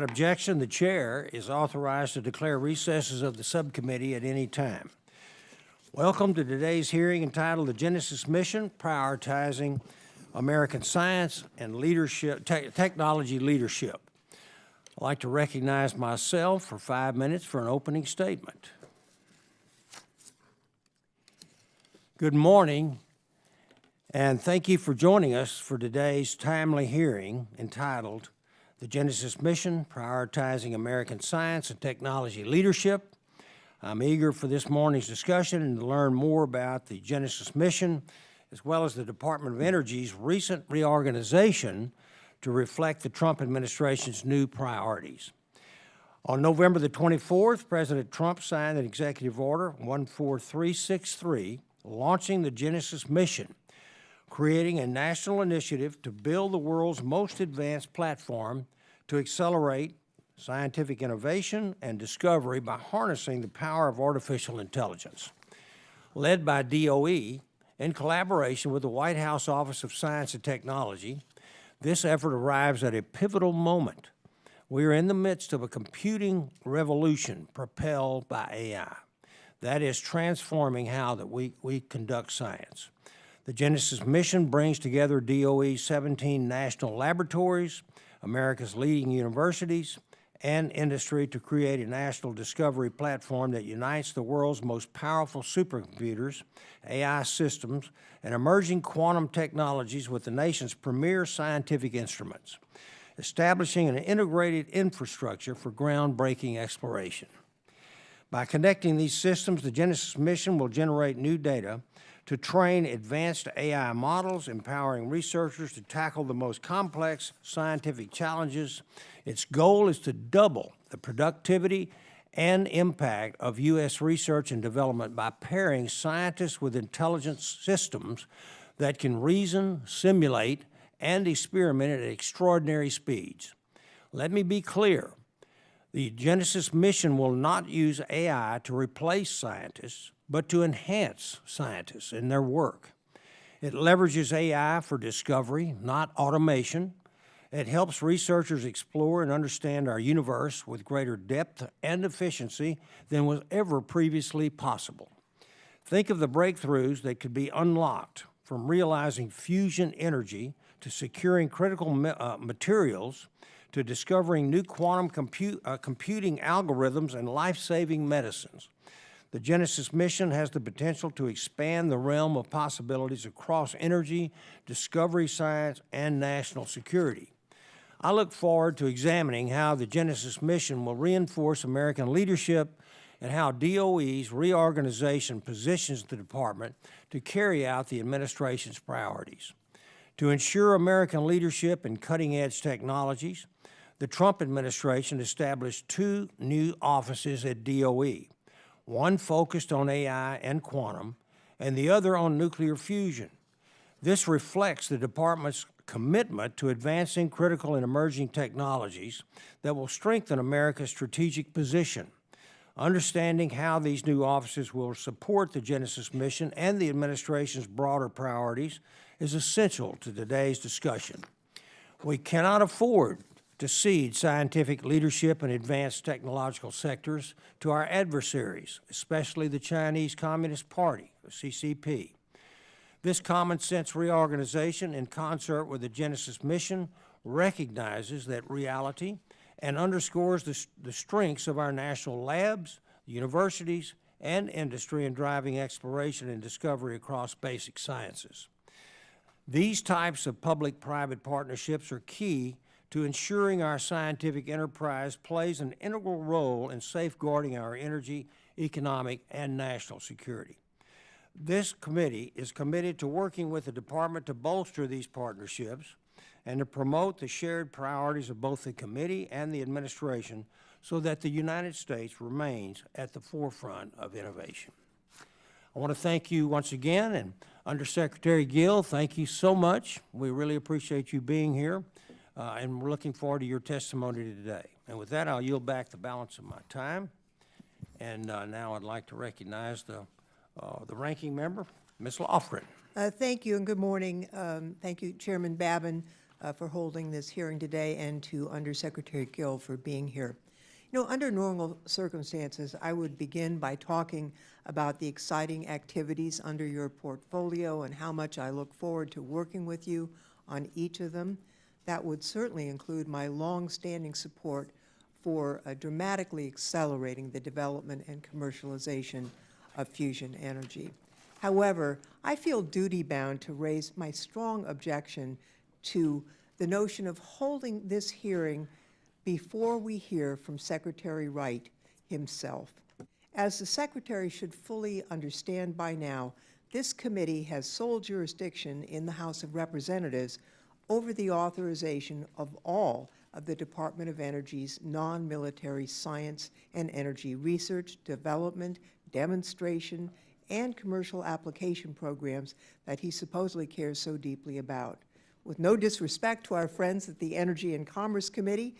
Without objection, the chair is authorized to declare recesses of the subcommittee at any time. Welcome to today's hearing entitled The Genesis Mission, Prioritizing American Science and Leadership, Technology Leadership. I'd like to recognize myself for 5 minutes for an opening statement. Good morning, and thank you for joining us for today's timely hearing entitled The Genesis Mission, Prioritizing American Science and Technology Leadership. I'm eager for this morning's discussion and to learn more about the Genesis Mission, as well as the Department of Energy's recent reorganization to reflect the Trump administration's new priorities. On November the 24th, President Trump signed an executive order 14363, launching the Genesis Mission, creating a national initiative to build the world's most advanced platform to accelerate scientific innovation and discovery by harnessing the power of artificial intelligence. Led by DOE, in collaboration with the White House Office of Science and Technology, this effort arrives at a pivotal moment. We are in the midst of a computing revolution propelled by AI. That is transforming how that we conduct science. The Genesis Mission brings together DOE's 17 national laboratories, America's leading universities, and industry to create a national discovery platform that unites the world's most powerful supercomputers, AI systems, and emerging quantum technologies with the nation's premier scientific instruments, establishing an integrated infrastructure for groundbreaking exploration. By connecting these systems, the Genesis Mission will generate new data to train advanced AI models, empowering researchers to tackle the most complex scientific challenges. Its goal is to double the productivity and impact of U.S. research and development by pairing scientists with intelligence systems that can reason, simulate, and experiment at extraordinary speeds. Let me be clear. The Genesis Mission will not use AI to replace scientists, but to enhance scientists in their work. It leverages AI for discovery, not automation. It helps researchers explore and understand our universe with greater depth and efficiency than was ever previously possible. Think of the breakthroughs that could be unlocked, from realizing fusion energy to securing critical materials to discovering new quantum computing algorithms and life-saving medicines. The Genesis Mission has the potential to expand the realm of possibilities across energy, discovery science, and national security. I look forward to examining how the Genesis Mission will reinforce American leadership and how DOE's reorganization positions the department to carry out the administration's priorities. To ensure American leadership in cutting-edge technologies, the Trump administration established 2 new offices at DOE, one focused on AI and quantum, and the other on nuclear fusion. This reflects the department's commitment to advancing critical and emerging technologies that will strengthen America's strategic position. Understanding how these new offices will support the Genesis Mission and the administration's broader priorities is essential to today's discussion. We cannot afford to cede scientific leadership in advanced technological sectors to our adversaries, especially the Chinese Communist Party, or CCP. This common sense reorganization, in concert with the Genesis Mission, recognizes that reality and underscores the strengths of our national labs, universities, and industry in driving exploration and discovery across basic sciences. These types of public-private partnerships are key to ensuring our scientific enterprise plays an integral role in safeguarding our energy, economic, and national security. This committee is committed to working with the department to bolster these partnerships and to promote the shared priorities of both the committee and the administration so that the United States remains at the forefront of innovation. I want to thank you once again, and Undersecretary Gill, thank you so much. We really appreciate you being here. And we're looking forward to your testimony today. And with that, I'll yield back the balance of my time. And now I'd like to recognize the ranking member, Ms. Lofgren. Thank you and good morning. Thank you, Chairman Babin. for holding this hearing today and to Undersecretary Gill for being here. You know, under normal circumstances, I would begin by talking about the exciting activities under your portfolio and how much I look forward to working with you on each of them. That would certainly include my long-standing support for dramatically accelerating the development and commercialization of fusion energy. However, I feel duty-bound to raise my strong objection to the notion of holding this hearing before we hear from Secretary Wright himself. As the Secretary should fully understand by now, this committee has sole jurisdiction in the House of Representatives over the authorization of all of the Department of Energy's non-military science and energy research, development, demonstration, and commercial application programs that he supposedly cares so deeply about. With no disrespect to our friends at the Energy and Commerce Committee,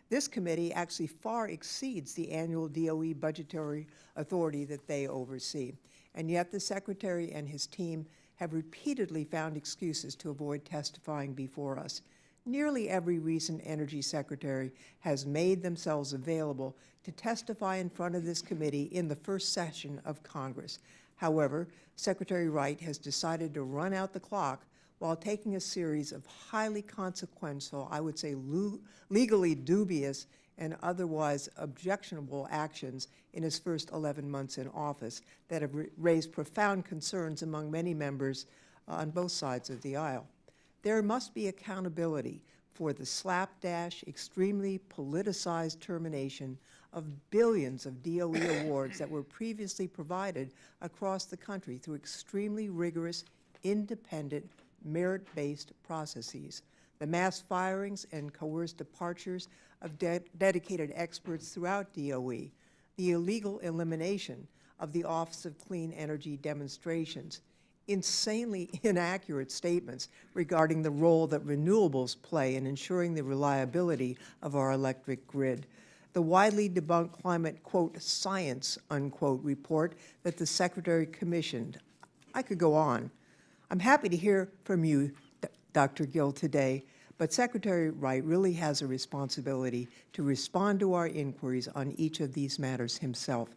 this committee actually far exceeds the annual DOE budgetary authority that they oversee. And yet the Secretary and his team have repeatedly found excuses to avoid testifying before us. Nearly every recent Energy Secretary has made themselves available to testify in front of this committee in the first session of Congress. However, Secretary Wright has decided to run out the clock while taking a series of highly consequential, I would say legally dubious and otherwise objectionable actions in his first 11 months in office that have raised profound concerns among many members on both sides of the aisle. There must be accountability for the slapdash, extremely politicized termination of billions of DOE awards that were previously provided across the country through extremely rigorous, independent, merit-based processes. The mass firings and coerced departures of dedicated experts throughout DOE, the illegal elimination of the Office of Clean Energy demonstrations, insanely inaccurate statements regarding the role that renewables play in ensuring the reliability of our electric grid, the widely debunked climate, quote, science, unquote, report that the Secretary commissioned. I could go on. I'm happy to hear from you, Dr. Gill, today, but Secretary Wright really has a responsibility to respond to our inquiries on each of these matters himself.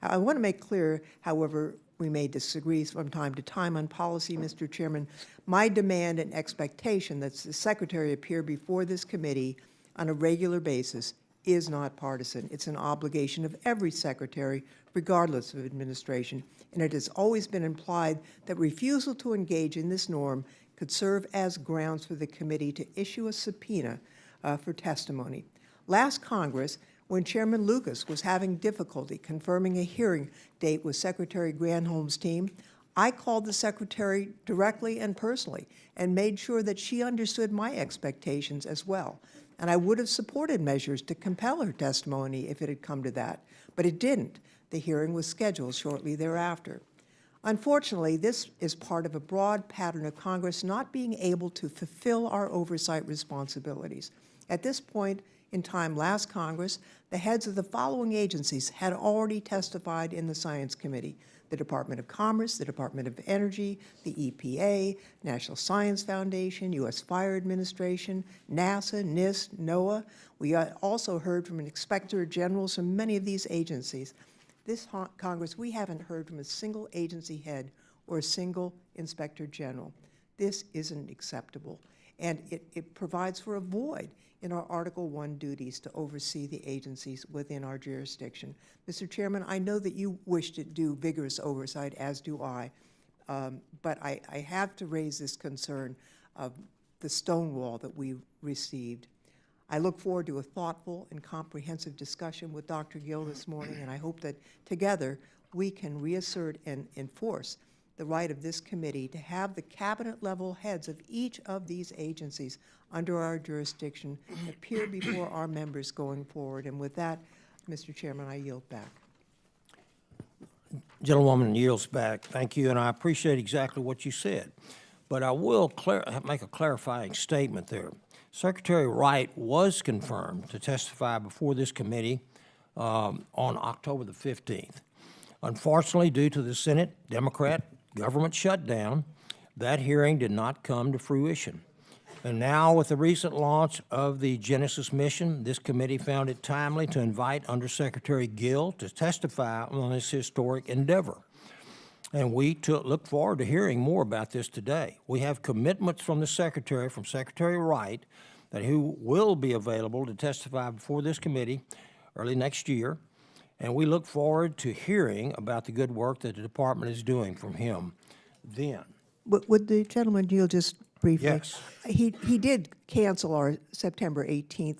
I want to make clear, however, we may disagree from time to time on policy, Mr. Chairman. My demand and expectation that the Secretary appear before this committee on a regular basis is not partisan. It's an obligation of every Secretary, regardless of administration, and it has always been implied that refusal to engage in this norm could serve as grounds for the committee to issue a subpoena for testimony. Last Congress, when Chairman Lucas was having difficulty confirming a hearing date with Secretary Granholm's team, I called the Secretary directly and personally and made sure that she understood my expectations as well. And I would have supported measures to compel her testimony if it had come to that, but it didn't. The hearing was scheduled shortly thereafter. Unfortunately, this is part of a broad pattern of Congress not being able to fulfill our oversight responsibilities. At this point in time last Congress, the heads of the following agencies had already testified in the Science Committee: the Department of Commerce, the Department of Energy, the EPA, National Science Foundation, U.S. Fire Administration, NASA, NIST, NOAA. We also heard from inspector generals from many of these agencies. This Congress, we haven't heard from a single agency head or a single inspector general. This isn't acceptable, and it provides for a void in our Article I duties to oversee the agencies within our jurisdiction. Mr. Chairman, I know that you wish to do vigorous oversight, as do I, but I have to raise this concern of the stonewall that we received. I look forward to a thoughtful and comprehensive discussion with Dr. Gill this morning, and I hope that together we can reassert and enforce the right of this committee to have the cabinet-level heads of each of these agencies under our jurisdiction appear before our members going forward. And with that, Mr. Chairman, I yield back. Gentlewoman yields back. Thank you, and I appreciate exactly what you said. But I will make a clarifying statement there. Secretary Wright was confirmed to testify before this committee on October the 15th. Unfortunately, due to the Senate Democrat government shutdown, that hearing did not come to fruition. And now, with the recent launch of the Genesis mission, this committee found it timely to invite Undersecretary Gill to testify on this historic endeavor. And we look forward to hearing more about this today. We have commitments from the Secretary, from Secretary Wright, that he will be available to testify before this committee early next year. And we look forward to hearing about the good work that the department is doing from him then. Would the gentleman yield just briefly? Yes. He did cancel our September 18th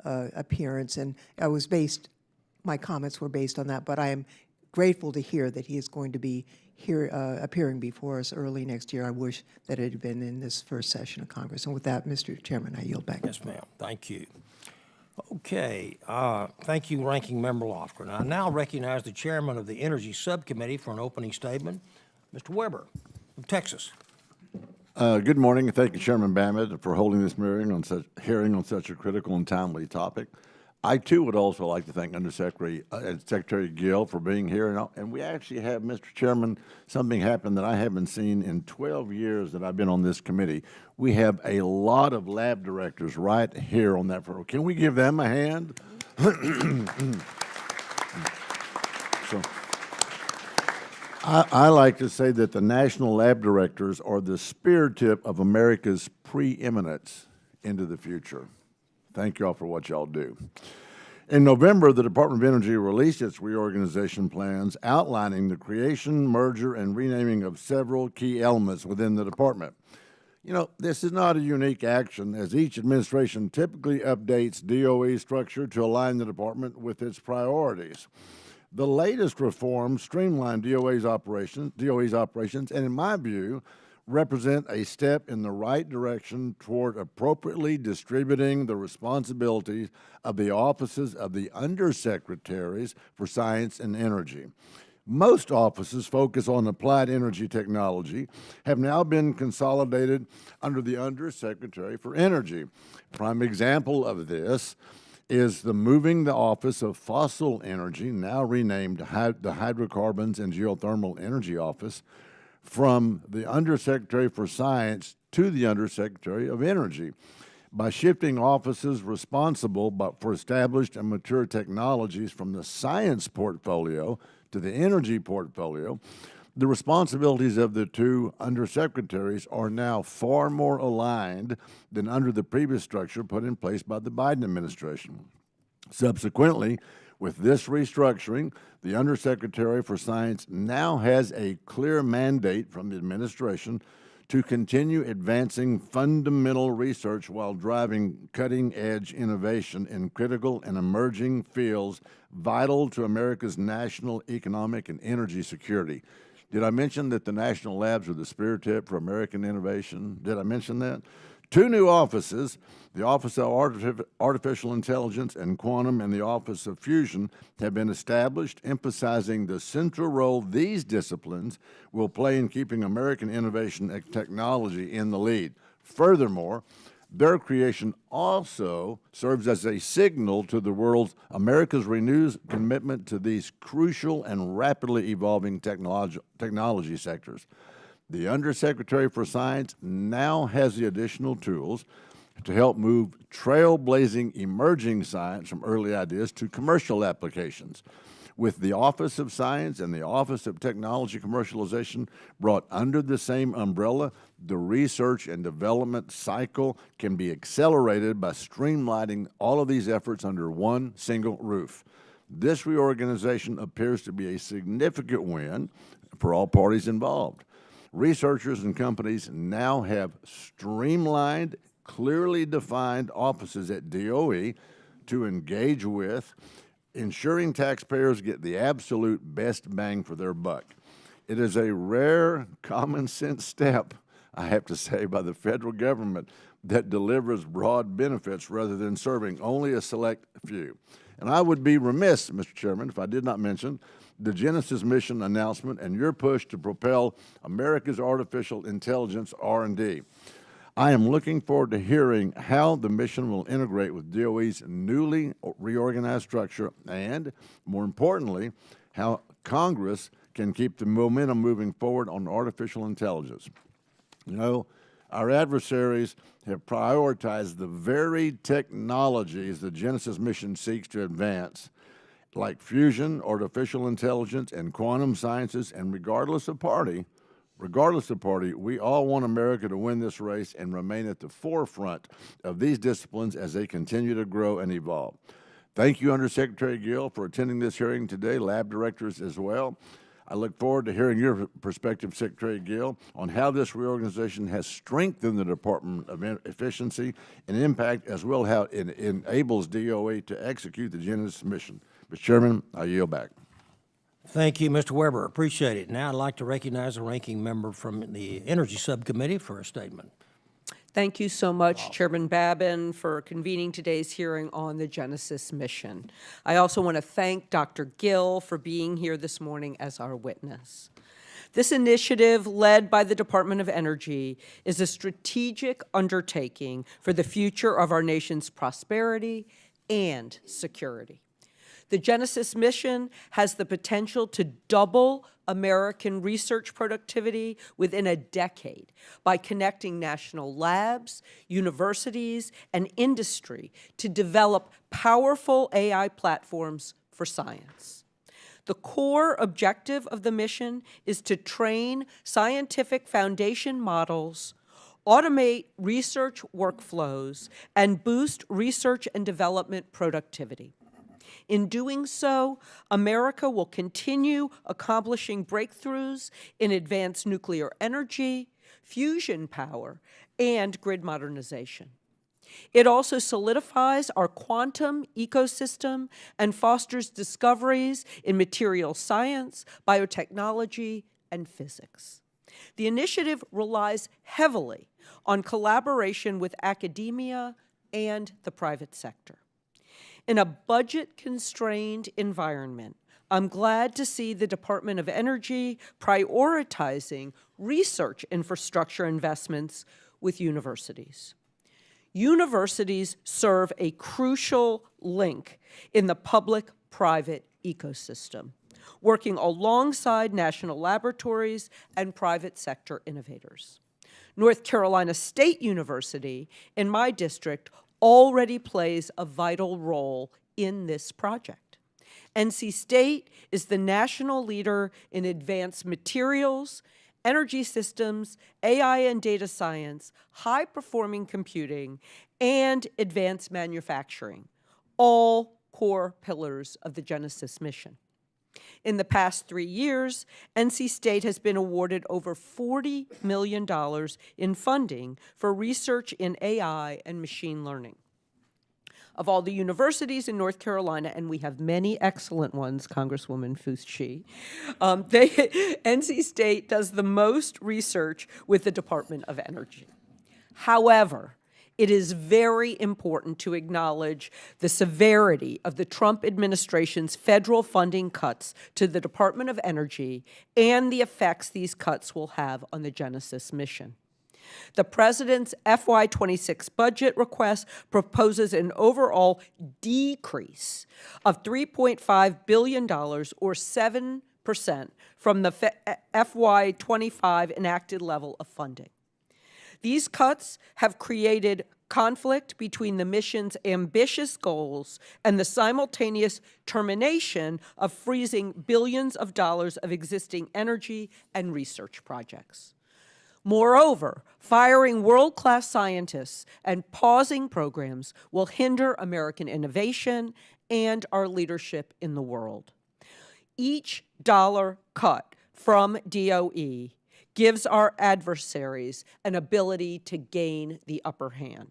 appearance, and my comments were based on that, but I am grateful to hear that he is going to be here appearing before us early next year. I wish that it had been in this first session of Congress. And with that, Mr. Chairman, I yield back. Yes, ma'am. Thank you. Okay. Thank you, Ranking Member Lofgren. I now recognize the chairman of the Energy Subcommittee for an opening statement, Mr. Weber of Texas. Good morning, and thank you, Chairman Bammett, for holding this hearing on such a critical and timely topic. I, too, would also like to thank Undersecretary Secretary Gill for being here. And we actually have, Mr. Chairman, something happened that I haven't seen in 12 years that I've been on this committee. We have a lot of lab directors right here on that floor. Can we give them a hand? So, I like to say that the national lab directors are the spear tip of America's preeminence into the future. Thank you all for what y'all do. In November, the Department of Energy released its reorganization plans outlining the creation, merger, and renaming of several key elements within the department. You know, this is not a unique action, as each administration typically updates DOE structure to align the department with its priorities. The latest reforms streamline DOE's operations, and in my view, represent a step in the right direction toward appropriately distributing the responsibilities of the offices of the undersecretaries for science and energy. Most offices focus on applied energy technology have now been consolidated under the Undersecretary for Energy. Prime example of this is moving the Office of Fossil Energy, now renamed the Hydrocarbons and Geothermal Energy Office, from the Undersecretary for Science to the Undersecretary of Energy. By shifting offices responsible for established and mature technologies from the science portfolio to the energy portfolio, the responsibilities of the two undersecretaries are now far more aligned than under the previous structure put in place by the Biden administration. Subsequently, with this restructuring, the Undersecretary for Science now has a clear mandate from the administration to continue advancing fundamental research while driving cutting-edge innovation in critical and emerging fields vital to America's national economic and energy security. Did I mention that the national labs are the spear tip for American innovation? Did I mention that? Two new offices, the Office of Artificial Intelligence and Quantum and the Office of Fusion, have been established, emphasizing the central role these disciplines will play in keeping American innovation and technology in the lead. Furthermore, their creation also serves as a signal to the world America's renewed commitment to these crucial and rapidly evolving technology sectors. The Undersecretary for Science now has the additional tools to help move trailblazing emerging science from early ideas to commercial applications. With the Office of Science and the Office of Technology Commercialization brought under the same umbrella, the research and development cycle can be accelerated by streamlining all of these efforts under one single roof. This reorganization appears to be a significant win for all parties involved. Researchers and companies now have streamlined, clearly defined offices at DOE to engage with, ensuring taxpayers get the absolute best bang for their buck. It is a rare common sense step, I have to say, by the federal government that delivers broad benefits rather than serving only a select few. And I would be remiss, Mr. Chairman, if I did not mention the Genesis mission announcement and your push to propel America's artificial intelligence R&D. I am looking forward to hearing how the mission will integrate with DOE's newly reorganized structure and, more importantly, how Congress can keep the momentum moving forward on artificial intelligence. You know, Our adversaries have prioritized the very technologies the Genesis mission seeks to advance, like fusion, artificial intelligence, and quantum sciences, and regardless of party, we all want America to win this race and remain at the forefront of these disciplines as they continue to grow and evolve. Thank you, Undersecretary Gill, for attending this hearing today, lab directors as well. I look forward to hearing your perspective, Secretary Gill, on how this reorganization has strengthened the Department of Efficiency and Impact, as well as how it enables DOE to execute the Genesis mission. Mr. Chairman, I yield back. Thank you, Mr. Weber. Appreciate it. Now I'd like to recognize the ranking member from the Energy Subcommittee for a statement. Thank you so much, Chairman Babin, for convening today's hearing on the Genesis mission. I also want to thank Dr. Gill for being here this morning as our witness. This initiative, led by the Department of Energy, is a strategic undertaking for the future of our nation's prosperity and security. The Genesis mission has the potential to double American research productivity within a decade by connecting national labs, universities, and industry to develop powerful AI platforms for science. The core objective of the mission is to train scientific foundation models, automate research workflows, and boost research and development productivity. In doing so, America will continue accomplishing breakthroughs in advanced nuclear energy, fusion power, and grid modernization. It also solidifies our quantum ecosystem and fosters discoveries in material science, biotechnology, and physics. The initiative relies heavily on collaboration with academia and the private sector. In a budget-constrained environment, I'm glad to see the Department of Energy prioritizing research infrastructure investments with universities. Universities serve a crucial link in the public-private ecosystem, working alongside national laboratories and private sector innovators. North Carolina State University, in my district, already plays a vital role in this project. NC State is the national leader in advanced materials, energy systems, AI and data science, high-performing computing, and advanced manufacturing, all core pillars of the Genesis mission. In the past 3 years, NC State has been awarded over $40 million in funding for research in AI and machine learning. Of all the universities in North Carolina, and we have many excellent ones, Congresswoman Fushi, NC State does the most research with the Department of Energy. However, it is very important to acknowledge the severity of the Trump administration's federal funding cuts to the Department of Energy and the effects these cuts will have on the Genesis mission. The President's FY26 budget request proposes an overall decrease of $3.5 billion, or 7%, from the FY25 enacted level of funding. These cuts have created conflict between the mission's ambitious goals and the simultaneous termination of freezing billions of dollars of existing energy and research projects. Moreover, firing world-class scientists and pausing programs will hinder American innovation and our leadership in the world. Each dollar cut from DOE gives our adversaries an ability to gain the upper hand.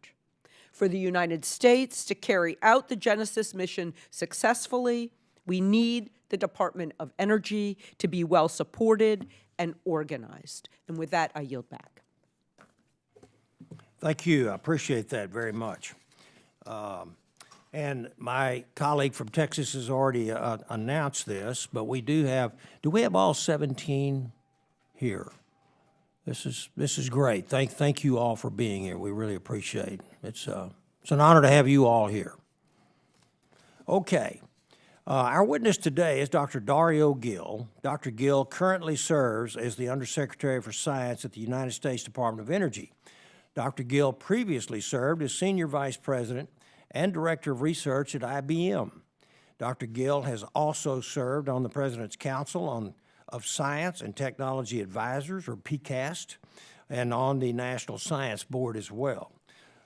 For the United States to carry out the Genesis mission successfully, we need the Department of Energy to be well supported and organized. And with that, I yield back. Thank you. I appreciate that very much. And my colleague from Texas has already announced this, but do we have all 17 here? This is great. Thank you all for being here. We really appreciate it. It's an honor to have you all here. Okay. Our witness today is Dr. Darío Gill. Dr. Gill currently serves as the Undersecretary for Science at the United States Department of Energy. Dr. Gill previously served as Senior Vice President and Director of Research at IBM. Dr. Gill has also served on the President's Council of Science and Technology Advisors, or PCAST, and on the National Science Board as well.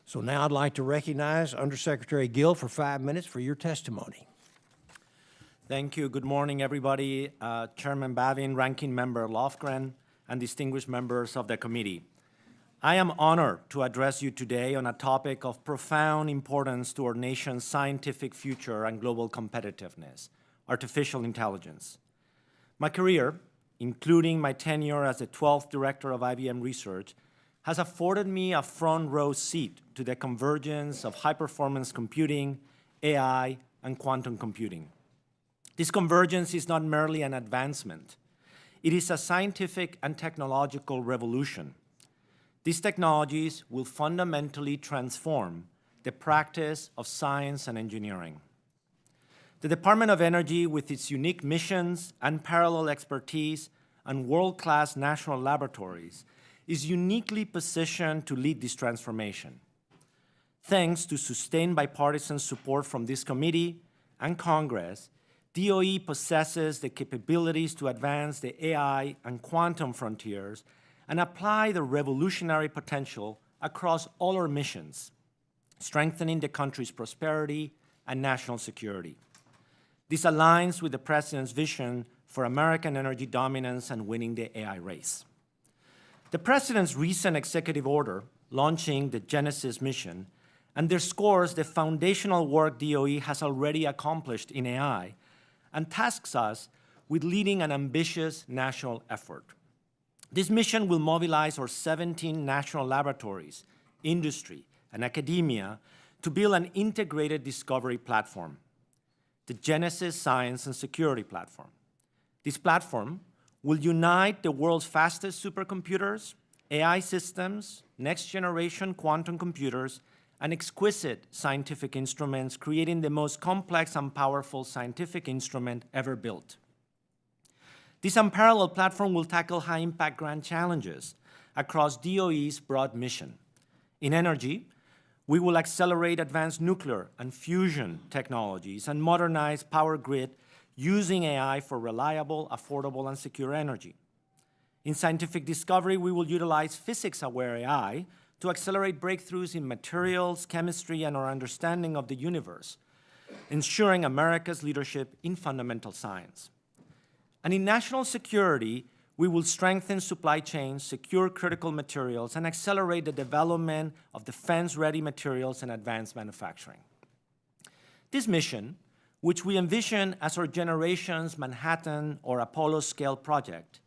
So now I'd like to recognize Undersecretary Gill for 5 minutes for your testimony. Thank you. Good morning, everybody. Chairman Babin, Ranking Member Lofgren, and distinguished members of the committee. I am honored to address you today on a topic of profound importance to our nation's scientific future and global competitiveness: artificial intelligence. My career, including my tenure as the 12th director of IBM Research, has afforded me a front-row seat to the convergence of high-performance computing, AI, and quantum computing. This convergence is not merely an advancement. It is a scientific and technological revolution. These technologies will fundamentally transform the practice of science and engineering. The Department of Energy, with its unique missions, unparalleled expertise, and world-class national laboratories, is uniquely positioned to lead this transformation. Thanks to sustained bipartisan support from this committee and Congress, DOE possesses the capabilities to advance the AI and quantum frontiers and apply the revolutionary potential across all our missions, strengthening the country's prosperity and national security. This aligns with the President's vision for American energy dominance and winning the AI race. The President's recent executive order launching the Genesis mission underscores the foundational work DOE has already accomplished in AI and tasks us with leading an ambitious national effort. This mission will mobilize our 17 national laboratories, industry, and academia to build an integrated discovery platform, the Genesis Science and Security Platform. This platform will unite the world's fastest supercomputers, AI systems, next-generation quantum computers, and exquisite scientific instruments, creating the most complex and powerful scientific instrument ever built. This unparalleled platform will tackle high-impact grand challenges across DOE's broad mission. In energy, we will accelerate advanced nuclear and fusion technologies and modernize power grid using AI for reliable, affordable, and secure energy. In scientific discovery, we will utilize physics-aware AI to accelerate breakthroughs in materials, chemistry, and our understanding of the universe, ensuring America's leadership in fundamental science. And in national security, we will strengthen supply chains, secure critical materials, and accelerate the development of defense-ready materials and advanced manufacturing. This mission, which we envision as our generation's Manhattan or Apollo-scale project,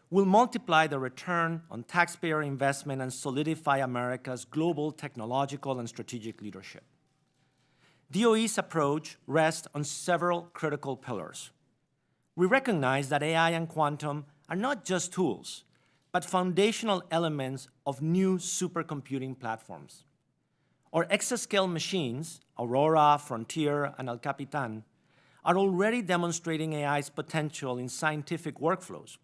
will multiply the return on taxpayer investment and solidify America's global technological and strategic leadership. DOE's approach rests on several critical pillars. We recognize that AI and quantum are not just tools, but foundational elements of new supercomputing platforms. Our exascale machines, Aurora, Frontier, and El Capitan, are already demonstrating AI's potential in scientific workflows.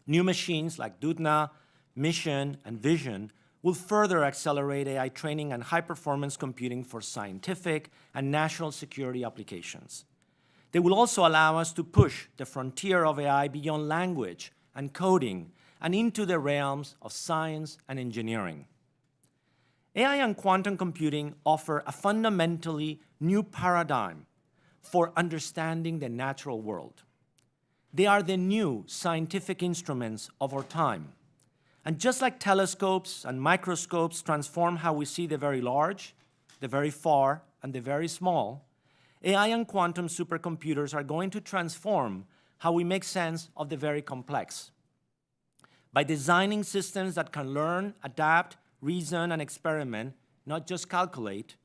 New machines like Dudna, Mission, and Vision will further accelerate AI training and high-performance computing for scientific and national security applications. They will also allow us to push the frontier of AI beyond language and coding and into the realms of science and engineering. AI and quantum computing offer a fundamentally new paradigm for understanding the natural world. They are the new scientific instruments of our time. And just like telescopes and microscopes transform how we see the very large, the very far, and the very small, AI and quantum supercomputers are going to transform how we make sense of the very complex. By designing systems that can learn, adapt, reason, and experiment, not just calculate,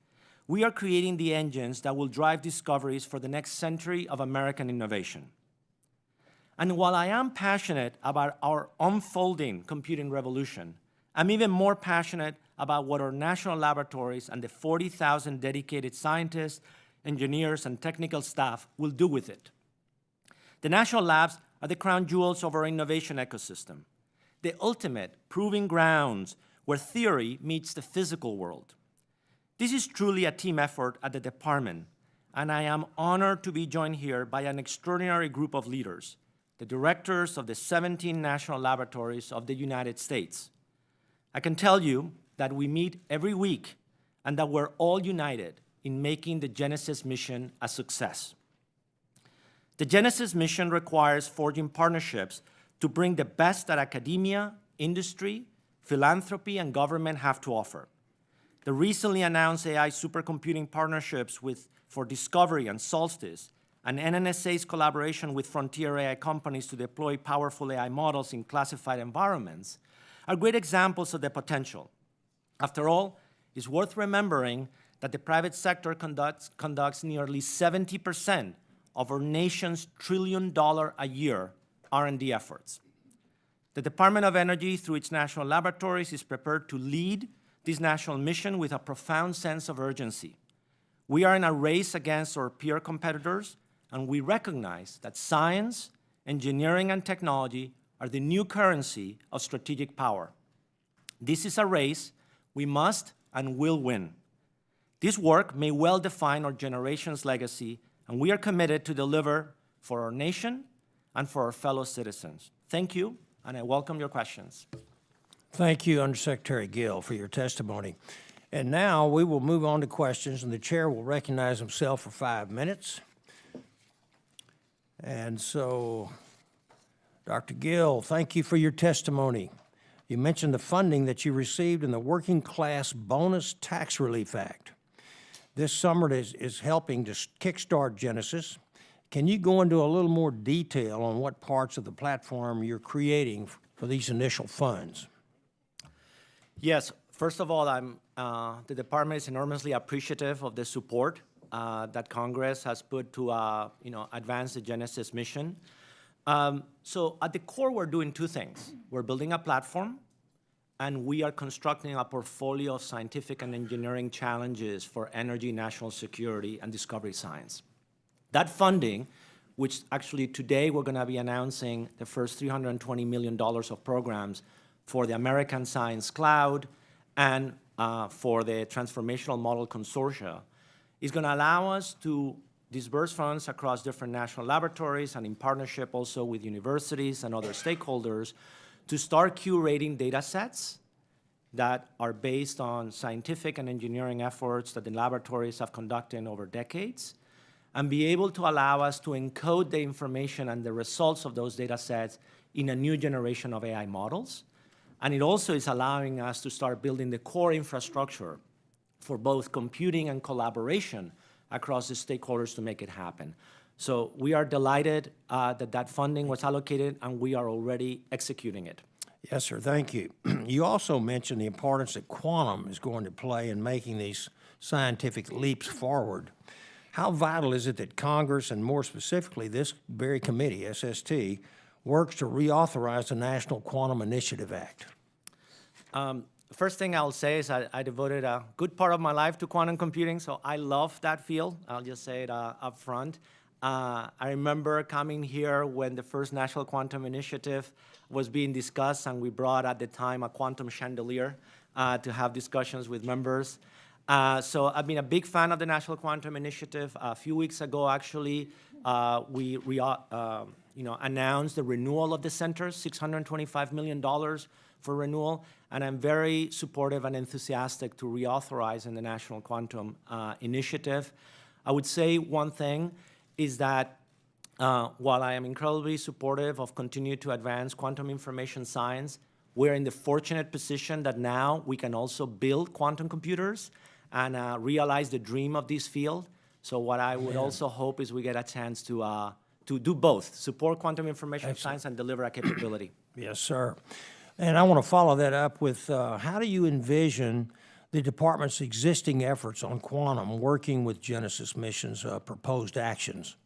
we are creating the engines that will drive discoveries for the next century of American innovation. And while I am passionate about our unfolding computing revolution, I'm even more passionate about what our national laboratories and the 40,000 dedicated scientists, engineers, and technical staff will do with it. The national labs are the crown jewels of our innovation ecosystem, the ultimate proving grounds where theory meets the physical world. This is truly a team effort at the department, and I am honored to be joined here by an extraordinary group of leaders, the directors of the 17 national laboratories of the United States. I can tell you that we meet every week and that we're all united in making the Genesis mission a success. The Genesis mission requires forging partnerships to bring the best that academia, industry, philanthropy, and government have to offer. The recently announced AI supercomputing partnerships for Discovery and Solstice, and NNSA's collaboration with frontier AI companies to deploy powerful AI models in classified environments are great examples of the potential. After all, it's worth remembering that the private sector conducts nearly 70% of our nation's trillion-a-year R&D efforts. The Department of Energy, through its national laboratories, is prepared to lead this national mission with a profound sense of urgency. We are in a race against our peer competitors, and we recognize that science, engineering, and technology are the new currency of strategic power. This is a race we must and will win. This work may well define our generation's legacy, and we are committed to deliver for our nation and for our fellow citizens. Thank you, and I welcome your questions. Thank you, Undersecretary Gill, for your testimony. And now we will move on to questions, and the chair will recognize himself for 5 minutes. And so, Dr. Gill, thank you for your testimony. You mentioned the funding that you received in the Working Class Bonus Tax Relief Act. This summer is helping to kickstart Genesis. Can you go into a little more detail on what parts of the platform you're creating for these initial funds? Yes, first of all, the department is enormously appreciative of the support that Congress has put to advance the Genesis mission. So at the core, we're doing two things. We're building a platform, and we are constructing a portfolio of scientific and engineering challenges for energy, national security, and discovery science. That funding, which actually today we're going to be announcing the first $320 million of programs for the American Science Cloud and for the Transformational Model Consortia, is going to allow us to disperse funds across different national laboratories and in partnership also with universities and other stakeholders to start curating data sets that are based on scientific and engineering efforts that the laboratories have conducted over decades, and be able to allow us to encode the information and the results of those data sets in a new generation of AI models. And it also is allowing us to start building the core infrastructure for both computing and collaboration across the stakeholders to make it happen. So we are delighted that funding was allocated, and we are already executing it. Yes, sir, thank you. You also mentioned the importance that quantum is going to play in making these scientific leaps forward. How vital is it that Congress, and more specifically this very committee, SST, works to reauthorize the National Quantum Initiative Act? First thing I'll say is I devoted a good part of my life to quantum computing, so I love that field. I'll just say it up front. I remember coming here when the first National Quantum Initiative was being discussed, and we brought at the time a quantum chandelier to have discussions with members. So I've been a big fan of the National Quantum Initiative. A few weeks ago, actually, we announced the renewal of the center, $625 million for renewal, and I'm very supportive and enthusiastic to reauthorize in the National Quantum Initiative. I would say one thing is that while I am incredibly supportive of continue to advance quantum information science, we're in the fortunate position that now we can also build quantum computers and realize the dream of this field. So what I would also hope is we get a chance to do both, support quantum information science and deliver a capability. Yes, sir. And I want to follow that up with how do you envision the department's existing efforts on quantum working with Genesis Mission's proposed actions?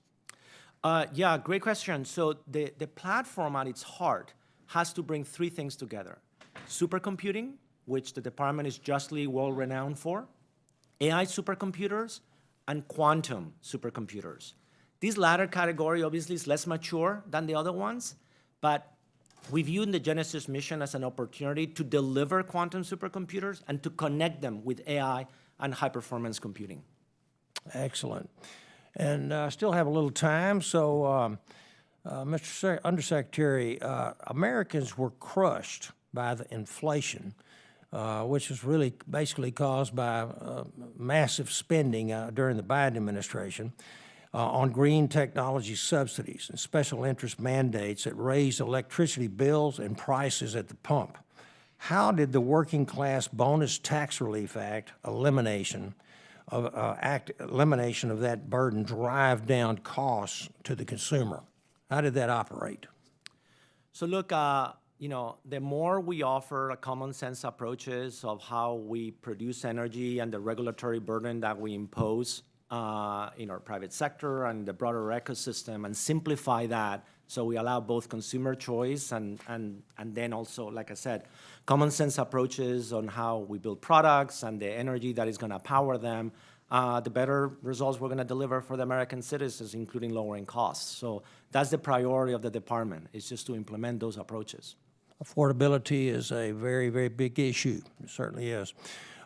Yeah, great question. So the platform at its heart has to bring three things together: supercomputing, which the department is justly well-renowned for, AI supercomputers, and quantum supercomputers. This latter category obviously is less mature than the other ones, but We view the Genesis mission as an opportunity to deliver quantum supercomputers and to connect them with AI and high-performance computing. Excellent. And I still have a little time, so Mr. Undersecretary, Americans were crushed by the inflation, which was really basically caused by massive spending during the Biden administration on green technology subsidies and special interest mandates that raised electricity bills and prices at the pump. How did the Working Class Bonus Tax Relief Act elimination of that burden drive down costs to the consumer? How did that operate? So look, the more we offer common sense approaches of how we produce energy and the regulatory burden that we impose in our private sector and the broader ecosystem, and simplify that so we allow both consumer choice and then also, like I said, common sense approaches on how we build products and the energy that is going to power them, the better results we're going to deliver for the American citizens, including lowering costs. So that's the priority of the department, is just to implement those approaches. Affordability is a very, very big issue. It certainly is.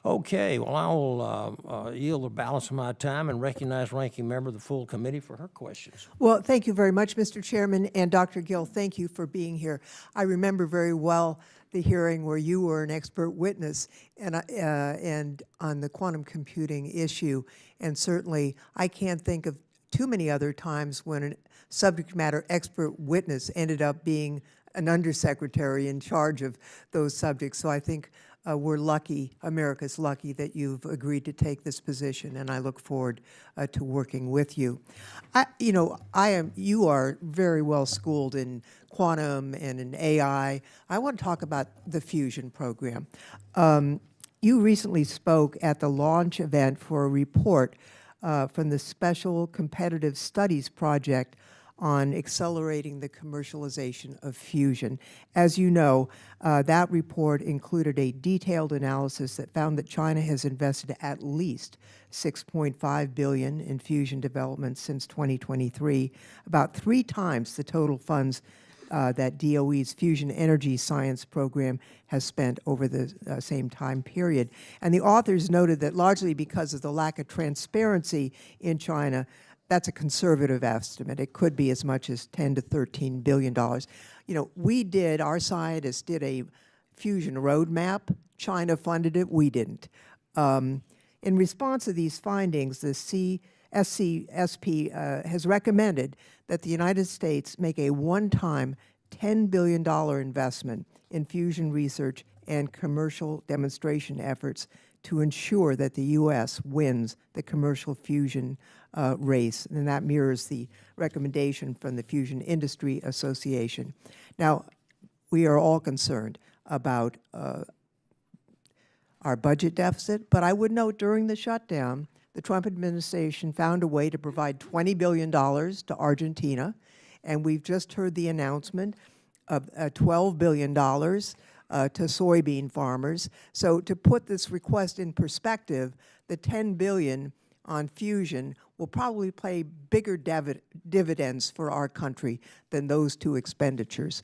Okay, well, I will yield the balance of my time and recognize Ranking Member of the full committee for her questions. Well, thank you very much, Mr. Chairman, and Dr. Gill, thank you for being here. I remember very well the hearing where you were an expert witness and on the quantum computing issue, and certainly I can't think of too many other times when a subject matter expert witness ended up being an undersecretary in charge of those subjects. So I think we're lucky, America's lucky, that you've agreed to take this position, and I look forward to working with you. You are very well schooled in quantum and in AI. I want to talk about the fusion program. You recently spoke at the launch event for a report from the Special Competitive Studies Project on accelerating the commercialization of fusion. As you know, that report included a detailed analysis that found that China has invested at least $6.5 billion in fusion development since 2023, about 3 times the total funds that DOE's Fusion Energy Science Program has spent over the same time period. And the authors noted that largely because of the lack of transparency in China, that's a conservative estimate. It could be as much as $10 to $13 billion. Our scientists did a fusion roadmap. China funded it, we didn't. In response to these findings, the SCSP has recommended that the United States make a one-time $10 billion investment in fusion research and commercial demonstration efforts to ensure that the U.S. wins the commercial fusion race, and that mirrors the recommendation from the Fusion Industry Association. Now, we are all concerned about our budget deficit, but I would note during the shutdown, the Trump administration found a way to provide $20 billion to Argentina, and we've just heard the announcement of $12 billion to soybean farmers. So to put this request in perspective, the $10 billion on fusion will probably pay bigger dividends for our country than those 2 expenditures.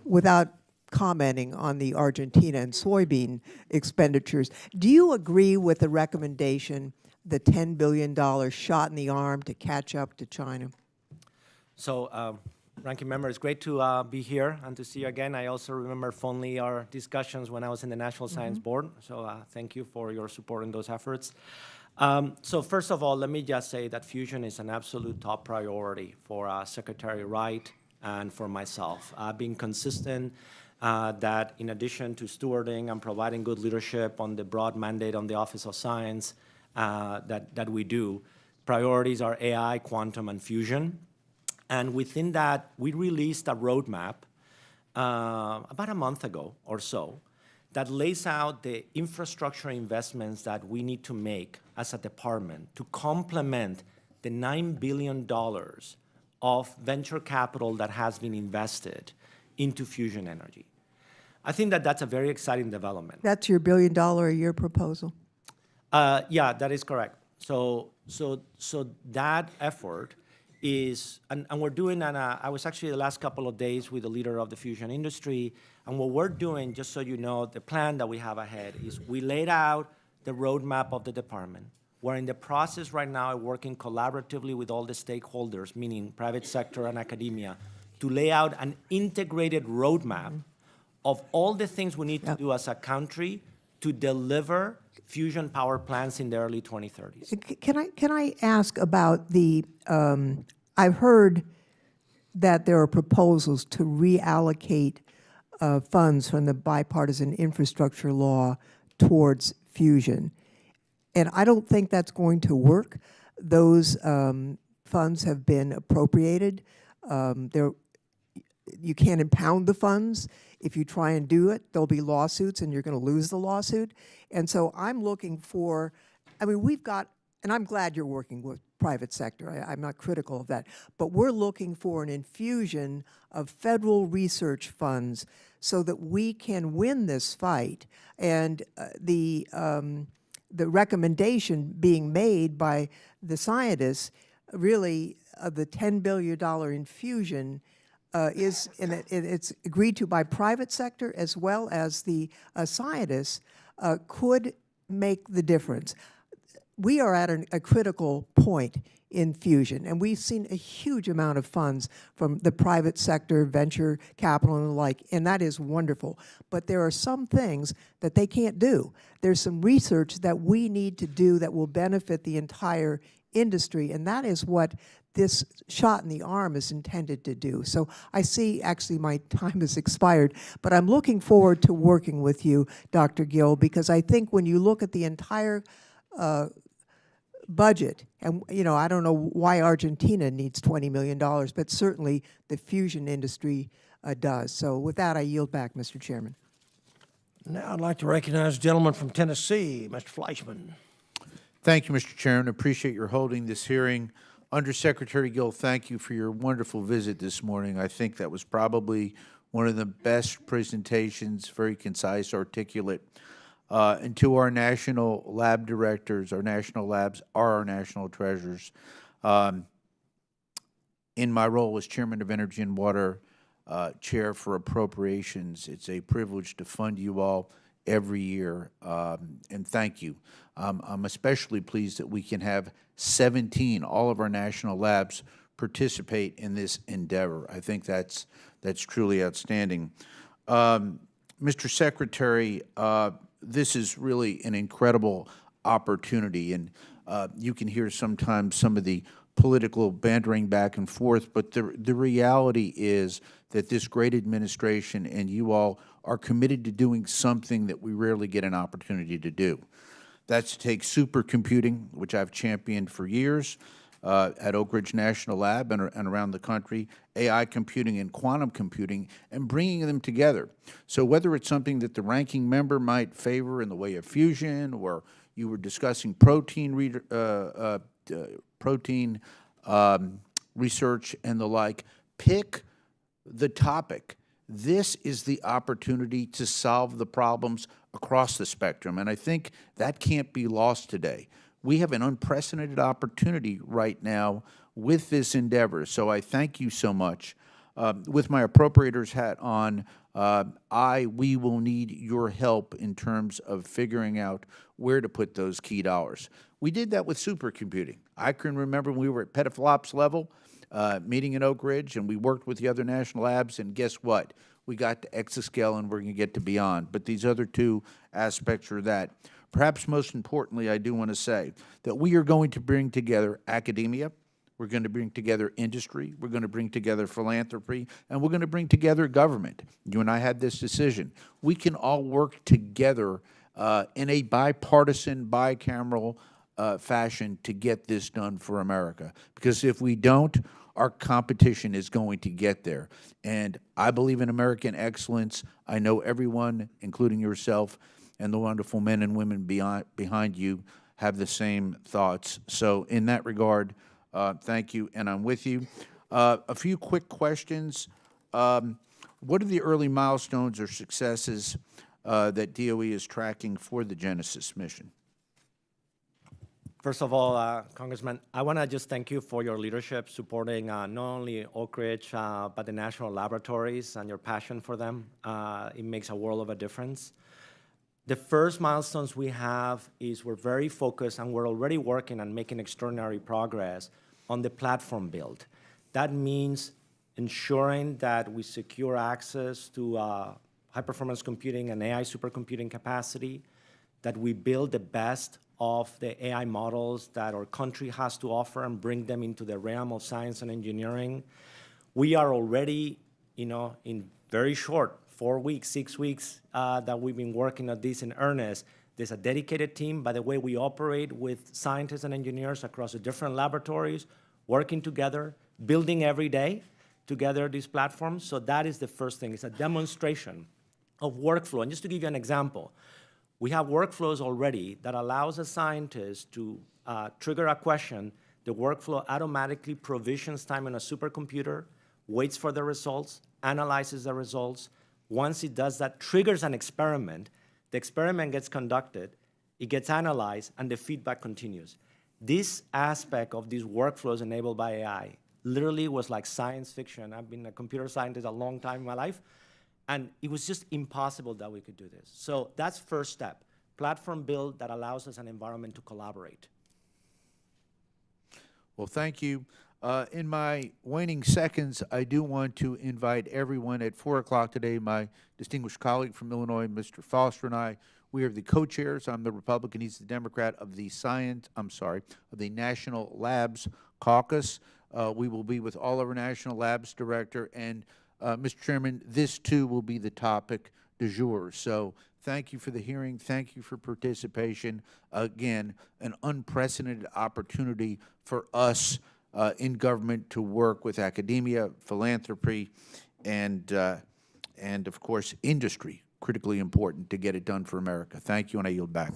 Without commenting on the Argentina and soybean expenditures, do you agree with the recommendation, the $10 billion shot in the arm to catch up to China? So, Ranking Member, it's great to be here and to see you again. I also remember fondly our discussions when I was in the National Science Board, so thank you for your support in those efforts. So first of all, let me just say that fusion is an absolute top priority for Secretary Wright and for myself. I've been consistent that in addition to stewarding and providing good leadership on the broad mandate on the Office of Science that we do, priorities are AI, quantum, and fusion. And within that, we released a roadmap about a month ago or so that lays out the infrastructure investments that we need to make as a department to complement the $9 billion of venture capital that has been invested into fusion energy. I think that that's a very exciting development. That's your $1 billion a year proposal? Yeah, that is correct. So that effort is, and we're doing, I was actually the last couple of days with the leader of the fusion industry, and what we're doing, just so you know, the plan that we have ahead is we laid out the roadmap of the department. We're in the process right now of working collaboratively with all the stakeholders, meaning private sector and academia, to lay out an integrated roadmap of all the things we need to do as a country to deliver fusion power plants in the early 2030s. Can I ask about the, I've heard that there are proposals to reallocate funds from the bipartisan infrastructure law towards fusion. And I don't think that's going to work. Those funds have been appropriated. You can't impound the funds. If you try and do it, there'll be lawsuits and you're going to lose the lawsuit. And so I'm looking for, I mean, we've got, and I'm glad you're working with private sector. I'm not critical of that. But we're looking for an infusion of federal research funds so that we can win this fight. And the recommendation being made by the scientists, really, of the $10 billion infusion is, and it's agreed to by private sector as well as the scientists, could make the difference. We are at a critical point in fusion, and we've seen a huge amount of funds from the private sector, venture capital and the like, and that is wonderful. But there are some things that they can't do. There's some research that we need to do that will benefit the entire industry, and that is what this shot in the arm is intended to do. So I see, actually, my time has expired, but I'm looking forward to working with you, Dr. Gill, because I think when you look at the entire budget, and I don't know why Argentina needs $20 million, but certainly the fusion industry does. So with that, I yield back, Mr. Chairman. Now I'd like to recognize the gentleman from Tennessee, Mr. Fleischman. Thank you, Mr. Chairman. Appreciate your holding this hearing. Undersecretary Gill, thank you for your wonderful visit this morning. I think that was probably one of the best presentations, very concise, articulate. And to our national lab directors, our national labs are our national treasures. In my role as Chairman of Energy and Water, Chair for Appropriations, it's a privilege to fund you all every year, and thank you. I'm especially pleased that we can have 17, all of our national labs, participate in this endeavor. I think that's truly outstanding. Mr. Secretary, this is really an incredible opportunity, and you can hear sometimes some of the political bantering back and forth, but the reality is that this great administration and you all are committed to doing something that we rarely get an opportunity to do. That's to take supercomputing, which I've championed for years at Oak Ridge National Lab and around the country, AI computing and quantum computing, and bringing them together. So whether it's something that the ranking member might favor in the way of fusion, or you were discussing protein research and the like, pick the topic. This is the opportunity to solve the problems across the spectrum, and I think that can't be lost today. We have an unprecedented opportunity right now with this endeavor, so I thank you so much. With my appropriator's hat on, we will need your help in terms of figuring out where to put those key dollars. We did that with supercomputing. I can remember when we were at petaflops level, meeting in Oak Ridge, and we worked with the other national labs, and guess what? We got to exascale, and we're going to get to beyond. But these other two aspects are that. Perhaps most importantly, I do want to say that we are going to bring together academia, we're going to bring together industry, we're going to bring together philanthropy, and we're going to bring together government. You and I had this decision. We can all work together in a bipartisan, bicameral fashion to get this done for America. Because if we don't, our competition is going to get there. And I believe in American excellence. I know everyone, including yourself, and the wonderful men and women behind you have the same thoughts. So in that regard, thank you, and I'm with you. A few quick questions. What are the early milestones or successes that DOE is tracking for the Genesis mission? First of all, Congressman, I want to just thank you for your leadership supporting not only Oak Ridge, but the national laboratories and your passion for them. It makes a world of a difference. The first milestones we have is we're very focused and we're already working on making extraordinary progress on the platform build. That means ensuring that we secure access to high-performance computing and AI supercomputing capacity, that we build the best of the AI models that our country has to offer and bring them into the realm of science and engineering. We are already, in very short, 4 weeks, 6 weeks that we've been working on this in earnest. There's a dedicated team. By the way, we operate with scientists and engineers across the different laboratories, working together, building every day together these platforms. So that is the first thing. It's a demonstration of workflow. And just to give you an example, we have workflows already that allows a scientist to trigger a question. The workflow automatically provisions time on a supercomputer, waits for the results, analyzes the results. Once it does that, triggers an experiment. The experiment gets conducted, it gets analyzed, and the feedback continues. This aspect of these workflows enabled by AI literally was like science fiction. I've been a computer scientist a long time in my life, and it was just impossible that we could do this. So that's first step, platform build that allows us an environment to collaborate. Well, thank you. In my waning seconds, I do want to invite everyone at 4 o'clock today, my distinguished colleague from Illinois, Mr. Foster, and I, we are the co-chairs. I'm the Republican, he's the Democrat of the of the National Labs Caucus. We will be with all of our National Labs Director, and Mr. Chairman, this too will be the topic du jour. So thank you for the hearing. Thank you for participation. Again, an unprecedented opportunity for us in government to work with academia, philanthropy, and of course, industry, critically important to get it done for America. Thank you, and I yield back.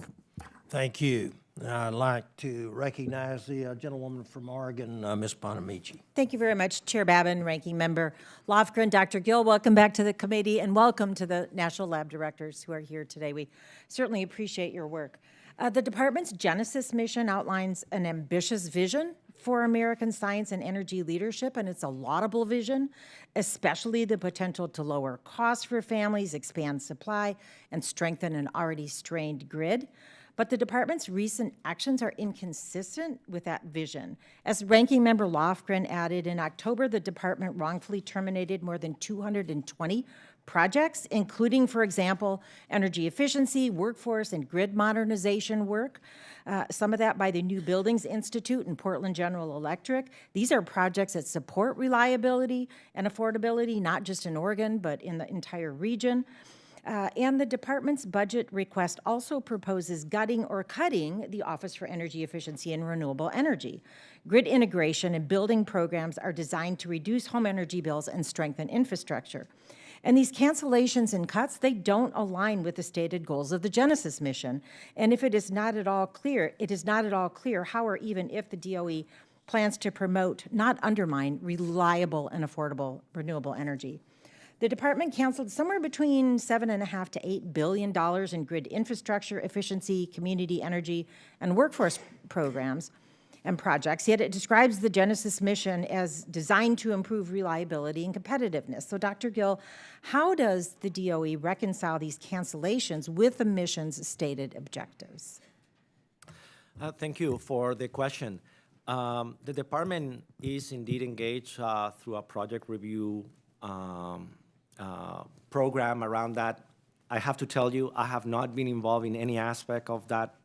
Thank you. I'd like to recognize the gentlewoman from Oregon, Ms. Bonamici. Thank you very much, Chair Babin, Ranking Member Lofgren, Dr. Gill. Welcome back to the committee, and welcome to the National Lab Directors who are here today. We certainly appreciate your work. The department's Genesis mission outlines an ambitious vision for American science and energy leadership, and it's a laudable vision, especially the potential to lower costs for families, expand supply, and strengthen an already strained grid. But the department's recent actions are inconsistent with that vision. As Ranking Member Lofgren added, in October, the department wrongfully terminated more than 220 projects, including, for example, energy efficiency, workforce, and grid modernization work. Some of that by the New Buildings Institute and Portland General Electric. These are projects that support reliability and affordability, not just in Oregon, but in the entire region. And the department's budget request also proposes gutting or cutting the Office for Energy Efficiency and Renewable Energy. Grid integration and building programs are designed to reduce home energy bills and strengthen infrastructure. And these cancellations and cuts, they don't align with the stated goals of the Genesis mission. And if it is not at all clear, how or even if the DOE plans to promote, not undermine, reliable and affordable renewable energy. The department canceled somewhere between $7.5 to $8 billion in grid infrastructure, efficiency, community energy, and workforce programs and projects, yet it describes the Genesis mission as designed to improve reliability and competitiveness. So, Dr. Gill, how does the DOE reconcile these cancellations with the mission's stated objectives? Thank you for the question. The department is indeed engaged through a project review program around that. I have to tell you, I have not been involved in any aspect of that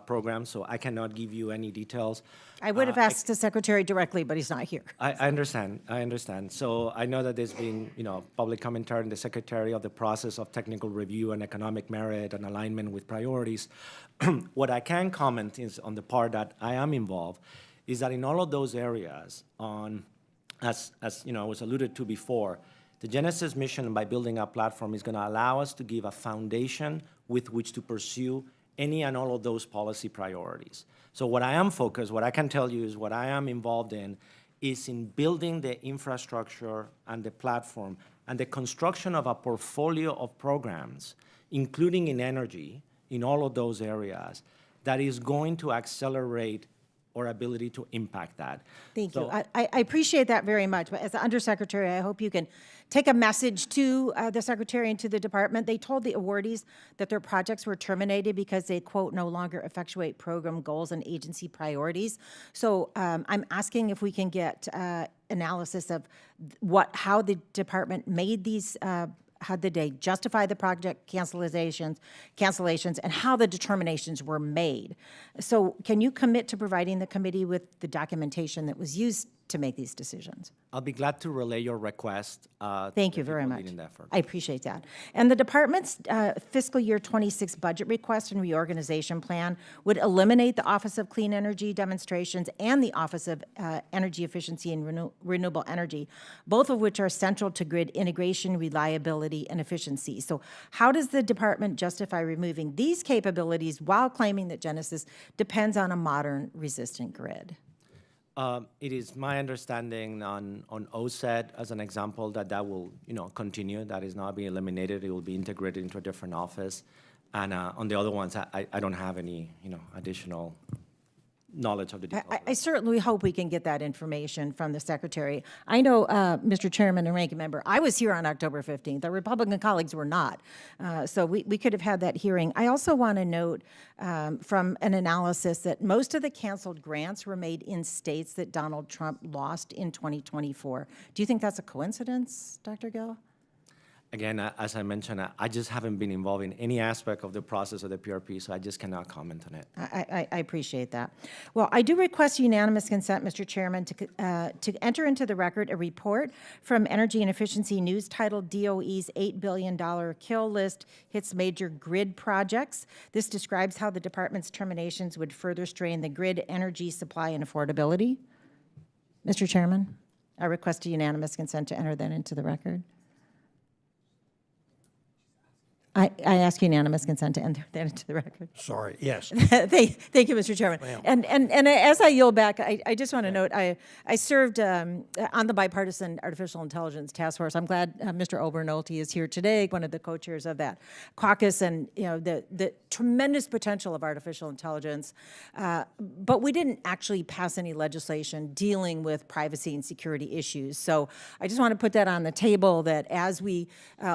program, so I cannot give you any details. I would have asked the secretary directly, but he's not here. I understand. So I know that there's been, public commentary in the secretary of the process of technical review and economic merit and alignment with priorities. What I can comment is on the part that I am involved, is that in all of those areas, as was alluded to before, the Genesis mission, by building a platform, is going to allow us to give a foundation with which to pursue any and all of those policy priorities. So what I can tell you is what I am involved in is in building the infrastructure and the platform and the construction of a portfolio of programs, including in energy, in all of those areas, that is going to accelerate our ability to impact that. Thank you. So- I appreciate that very much. But as the Undersecretary, I hope you can take a message to the Secretary and to the Department. They told the awardees that their projects were terminated because they, quote, no longer effectuate program goals and agency priorities. So I'm asking if we can get analysis of how the department made these how did they justify the project cancellations, and how the determinations were made. So can you commit to providing the committee with the documentation that was used to make these decisions? I'll be glad to relay your request. Thank you very much. Leading the effort. I appreciate that. And the department's fiscal year 26 budget request and reorganization plan would eliminate the Office of Clean Energy Demonstrations and the Office of Energy Efficiency and Renewable Energy, both of which are central to grid integration, reliability, and efficiency. So how does the department justify removing these capabilities while claiming that Genesis depends on a modern, resistant grid? It is my understanding on OSET, as an example, that will continue. That is not being eliminated. It will be integrated into a different office. And on the other ones, I don't have any additional knowledge of the details. I certainly hope we can get that information from the Secretary. I know, Mr. Chairman and Ranking Member, I was here on October 15th. Our Republican colleagues were not. So we could have had that hearing. I also want to note from an analysis that most of the canceled grants were made in states that Donald Trump lost in 2024. Do you think that's a coincidence, Dr. Gill? Again, as I mentioned, I just haven't been involved in any aspect of the process of the PRP, so I just cannot comment on it. I appreciate that. Well, I do request unanimous consent, Mr. Chairman, to enter into the record a report from Energy and Efficiency News titled DOE's $8 billion kill list hits major grid projects. This describes how the department's terminations would further strain the grid energy supply and affordability. Mr. Chairman, I request a unanimous consent to enter that into the record. I ask unanimous consent to enter that into the record. Sorry, yes. Thank you, Mr. Chairman. And as I yield back, I just want to note, I served on the Bipartisan Artificial Intelligence Task Force. I'm glad Mr. Obernolte is here today, one of the co-chairs of that caucus, and the tremendous potential of artificial intelligence. But we didn't actually pass any legislation dealing with privacy and security issues. So I just want to put that on the table, that as we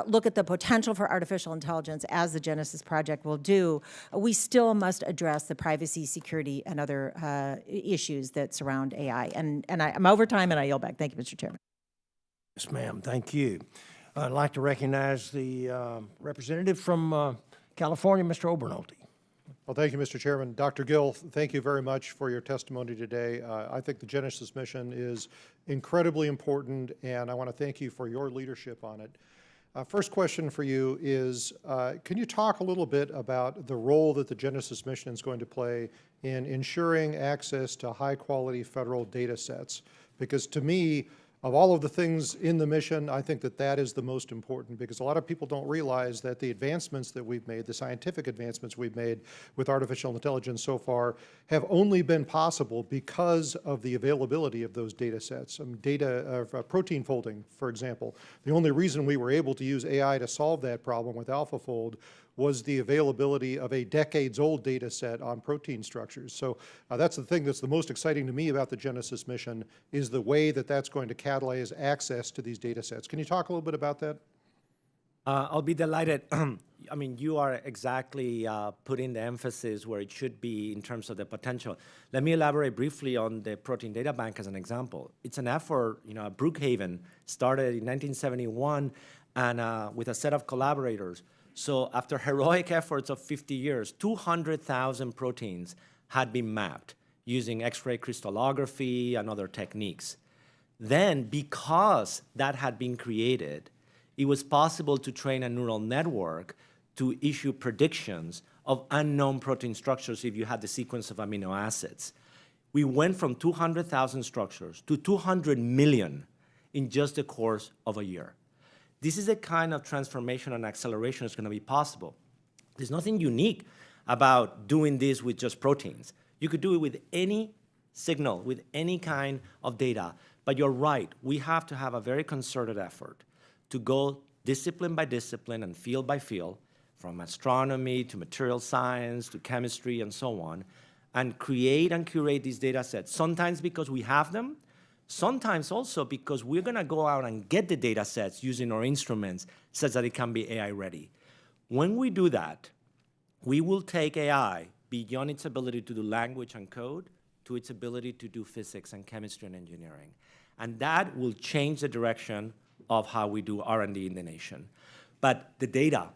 look at the potential for artificial intelligence, as the Genesis Project will do, we still must address the privacy, security, and other issues that surround AI. And I'm over time, and I yield back. Thank you, Mr. Chairman. Yes, ma'am, thank you. I'd like to recognize the representative from California, Mr. Obernolte. Well, thank you, Mr. Chairman. Dr. Gill, thank you very much for your testimony today. I think the Genesis mission is incredibly important, and I want to thank you for your leadership on it. First question for you is, can you talk a little bit about the role that the Genesis mission is going to play in ensuring access to high-quality federal data sets? Because to me, of all of the things in the mission, I think that that is the most important, because a lot of people don't realize that the advancements that we've made, the scientific advancements we've made with artificial intelligence so far, have only been possible because of the availability of those data sets. Data of protein folding, for example. The only reason we were able to use AI to solve that problem with AlphaFold was the availability of a decades-old data set on protein structures. So that's the thing that's the most exciting to me about the Genesis mission, is the way that that's going to catalyze access to these data sets. Can you talk a little bit about that? I'll be delighted. I mean, you are exactly putting the emphasis where it should be in terms of the potential. Let me elaborate briefly on the Protein Data Bank as an example. It's an effort, at Brookhaven, started in 1971, and with a set of collaborators. So after heroic efforts of 50 years, 200,000 proteins had been mapped using X-ray crystallography and other techniques. Then, because that had been created, it was possible to train a neural network to issue predictions of unknown protein structures if you had the sequence of amino acids. We went from 200,000 structures to 200 million in just the course of a year. This is a kind of transformation and acceleration that's going to be possible. There's nothing unique about doing this with just proteins. You could do it with any signal, with any kind of data. But you're right, we have to have a very concerted effort to go discipline by discipline and field by field, from astronomy to material science to chemistry and so on, and create and curate these data sets, sometimes because we have them, sometimes also because we're going to go out and get the data sets using our instruments such that it can be AI ready. When we do that, we will take AI beyond its ability to do language and code to its ability to do physics and chemistry and engineering. And that will change the direction of how we do R&D in the nation. But the data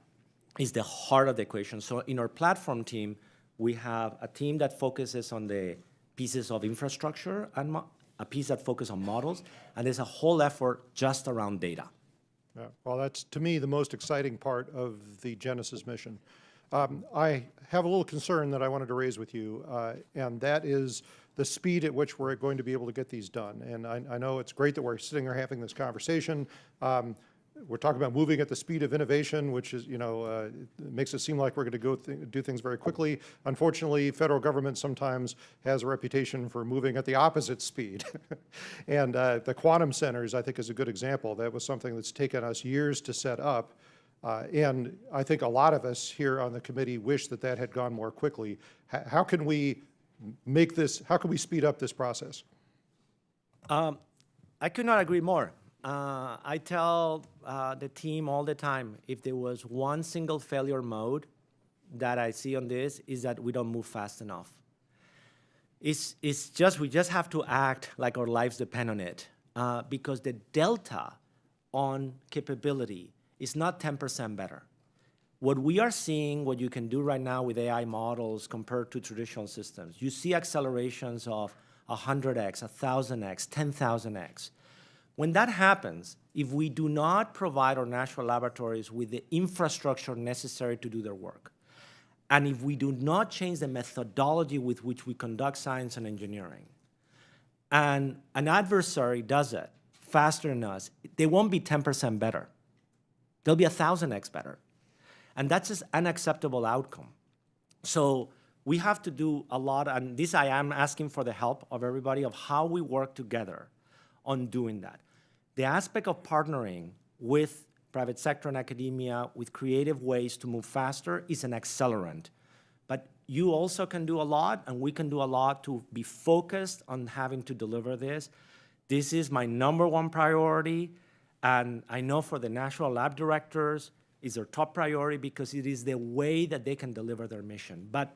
is the heart of the equation. So in our platform team, we have a team that focuses on the pieces of infrastructure and a piece that focuses on models, and there's a whole effort just around data. Yeah, well, that's, to me, the most exciting part of the Genesis mission. I have a little concern that I wanted to raise with you, and that is the speed at which we're going to be able to get these done. And I know it's great that we're sitting here having this conversation. We're talking about moving at the speed of innovation, which is, makes it seem like we're going to go do things very quickly. Unfortunately, federal government sometimes has a reputation for moving at the opposite speed. And the quantum centers, I think, is a good example. That was something that's taken us years to set up. And I think a lot of us here on the committee wish that that had gone more quickly. How can we make this, how can we speed up this process? I could not agree more. I tell the team all the time, if there was one single failure mode that I see on this, is that we don't move fast enough. It's just, we just have to act like our lives depend on it, because the delta on capability is not 10% better. What we are seeing, what you can do right now with AI models compared to traditional systems, you see accelerations of 100x, 1,000x, 10,000x. When that happens, if we do not provide our national laboratories with the infrastructure necessary to do their work, and if we do not change the methodology with which we conduct science and engineering, and an adversary does it faster than us, they won't be 10% better. They'll be 1,000x better. And that's just an unacceptable outcome. So we have to do a lot, and this I am asking for the help of everybody of how we work together on doing that. The aspect of partnering with private sector and academia with creative ways to move faster is an accelerant. But you also can do a lot, and we can do a lot to be focused on having to deliver this. This is my #1 priority, and I know for the national lab directors, it's their top priority because it is the way that they can deliver their mission. But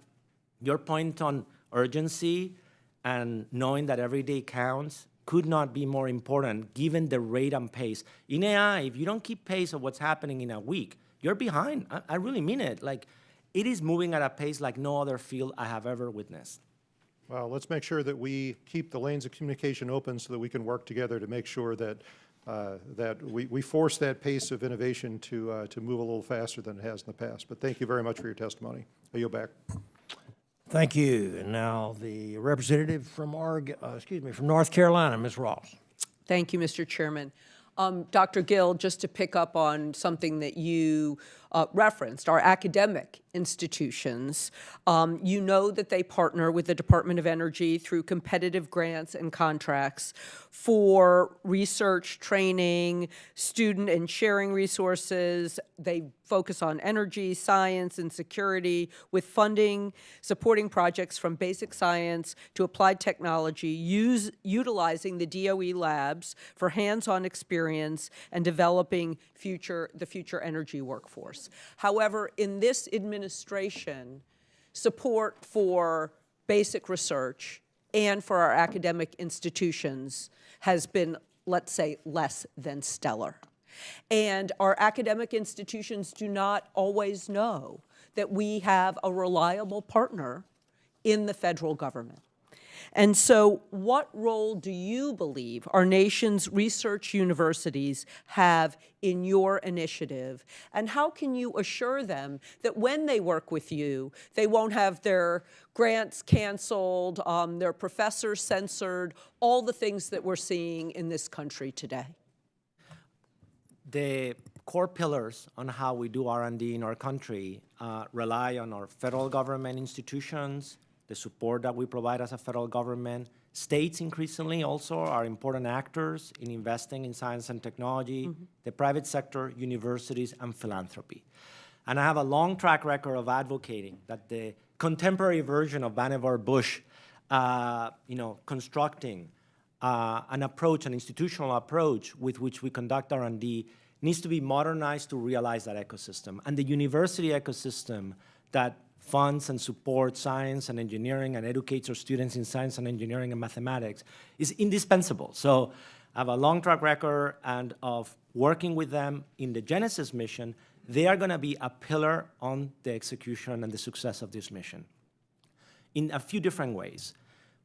your point on urgency and knowing that every day counts could not be more important given the rate and pace. In AI, if you don't keep pace of what's happening in a week, you're behind. I really mean it. Like, it is moving at a pace like no other field I have ever witnessed. Well, let's make sure that we keep the lanes of communication open so that we can work together to make sure that we force that pace of innovation to move a little faster than it has in the past. But thank you very much for your testimony. I yield back. Thank you. And now the representative from from North Carolina, Ms. Ross. Thank you, Mr. Chairman. Dr. Gill, just to pick up on something that you referenced, our academic institutions, you know that they partner with the Department of Energy through competitive grants and contracts for research, training, student and sharing resources. They focus on energy, science, and security with funding, supporting projects from basic science to applied technology, utilizing the DOE labs for hands-on experience and developing the future energy workforce. However, in this administration, support for basic research and for our academic institutions has been, let's say, less than stellar. And our academic institutions do not always know that we have a reliable partner in the federal government. And so what role do you believe our nation's research universities have in your initiative? And how can you assure them that when they work with you, they won't have their grants canceled, their professors censored, all the things that we're seeing in this country today? The core pillars on how we do R&D in our country rely on our federal government institutions, the support that we provide as a federal government. States increasingly also are important actors in investing in science and technology, the private sector, universities, and philanthropy. And I have a long track record of advocating that the contemporary version of Vannevar Bush, constructing an approach, an institutional approach with which we conduct R&D needs to be modernized to realize that ecosystem. And the university ecosystem that funds and supports science and engineering and educates our students in science and engineering and mathematics is indispensable. So I have a long track record and of working with them in the Genesis mission. They are going to be a pillar on the execution and the success of this mission in a few different ways.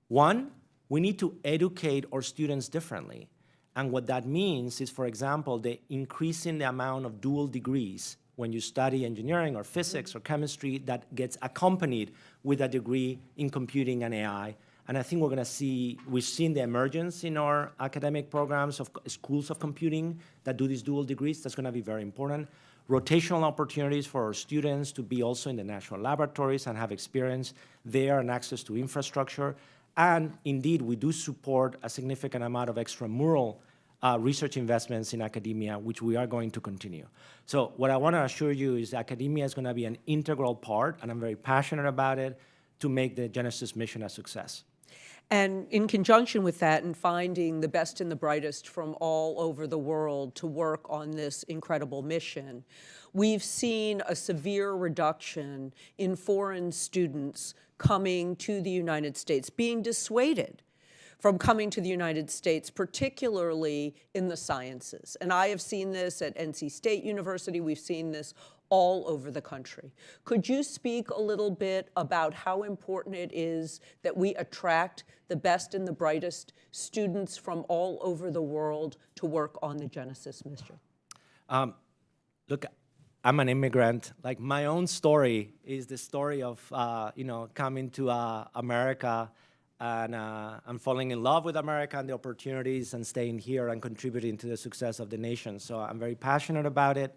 One, we need to educate our students differently. And what that means is, for example, the increasing the amount of dual degrees when you study engineering or physics or chemistry that gets accompanied with a degree in computing and AI. And I think we're going to see, we've seen the emergence in our academic programs of schools of computing that do these dual degrees. That's going to be very important. Rotational opportunities for our students to be also in the national laboratories and have experience there and access to infrastructure. And indeed, we do support a significant amount of extramural research investments in academia, which we are going to continue. So what I want to assure you is academia is going to be an integral part, and I'm very passionate about it, to make the Genesis mission a success. And in conjunction with that and finding the best and the brightest from all over the world to work on this incredible mission, we've seen a severe reduction in foreign students coming to the United States, being dissuaded from coming to the United States, particularly in the sciences. And I have seen this at NC State University. We've seen this all over the country. Could you speak a little bit about how important it is that we attract the best and the brightest students from all over the world to work on the Genesis mission? Look, I'm an immigrant. Like, my own story is the story of, coming to America and falling in love with America and the opportunities and staying here and contributing to the success of the nation. So I'm very passionate about it.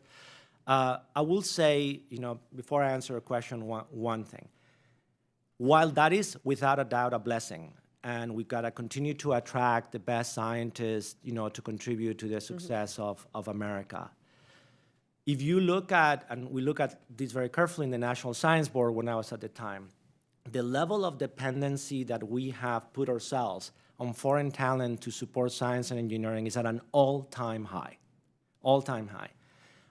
I will say, before I answer a question, one thing. While that is without a doubt a blessing, and we've got to continue to attract the best scientists, to contribute to the success of America. If you look at, and we look at this very carefully in the National Science Board when I was at the time, the level of dependency that we have put ourselves on foreign talent to support science and engineering is at an all-time high, all-time high.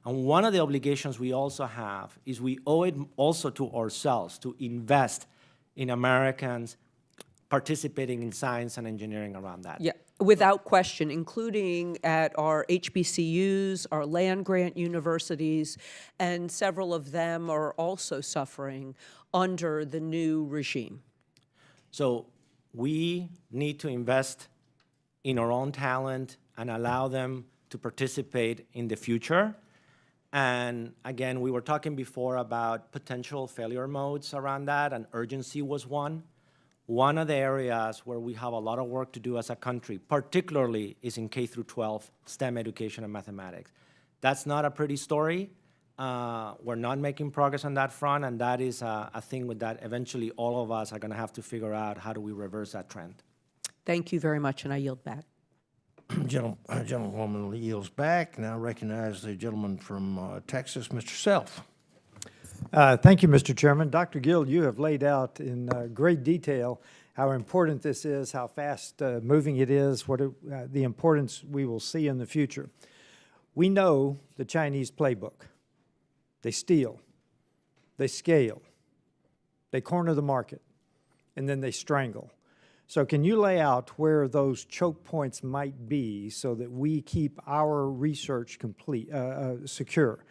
And one of the obligations we also have is we owe it also to ourselves to invest in Americans participating in science and engineering around that. Yeah, without question, including at our HBCUs, our land-grant universities, and several of them are also suffering under the new regime. So we need to invest in our own talent and allow them to participate in the future. And again, we were talking before about potential failure modes around that, and urgency was one. One of the areas where we have a lot of work to do as a country, particularly, is in K through 12 STEM education and mathematics. That's not a pretty story. We're not making progress on that front, and that is a thing with that eventually all of us are going to have to figure out how do we reverse that trend. Thank you very much, and I yield back. Gentlewoman yields back. Now recognize the gentleman from Texas, Mr. Self. Thank you, Mr. Chairman. Dr. Gill, you have laid out in great detail how important this is, how fast moving it is, the importance we will see in the future. We know the Chinese playbook. They steal, they scale, they corner the market, and then they strangle. So can you lay out where those choke points might be so that we keep our research secure?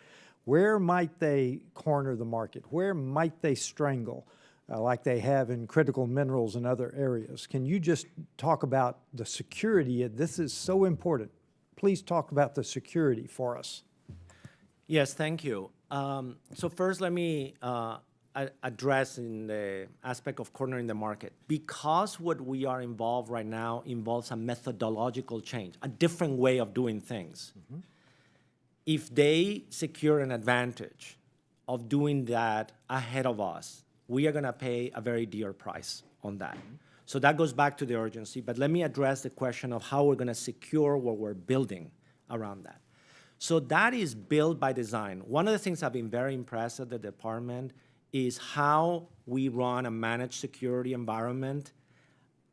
Where might they corner the market? Where might they strangle, like they have in critical minerals and other areas? Can you just talk about the security? This is so important. Please talk about the security for us. Yes, thank you. So first, let me address in the aspect of cornering the market. Because what we are involved right now involves a methodological change, a different way of doing things. Mm-hmm. If they secure an advantage of doing that ahead of us, we are going to pay a very dear price on that. So that goes back to the urgency, but let me address the question of how we're going to secure what we're building around that. So that is built by design. One of the things I've been very impressed at the department is how we run a managed security environment.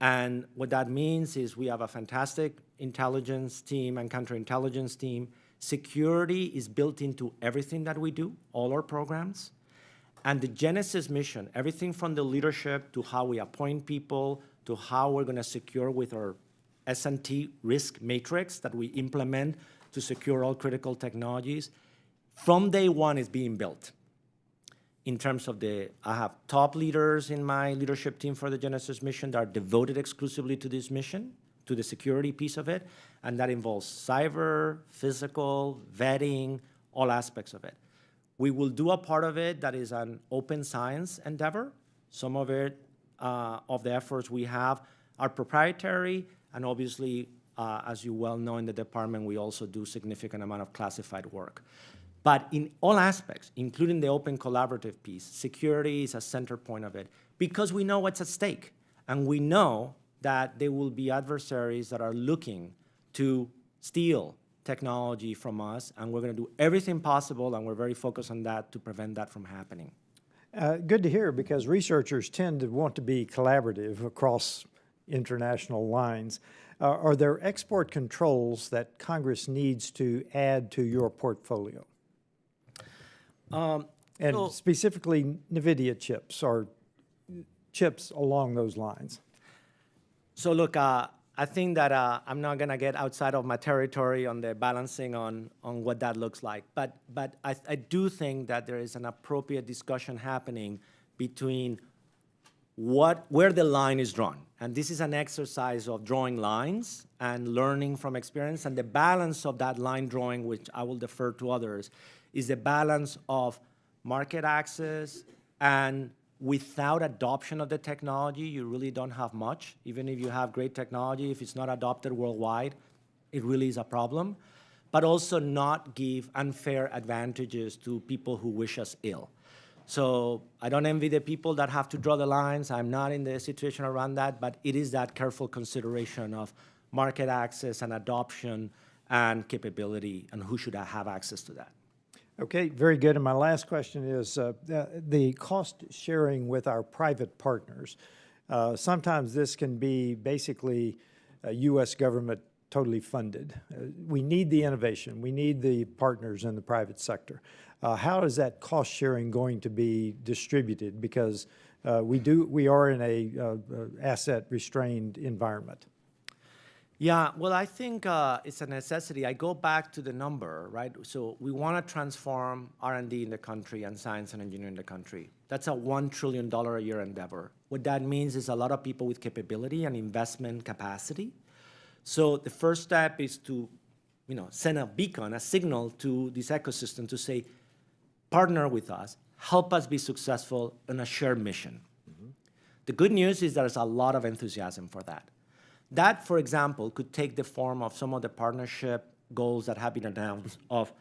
And what that means is we have a fantastic intelligence team and counterintelligence team. Security is built into everything that we do, all our programs. And the Genesis mission, everything from the leadership to how we appoint people, to how we're going to secure with our S&T risk matrix that we implement to secure all critical technologies, from day one is being built. In terms of I have top leaders in my leadership team for the Genesis mission that are devoted exclusively to this mission, to the security piece of it, and that involves cyber, physical, vetting, all aspects of it. We will do a part of it that is an open science endeavor. Some of it, of the efforts we have, are proprietary, and obviously, as you well know in the department, we also do significant amount of classified work. But in all aspects, including the open collaborative piece, security is a center point of it because we know what's at stake. And we know that there will be adversaries that are looking to steal technology from us, and we're going to do everything possible, and we're very focused on that to prevent that from happening. Good to hear, because researchers tend to want to be collaborative across international lines. Are there export controls that Congress needs to add to your portfolio? And specifically NVIDIA chips or chips along those lines. So look, I think that I'm not going to get outside of my territory on the balancing on what that looks like. But I do think that there is an appropriate discussion happening between where the line is drawn. And this is an exercise of drawing lines and learning from experience. And the balance of that line drawing, which I will defer to others, is the balance of market access, and without adoption of the technology, you really don't have much. Even if you have great technology, if it's not adopted worldwide, it really is a problem. But also not give unfair advantages to people who wish us ill. So I don't envy the people that have to draw the lines. I'm not in the situation around that, but it is that careful consideration of market access and adoption and capability, and who should have access to that. Okay, very good. And my last question is the cost sharing with our private partners. Sometimes this can be basically U.S. government totally funded. We need the innovation. We need the partners in the private sector. How is that cost sharing going to be distributed? Because we are in a asset restrained environment. Yeah, well, I think it's a necessity. I go back to the number, right? So we want to transform R&D in the country and science and engineering in the country. That's a $1 trillion a year endeavor. What that means is a lot of people with capability and investment capacity. So the first step is to, send a beacon, a signal to this ecosystem to say, partner with us, help us be successful in a shared mission. Mm-hmm. The good news is there's a lot of enthusiasm for that. That, for example, could take the form of some of the partnership goals that have been announced of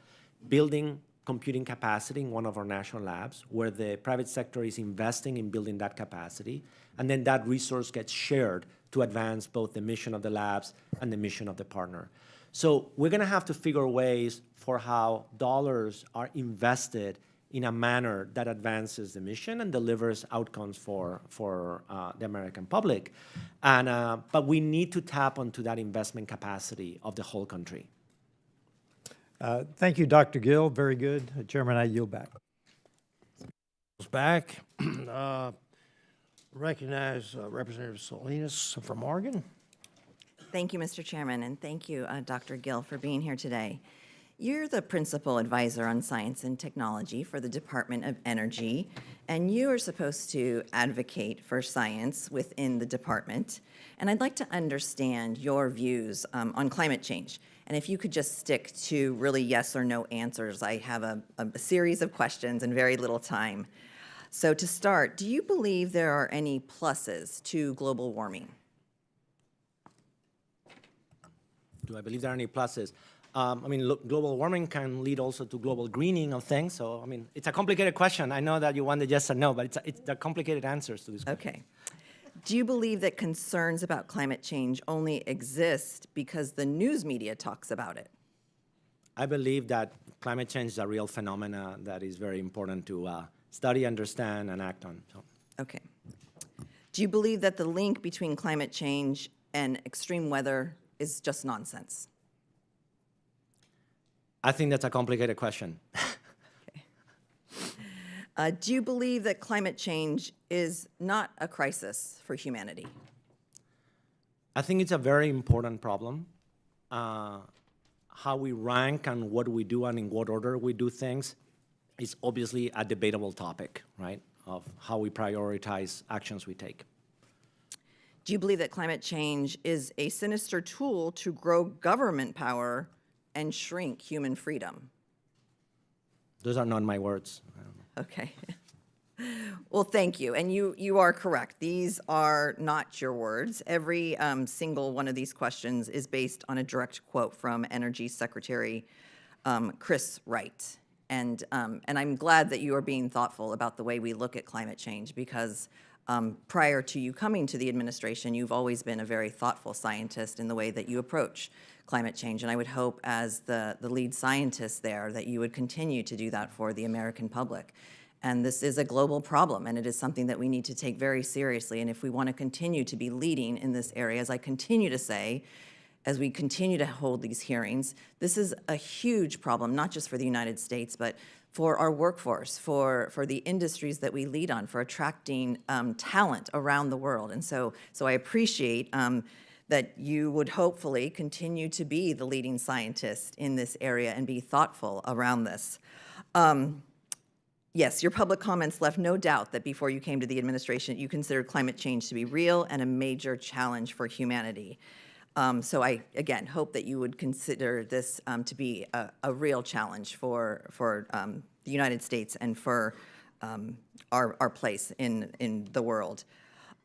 building computing capacity in one of our national labs, where the private sector is investing in building that capacity, and then that resource gets shared to advance both the mission of the labs and the mission of the partner. So we're going to have to figure ways for how dollars are invested in a manner that advances the mission and delivers outcomes for the American public. But we need to tap onto that investment capacity of the whole country. Thank you, Dr. Gill. Very good. Chairman, I yield back. Back. Recognize Representative Salinas from Oregon. Thank you, Mr. Chairman, and thank you, Dr. Gill, for being here today. You're the principal advisor on science and technology for the Department of Energy, and you are supposed to advocate for science within the department. And I'd like to understand your views on climate change. And if you could just stick to really yes or no answers. I have a series of questions and very little time. So to start, do you believe there are any pluses to global warming? Do I believe there are any pluses? Look, global warming can lead also to global greening of things. So, it's a complicated question. I know that you want the yes or no, but it's the complicated answers to this question. Okay. Do you believe that concerns about climate change only exist because the news media talks about it? I believe that climate change is a real phenomena that is very important to study, understand, and act on. So. Okay. Do you believe that the link between climate change and extreme weather is just nonsense? I think that's a complicated question. Do you believe that climate change is not a crisis for humanity? I think it's a very important problem. How we rank and what we do and in what order we do things is obviously a debatable topic, right, of how we prioritize actions we take. Do you believe that climate change is a sinister tool to grow government power and shrink human freedom? Those are not my words. Okay. Well, thank you. And you are correct. These are not your words. Every single one of these questions is based on a direct quote from Energy Secretary Chris Wright. And I'm glad that you are being thoughtful about the way we look at climate change, because prior to you coming to the administration, you've always been a very thoughtful scientist in the way that you approach climate change. And I would hope, as the lead scientist there, that you would continue to do that for the American public. And this is a global problem, and it is something that we need to take very seriously. And if we want to continue to be leading in this area, as I continue to say, as we continue to hold these hearings, this is a huge problem, not just for the United States, but for our workforce, for the industries that we lead on, for attracting talent around the world. And so I appreciate that you would hopefully continue to be the leading scientist in this area and be thoughtful around this. Yes, your public comments left no doubt that before you came to the administration, you considered climate change to be real and a major challenge for humanity. So I, again, hope that you would consider this to be a real challenge for the United States and for our place in the world.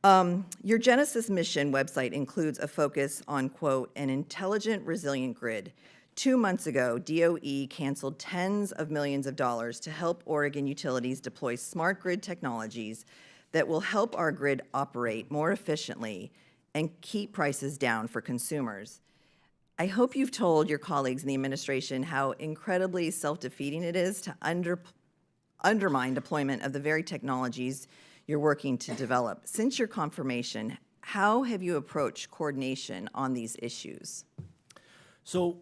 Your Genesis mission website includes a focus on, quote, an intelligent, resilient grid. 2 months ago, DOE canceled tens of millions of dollars to help Oregon utilities deploy smart grid technologies that will help our grid operate more efficiently and keep prices down for consumers. I hope you've told your colleagues in the administration how incredibly self-defeating it is to undermine deployment of the very technologies you're working to develop. Since your confirmation, how have you approached coordination on these issues? So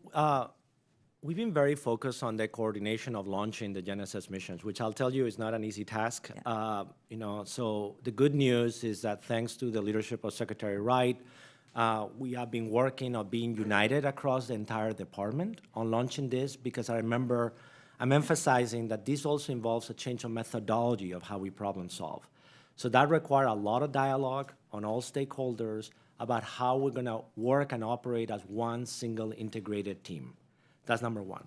we've been very focused on the coordination of launching the Genesis missions, which I'll tell you is not an easy task. Yeah. So the good news is that thanks to the leadership of Secretary Wright, we have been working on being united across the entire department on launching this, because I remember I'm emphasizing that this also involves a change of methodology of how we problem solve. So that requires a lot of dialogue on all stakeholders about how we're going to work and operate as one single integrated team. That's number one.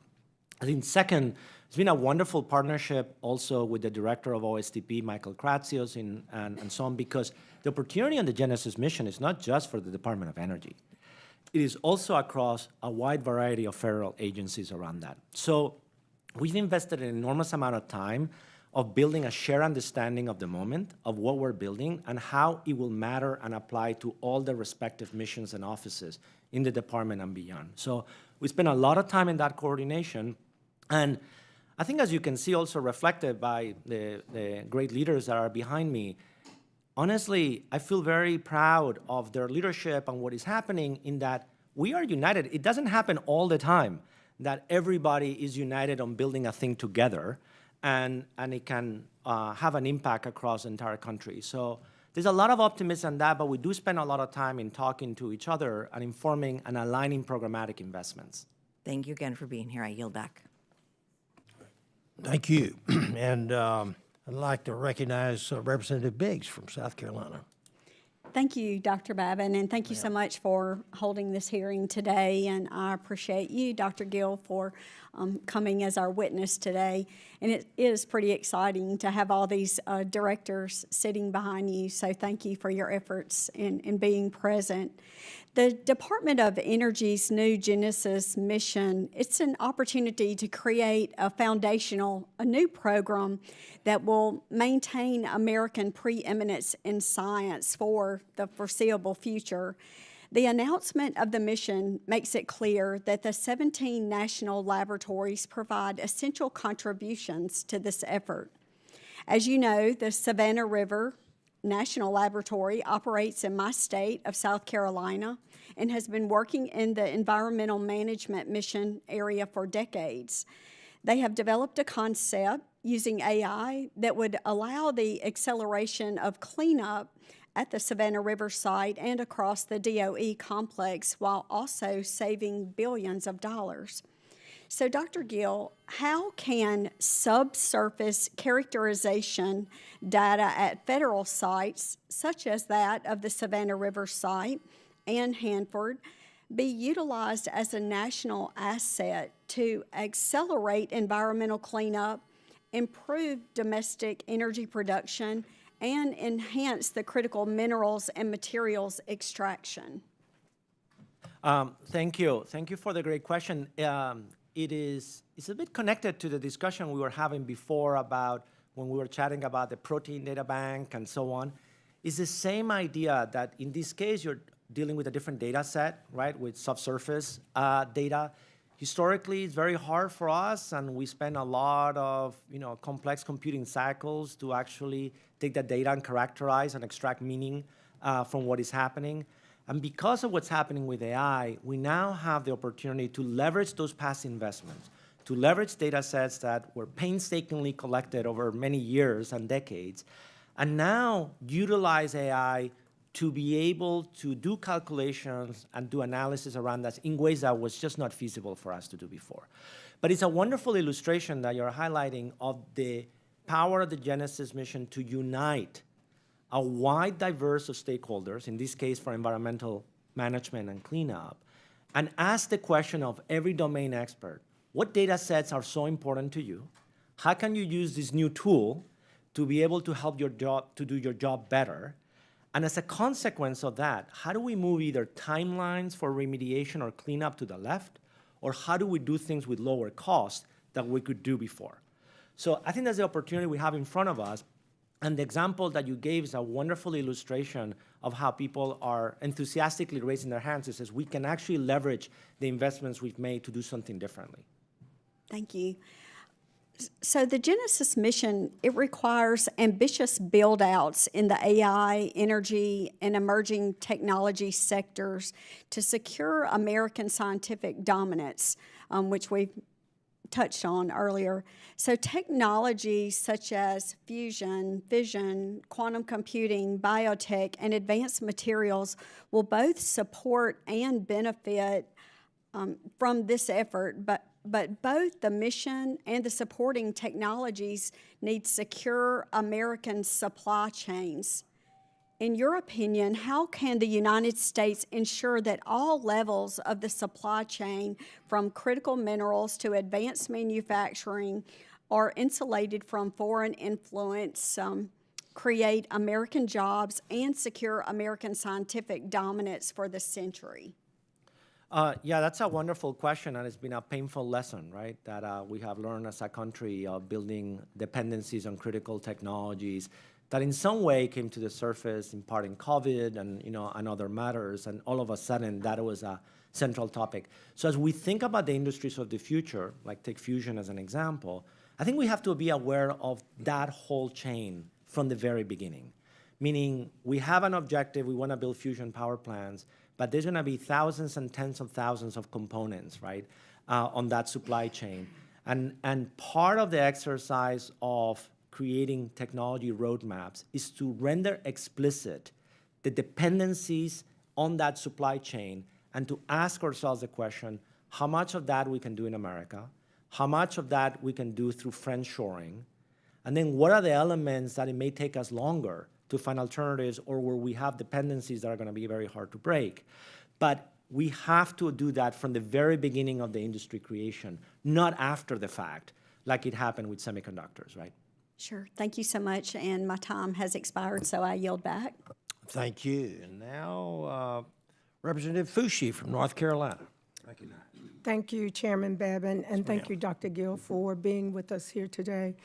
I think second, it's been a wonderful partnership also with the director of OSTP, Michael Kratsios, and so on, because the opportunity on the Genesis mission is not just for the Department of Energy. It is also across a wide variety of federal agencies around that. So we've invested an enormous amount of time of building a shared understanding of the moment, of what we're building, and how it will matter and apply to all the respective missions and offices in the department and beyond. So we spent a lot of time in that coordination, and I think, as you can see, also reflected by the great leaders that are behind me, honestly, I feel very proud of their leadership and what is happening in that we are united. It doesn't happen all the time that everybody is united on building a thing together, and it can have an impact across the entire country. So there's a lot of optimism in that, but we do spend a lot of time in talking to each other and informing and aligning programmatic investments. Thank you again for being here. I yield back. Thank you. And I'd like to recognize Representative Biggs from South Carolina. Thank you, Dr. Babin, and thank you so much for holding this hearing today. And I appreciate you, Dr. Gill, for coming as our witness today. And it is pretty exciting to have all these directors sitting behind you, so thank you for your efforts in being present. The Department of Energy's new Genesis mission, it's an opportunity to create a new program that will maintain American preeminence in science for the foreseeable future. The announcement of the mission makes it clear that the 17 national laboratories provide essential contributions to this effort. As you know, the Savannah River National Laboratory operates in my state of South Carolina and has been working in the environmental management mission area for decades. They have developed a concept using AI that would allow the acceleration of cleanup at the Savannah River site and across the DOE complex while also saving billions of dollars. So, Dr. Gill, how can subsurface characterization data at federal sites, such as that of the Savannah River site and Hanford, be utilized as a national asset to accelerate environmental cleanup, improve domestic energy production, and enhance the critical minerals and materials extraction? Thank you. Thank you for the great question. It's a bit connected to the discussion we were having before about when we were chatting about the protein data bank and so on. It's the same idea that in this case, you're dealing with a different data set, right, with subsurface data. Historically, it's very hard for us, and we spend a lot of complex computing cycles to actually take that data and characterize and extract meaning from what is happening. And because of what's happening with AI, we now have the opportunity to leverage those past investments, to leverage data sets that were painstakingly collected over many years and decades, and now utilize AI to be able to do calculations and do analysis around that in ways that was just not feasible for us to do before. But it's a wonderful illustration that you're highlighting of the power of the Genesis mission to unite a wide diverse of stakeholders, in this case for environmental management and cleanup, and ask the question of every domain expert, what data sets are so important to you? How can you use this new tool to be able to help your job, to do your job better? And as a consequence of that, how do we move either timelines for remediation or cleanup to the left, or how do we do things with lower cost that we could do before? So I think that's the opportunity we have in front of us. And the example that you gave is a wonderful illustration of how people are enthusiastically raising their hands and says, we can actually leverage the investments we've made to do something differently. Thank you. So the Genesis mission, it requires ambitious build-outs in the AI, energy, and emerging technology sectors to secure American scientific dominance, which we've touched on earlier. So technologies such as fusion, fission, quantum computing, biotech, and advanced materials will both support and benefit from this effort, but both the mission and the supporting technologies need secure American supply chains. In your opinion, how can the United States ensure that all levels of the supply chain, from critical minerals to advanced manufacturing, are insulated from foreign influence, create American jobs, and secure American scientific dominance for the century? Yeah, that's a wonderful question, and it's been a painful lesson, right, that we have learned as a country of building dependencies on critical technologies that in some way came to the surface, in part in COVID and other matters, and all of a sudden that was a central topic. So as we think about the industries of the future, like take fusion as an example, I think we have to be aware of that whole chain from the very beginning. Meaning we have an objective, we want to build fusion power plants, but there's going to be thousands and tens of thousands of components, right, on that supply chain. And part of the exercise of creating technology roadmaps is to render explicit the dependencies on that supply chain and to ask ourselves the question, how much of that we can do in America? How much of that we can do through friendshoring? And then what are the elements that it may take us longer to find alternatives, or where we have dependencies that are going to be very hard to break? But we have to do that from the very beginning of the industry creation, not after the fact, like it happened with semiconductors, right? Sure. Thank you so much, and my time has expired, so I yield back. Thank you. And now, Representative Fushi from North Carolina. Thank you. Thank you, Chairman Babin, and thank you, Dr. Gill, for being with us here today.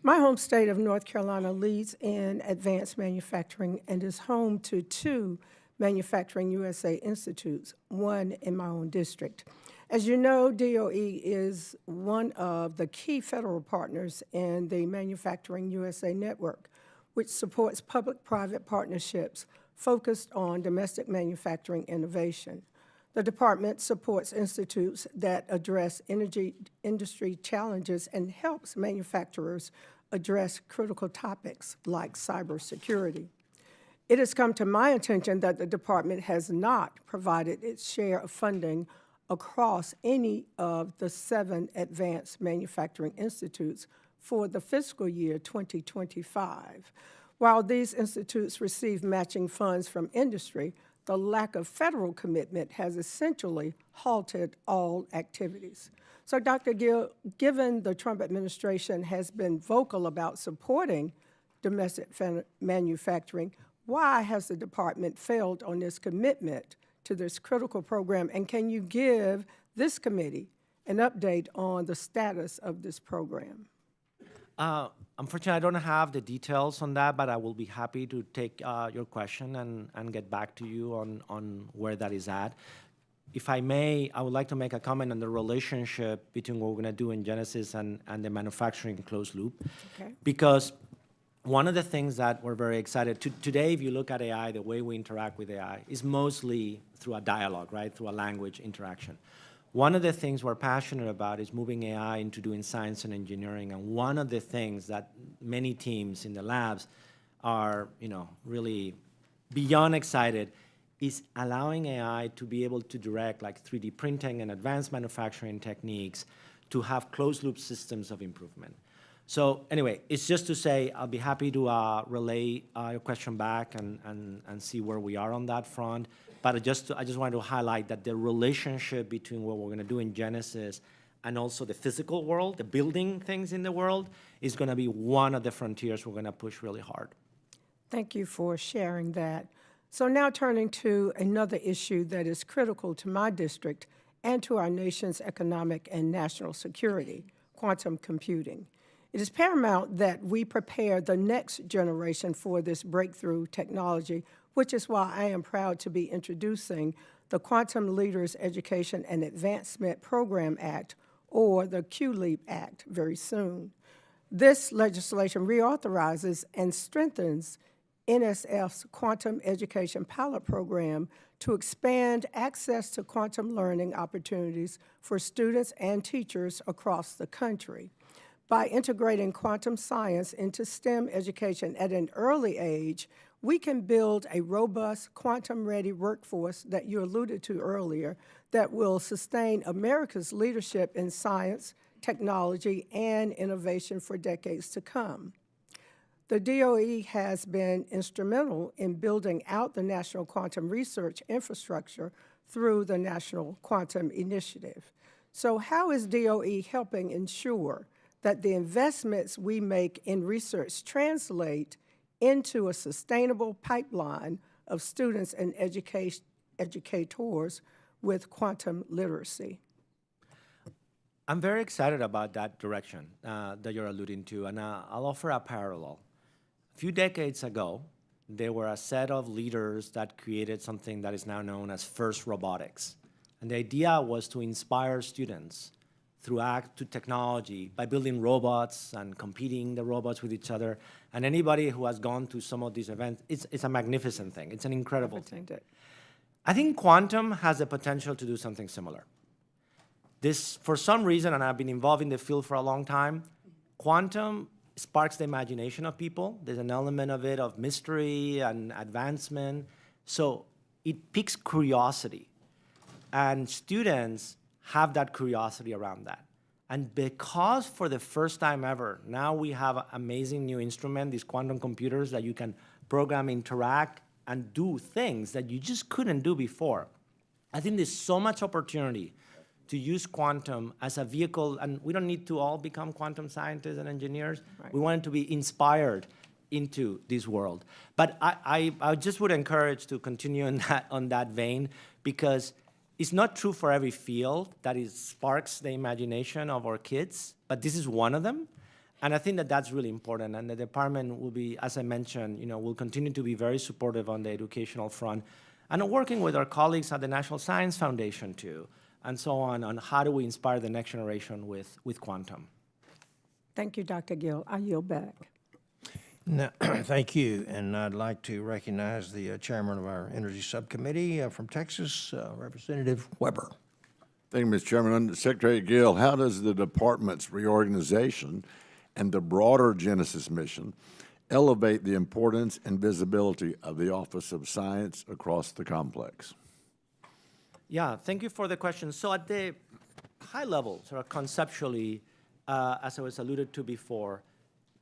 My home state of North Carolina leads in advanced manufacturing and is home to two Manufacturing USA institutes, one in my own district. As you know, DOE is one of the key federal partners in the Manufacturing USA network, which supports public-private partnerships focused on domestic manufacturing innovation. The department supports institutes that address energy industry challenges and helps manufacturers address critical topics like cybersecurity. It has come to my attention that the department has not provided its share of funding across any of the 7 advanced manufacturing institutes for the fiscal year 2025. While these institutes receive matching funds from industry, the lack of federal commitment has essentially halted all activities. So, Dr. Gill, given the Trump administration has been vocal about supporting domestic manufacturing, why has the department failed on this commitment to this critical program? And can you give this committee an update on the status of this program? Unfortunately, I don't have the details on that, but I will be happy to take your question and get back to you on where that is at. If I may, I would like to make a comment on the relationship between what we're going to do in Genesis and the manufacturing closed loop. Okay. Because one of the things that we're very excited to today, if you look at AI, the way we interact with AI is mostly through a dialogue, right? Through a language interaction. One of the things we're passionate about is moving AI into doing science and engineering. And one of the things that many teams in the labs are, really beyond excited is allowing AI to be able to direct like 3D printing and advanced manufacturing techniques to have closed loop systems of improvement. So anyway, it's just to say I'll be happy to relay your question back and see where we are on that front. But I just wanted to highlight that the relationship between what we're going to do in Genesis and also the physical world, the building things in the world, is going to be one of the frontiers we're going to push really hard. Thank you for sharing that. So now turning to another issue that is critical to my district and to our nation's economic and national security, quantum computing. It is paramount that we prepare the next generation for this breakthrough technology, which is why I am proud to be introducing the Quantum Leaders Education and Advancement Program Act, or the QLEAP Act, very soon. This legislation reauthorizes and strengthens NSF's Quantum Education Pilot Program to expand access to quantum learning opportunities for students and teachers across the country. By integrating quantum science into STEM education at an early age, we can build a robust, quantum-ready workforce that you alluded to earlier that will sustain America's leadership in science, technology, and innovation for decades to come. The DOE has been instrumental in building out the national quantum research infrastructure through the National Quantum Initiative. So how is DOE helping ensure that the investments we make in research translate into a sustainable pipeline of students and educators with quantum literacy? I'm very excited about that direction that you're alluding to, and I'll offer a parallel. A few decades ago, there were a set of leaders that created something that is now known as FIRST Robotics. And the idea was to inspire students through technology by building robots and competing the robots with each other. And anybody who has gone to some of these events, it's a magnificent thing. It's an incredible thing. I think quantum has the potential to do something similar. This, for some reason, and I've been involved in the field for a long time, quantum sparks the imagination of people. There's an element of it of mystery and advancement. So it piques curiosity. And students have that curiosity around that. And because for the first time ever, now we have an amazing new instrument, these quantum computers that you can program, interact, and do things that you just couldn't do before. I think there's so much opportunity to use quantum as a vehicle, and we don't need to all become quantum scientists and engineers. Right. We want to be inspired into this world. But I just would encourage to continue on that vein, because it's not true for every field that it sparks the imagination of our kids, but this is one of them. And I think that that's really important. And the department will be, as I mentioned, will continue to be very supportive on the educational front. and working with our colleagues at the National Science Foundation too, and so on how do we inspire the next generation with quantum. Thank you, Dr. Gill. I yield back. Now, thank you, and I'd like to recognize the chairman of our Energy Subcommittee from Texas, Representative Weber. Thank you, Mr. Chairman. Under Secretary Gill, how does the department's reorganization and the broader Genesis mission elevate the importance and visibility of the Office of Science across the complex? Yeah, thank you for the question. So at the high level, sort of conceptually, as I was alluded to before,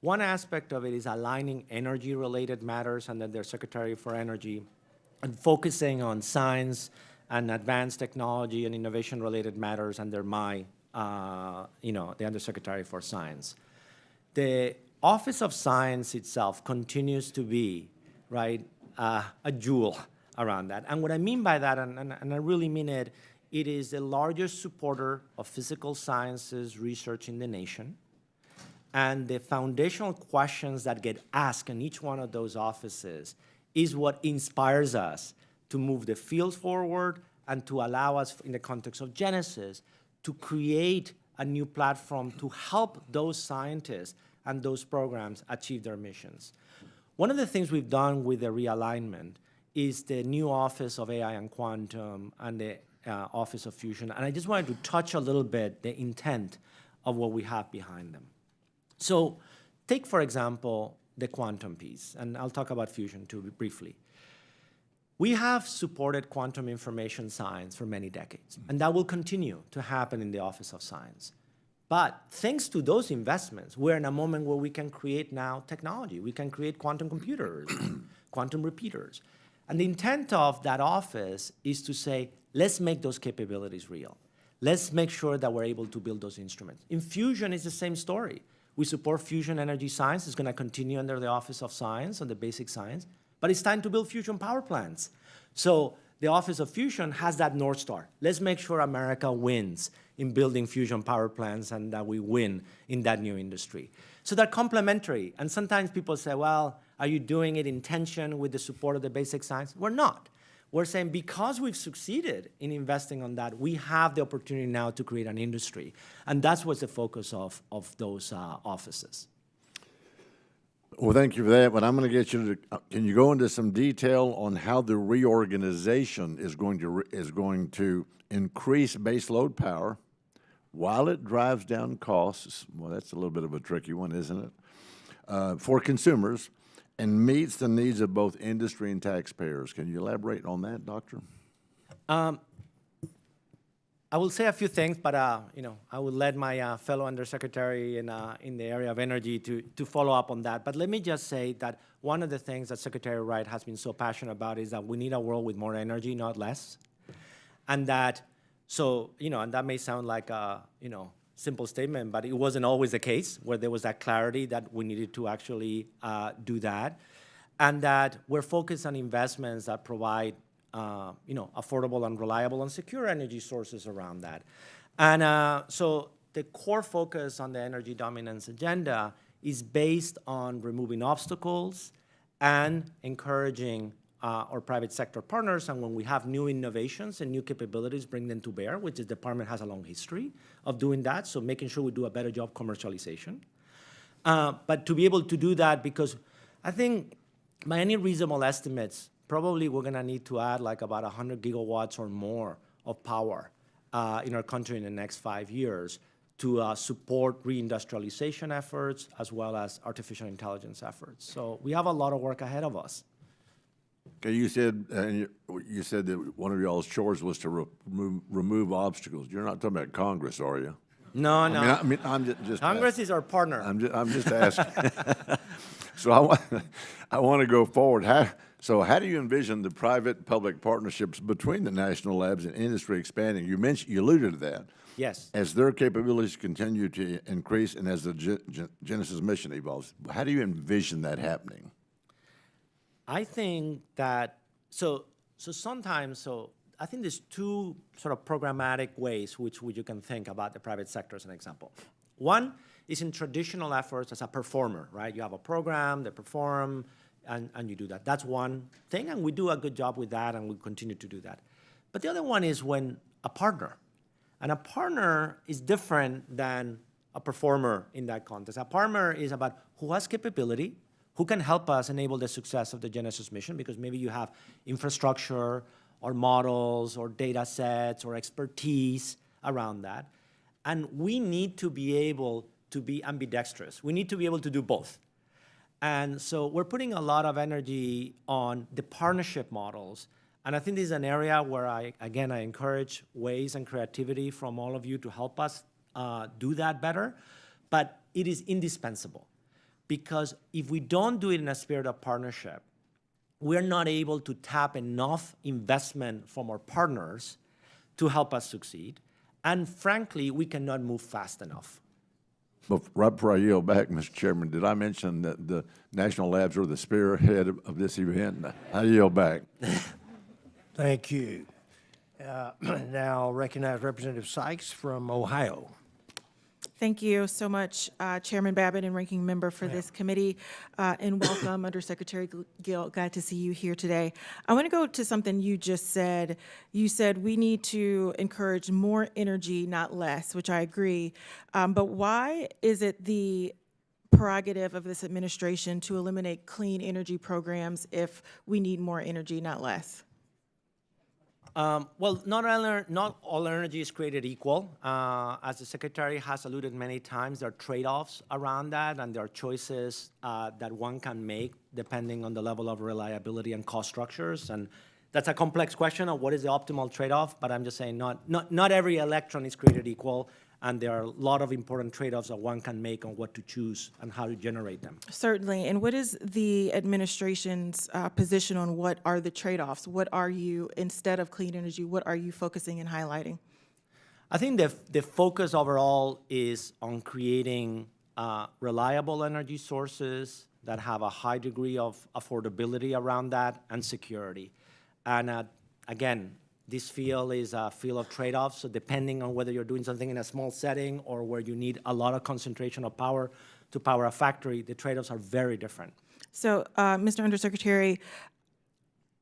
one aspect of it is aligning energy-related matters under their Secretary for Energy and focusing on science and advanced technology and innovation-related matters under my, the Undersecretary for Science. The Office of Science itself continues to be, right, a jewel around that. And what I mean by that, and I really mean it, it is the largest supporter of physical sciences research in the nation. And the foundational questions that get asked in each one of those offices is what inspires us to move the field forward and to allow us, in the context of Genesis, to create a new platform to help those scientists and those programs achieve their missions. One of the things we've done with the realignment is the new Office of AI and Quantum and the Office of Fusion. And I just wanted to touch a little bit the intent of what we have behind them. So take, for example, the quantum piece, and I'll talk about fusion too briefly. We have supported quantum information science for many decades, and that will continue to happen in the Office of Science. But thanks to those investments, we're in a moment where we can create now technology. We can create quantum computers, quantum repeaters. And the intent of that office is to say, let's make those capabilities real. Let's make sure that we're able to build those instruments. In fusion, it's the same story. We support fusion energy science. It's going to continue under the Office of Science, on the basic science. But it's time to build fusion power plants. So the Office of Fusion has that North Star. Let's make sure America wins in building fusion power plants and that we win in that new industry. So they're complementary. And sometimes people say, well, are you doing it in tension with the support of the basic science? We're not. We're saying because we've succeeded in investing on that, we have the opportunity now to create an industry. And that's what's the focus of those offices. Well, thank you for that, but I'm going to get you to, can you go into some detail on how the reorganization is going to increase base load power while it drives down costs? Well, that's a little bit of a tricky one, isn't it? For consumers, and meets the needs of both industry and taxpayers. Can you elaborate on that, Doctor? I will say a few things, but I will let my fellow undersecretary in the area of energy to follow up on that. But let me just say that one of the things that Secretary Wright has been so passionate about is that we need a world with more energy, not less, and that and that may sound like a simple statement, but it wasn't always the case where there was that clarity that we needed to actually do that, and that we're focused on investments that provide affordable and reliable and secure energy sources around that. And so the core focus on the energy dominance agenda is based on removing obstacles and encouraging our private sector partners, and when we have new innovations and new capabilities, bring them to bear, which the department has a long history of doing that, so making sure we do a better job commercialization. But to be able to do that, because I think by any reasonable estimates, probably we're going to need to add like about 100 gigawatts or more of power in our country in the next 5 years to support reindustrialization efforts as well as artificial intelligence efforts. So we have a lot of work ahead of us. Okay, you said that one of y'all's chores was to remove obstacles. You're not talking about Congress, are you? No, no. I mean, I'm just Congress is our partner. I'm just asking. So I want to go forward. How do you envision the private-public partnerships between the national labs and industry expanding? You alluded to that. Yes. As their capabilities continue to increase and as the Genesis mission evolves, how do you envision that happening? I think that, I think there's two sort of programmatic ways which you can think about the private sector as an example. One is in traditional efforts as a performer, right? You have a program, they perform, and you do that. That's one thing, and we do a good job with that, and we continue to do that. But the other one is when a partner, and a partner is different than a performer in that context. A partner is about who has capability, who can help us enable the success of the Genesis mission, because maybe you have infrastructure or models or data sets or expertise around that. And we need to be able to be ambidextrous. We need to be able to do both. And so we're putting a lot of energy on the partnership models. And I think this is an area where I encourage ways and creativity from all of you to help us do that better. But it is indispensable, because if we don't do it in a spirit of partnership, we're not able to tap enough investment from our partners to help us succeed. And frankly, we cannot move fast enough. But right before I yield back, Mr. Chairman, did I mention that the national labs are the spearhead of this event? I yield back. Thank you. Now recognize Representative Sykes from Ohio. Thank you so much, Chairman Babbitt and Ranking Member for this committee, and welcome, Undersecretary Gill. Glad to see you here today. I want to go to something you just said. You said we need to encourage more energy, not less, which I agree. But why is it the prerogative of this administration to eliminate clean energy programs if we need more energy, not less? Well, not all energy is created equal. As the Secretary has alluded many times, there are trade-offs around that, and there are choices that one can make depending on the level of reliability and cost structures. And that's a complex question of what is the optimal trade-off, but I'm just saying not every electron is created equal, and there are a lot of important trade-offs that one can make on what to choose and how to generate them. Certainly. And what is the administration's position on what are the trade-offs? What are you, instead of clean energy, what are you focusing and highlighting? I think the focus overall is on creating reliable energy sources that have a high degree of affordability around that and security. And again, this field is a field of trade-offs, so depending on whether you're doing something in a small setting or where you need a lot of concentration of power to power a factory, the trade-offs are very different. So, Mr. Undersecretary,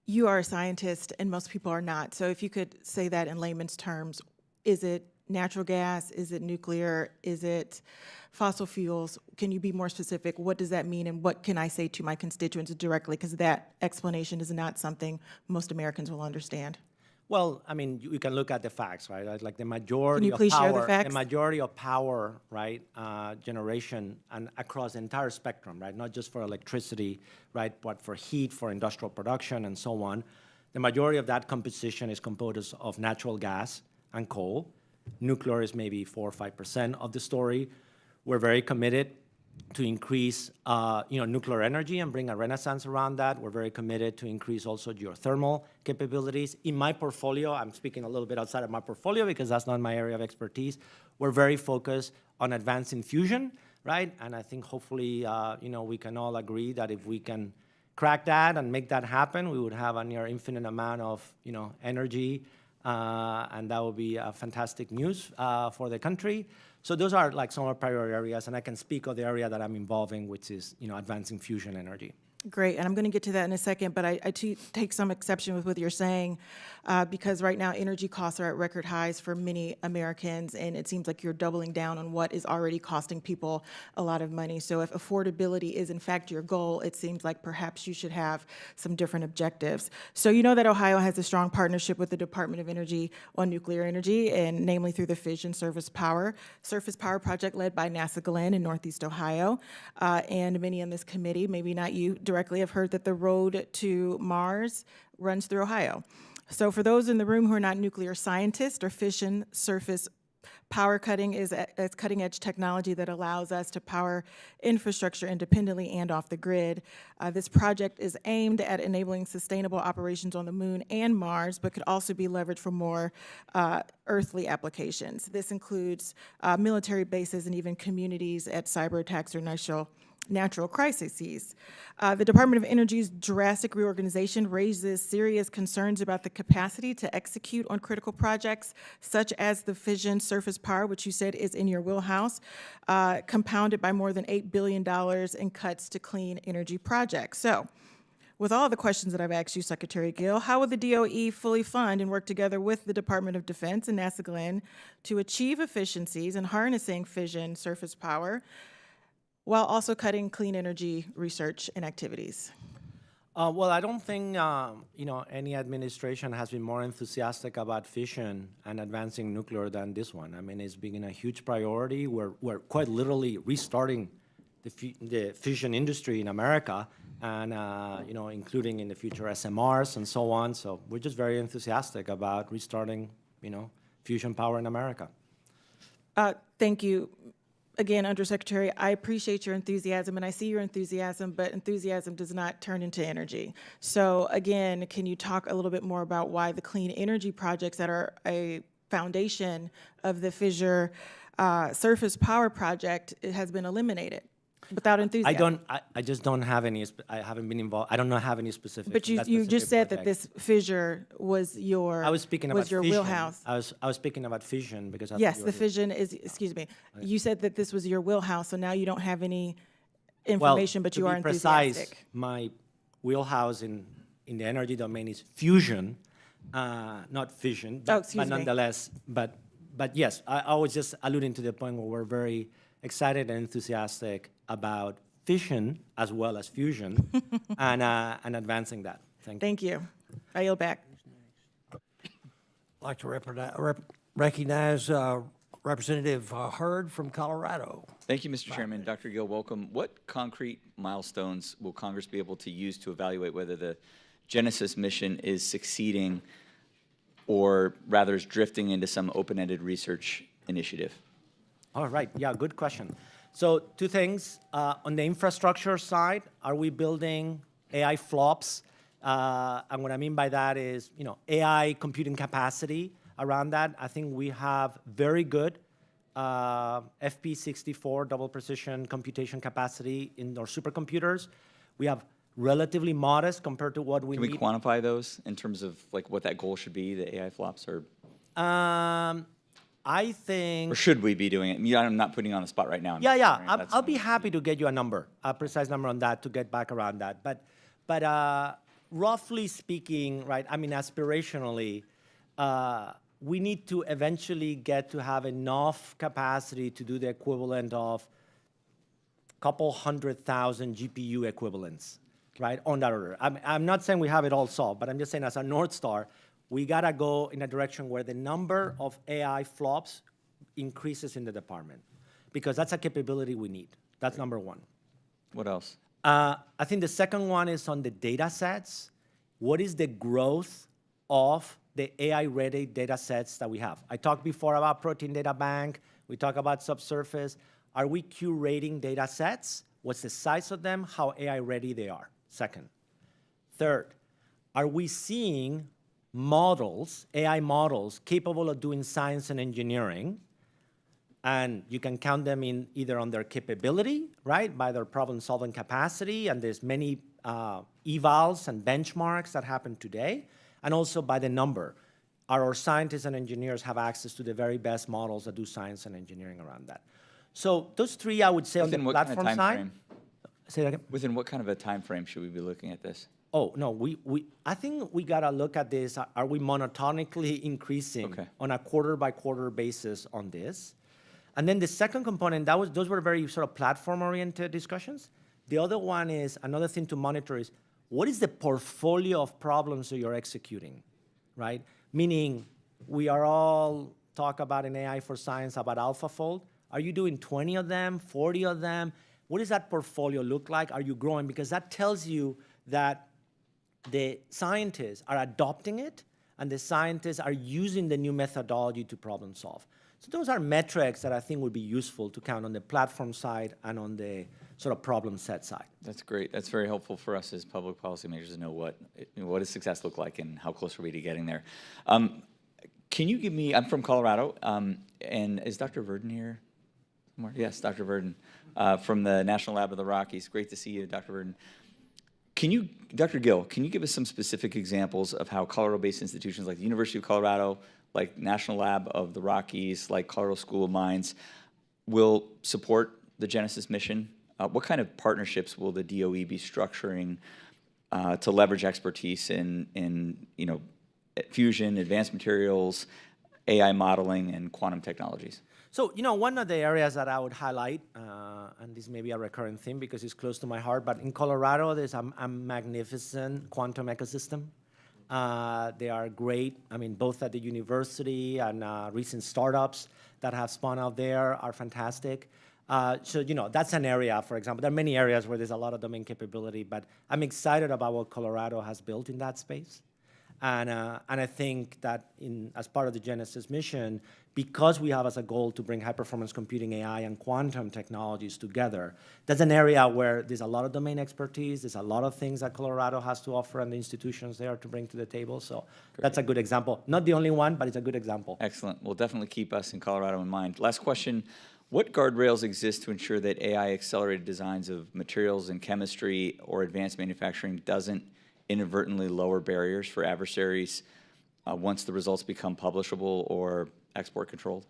you are a scientist and most people are not. So if you could say that in layman's terms, is it natural gas? Is it nuclear? Is it fossil fuels? Can you be more specific? What does that mean, and what can I say to my constituents directly? Because that explanation is not something most Americans will understand. Well, I mean, you can look at the facts, right? Like the majority Can you of please power, share the facts? the majority of power, right, generation and across the entire spectrum, right? Not just for electricity, right, but for heat, for industrial production, and so on. The majority of that composition is composed of natural gas and coal. Nuclear is maybe 4 or 5% of the story. We're very committed to increase nuclear energy and bring a renaissance around that. We're very committed to increase also geothermal capabilities. In my portfolio, I'm speaking a little bit outside of my portfolio because that's not my area of expertise. We're very focused on advancing fusion, right? And I think hopefully, we can all agree that if we can crack that and make that happen, we would have a near infinite amount of, energy, and that would be fantastic news for the country. So those are like some of our priority areas, and I can speak of the area that I'm involved in, which is, advancing fusion energy. Great, and I'm going to get to that in a second, but I take some exception with what you're saying, because right now energy costs are at record highs for many Americans, and it seems like you're doubling down on what is already costing people a lot of money. So if affordability is in fact your goal, it seems like perhaps you should have some different objectives. So you know that Ohio has a strong partnership with the Department of Energy on nuclear energy, and namely through the Fission Surface Power project led by NASA Glenn in Northeast Ohio, and many on this committee, maybe not you directly, have heard that the road to Mars runs through Ohio. So for those in the room who are not nuclear scientists, or fission surface power cutting is cutting-edge technology that allows us to power infrastructure independently and off the grid. This project is aimed at enabling sustainable operations on the moon and Mars, but could also be leveraged for more earthly applications. This includes military bases and even communities at cyber attacks or natural crises. The Department of Energy's drastic reorganization raises serious concerns about the capacity to execute on critical projects, such as the fission surface power, which you said is in your wheelhouse, compounded by more than $8 billion in cuts to clean energy projects. So with all the questions that I've asked you, Secretary Gill, how will the DOE fully fund and work together with the Department of Defense and NASA Glenn to achieve efficiencies in harnessing fission surface power while also cutting clean energy research and activities? Well, I don't think any administration has been more enthusiastic about fission and advancing nuclear than this one. I mean, it's been a huge priority. We're quite literally restarting the fission industry in America, and including in the future SMRs and so on. So we're just very enthusiastic about restarting fusion power in America. Thank you. Again, Undersecretary, I appreciate your enthusiasm, and I see your enthusiasm, but enthusiasm does not turn into energy. So again, can you talk a little bit more about why the clean energy projects that are a foundation of the fissure surface power project has been eliminated without enthusiasm? I just don't have any. I haven't been involved. I don't have any specific. But you just said that this fissure was your. I was speaking about your fission. wheelhouse. I was speaking about fission because. Yes, the fission is. Excuse me. You said that this was your wheelhouse, so now you don't have any information, but you are enthusiastic. Precise, my wheelhouse in the energy domain is fusion, not fission. But, excuse me. Nonetheless, but yes, I was just alluding to the point where we're very excited and enthusiastic about fission as well as fusion and advancing that. Thank you. I yield back. I'd like to recognize Representative Herald from Colorado. Thank you, Mr. Chairman. Dr. Gill, welcome. What concrete milestones will Congress be able to use to evaluate whether the Genesis mission is succeeding or rather is drifting into some open-ended research initiative? All right, yeah, good question. So two things. On the infrastructure side, are we building AI flops? And what I mean by that is, AI computing capacity around that. I think we have very good FP64 double precision computation capacity in our supercomputers. We have relatively modest compared to what we need. Can we quantify those in terms of like what that goal should be, the AI flops, or? I think. Or should we be doing it? I'm not putting you on the spot right now. I'll be happy to get you a number, a precise number on that to get back around that. But roughly speaking, right? I mean, aspirationally, we need to eventually get to have enough capacity to do the equivalent of a couple 100,000 GPU equivalents, right? On that order. I'm not saying we have it all solved, but I'm just saying as a North Star, we gotta go in a direction where the number of AI flops increases in the department, because that's a capability we need. That's number one. What else? I think the second one is on the data sets. What is the growth of the AI-ready data sets that we have? I talked before about protein data bank. We talk about subsurface. Are we curating data sets? What's the size of them? How AI-ready they are? Second. Third, are we seeing models, AI models, capable of doing science and engineering? And you can count them in either on their capability, right, by their problem-solving capacity, and there's many evals and benchmarks that happen today, and also by the number. Our scientists and engineers have access to the very best models that do science and engineering around that. So those three, I would say, Within on the what platform kind of side. time frame? Say that again? Within what kind of a time frame should we be looking at this? Oh, no, I think we gotta look at this. Are we monotonically increasing on a quarter-by-quarter basis on this? And then the second component, those were very sort of platform-oriented discussions. The other one is, another thing to monitor is, what is the portfolio of problems that you're executing, right? Meaning, we are all talk about an AI for science, about AlphaFold. Are you doing 20 of them, 40 of them? What does that portfolio look like? Are you growing? Because that tells you that the scientists are adopting it, and the scientists are using the new methodology to problem solve. So those are metrics that I think would be useful to count on the platform side and on the sort of problem set side. That's great. That's very helpful for us as public policymakers to know what does success look like and how close are we to getting there. Can you give me, I'm from Colorado, and is Dr. Verdon here? Yes, Dr. Verdon from the National Lab of the Rockies. Great to see you, Dr. Verdon. Dr. Gill, can you give us some specific examples of how Colorado-based institutions like the University of Colorado, like National Lab of the Rockies, like Colorado School of Mines, will support the Genesis mission? What kind of partnerships will the DOE be structuring to leverage expertise in fusion, advanced materials, AI modeling, and quantum technologies? So, one of the areas that I would highlight, and this may be a recurring theme because it's close to my heart, but in Colorado, there's a magnificent quantum ecosystem. They are great. I mean, both at the university and recent startups that have spawned out there are fantastic. So, that's an area, for example. There are many areas where there's a lot of domain capability, but I'm excited about what Colorado has built in that space. And I think that as part of the Genesis mission, because we have as a goal to bring high-performance computing, AI, and quantum technologies together, that's an area where there's a lot of domain expertise, there's a lot of things that Colorado has to offer and the institutions there to bring to the table. So that's a good example. Not the only one, but it's a good example. Excellent. We'll definitely keep us in Colorado in mind. Last question. What guardrails exist to ensure that AI-accelerated designs of materials and chemistry or advanced manufacturing doesn't inadvertently lower barriers for adversaries once the results become publishable or export controlled?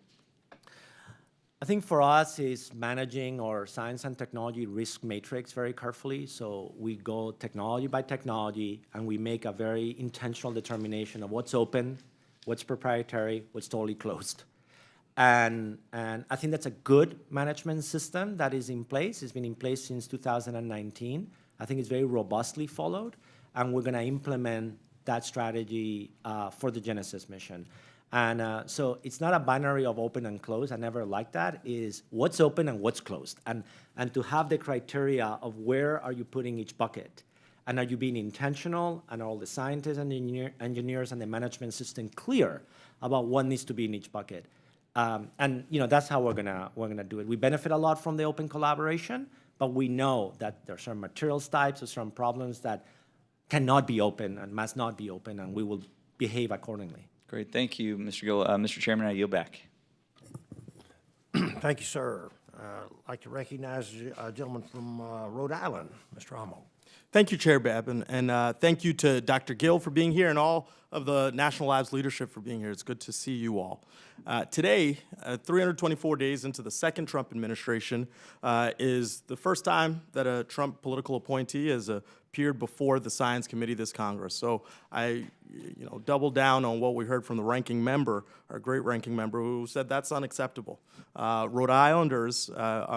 I think for us is managing our science and technology risk matrix very carefully. So we go technology by technology, and we make a very intentional determination of what's open, what's proprietary, what's totally closed. And I think that's a good management system that is in place. It's been in place since 2019. I think it's very robustly followed, and we're going to implement that strategy for the Genesis mission. And so it's not a binary of open and closed. I never liked that. Is what's open and what's closed. And to have the criteria of where are you putting each bucket. And are you being intentional, and are all the scientists and engineers and the management system clear about what needs to be in each bucket. And that's how we're gonna do it. We benefit a lot from the open collaboration, but we know that there are certain materials types or certain problems that cannot be open and must not be open, and we will behave accordingly. Great, thank you, Mr. Gill. Mr. Chairman, I yield back. Thank you, sir. I'd like to recognize a gentleman from Rhode Island, Mr. Amo. Thank you, Chair Babin, and thank you to Dr. Gill for being here and all of the National Labs leadership for being here. It's good to see you all. Today, 324 days into the second Trump administration, is the first time that a Trump political appointee has appeared before the Science Committee this Congress. So I double down on what we heard from the ranking member, our great ranking member, who said that's unacceptable. Rhode Islanders,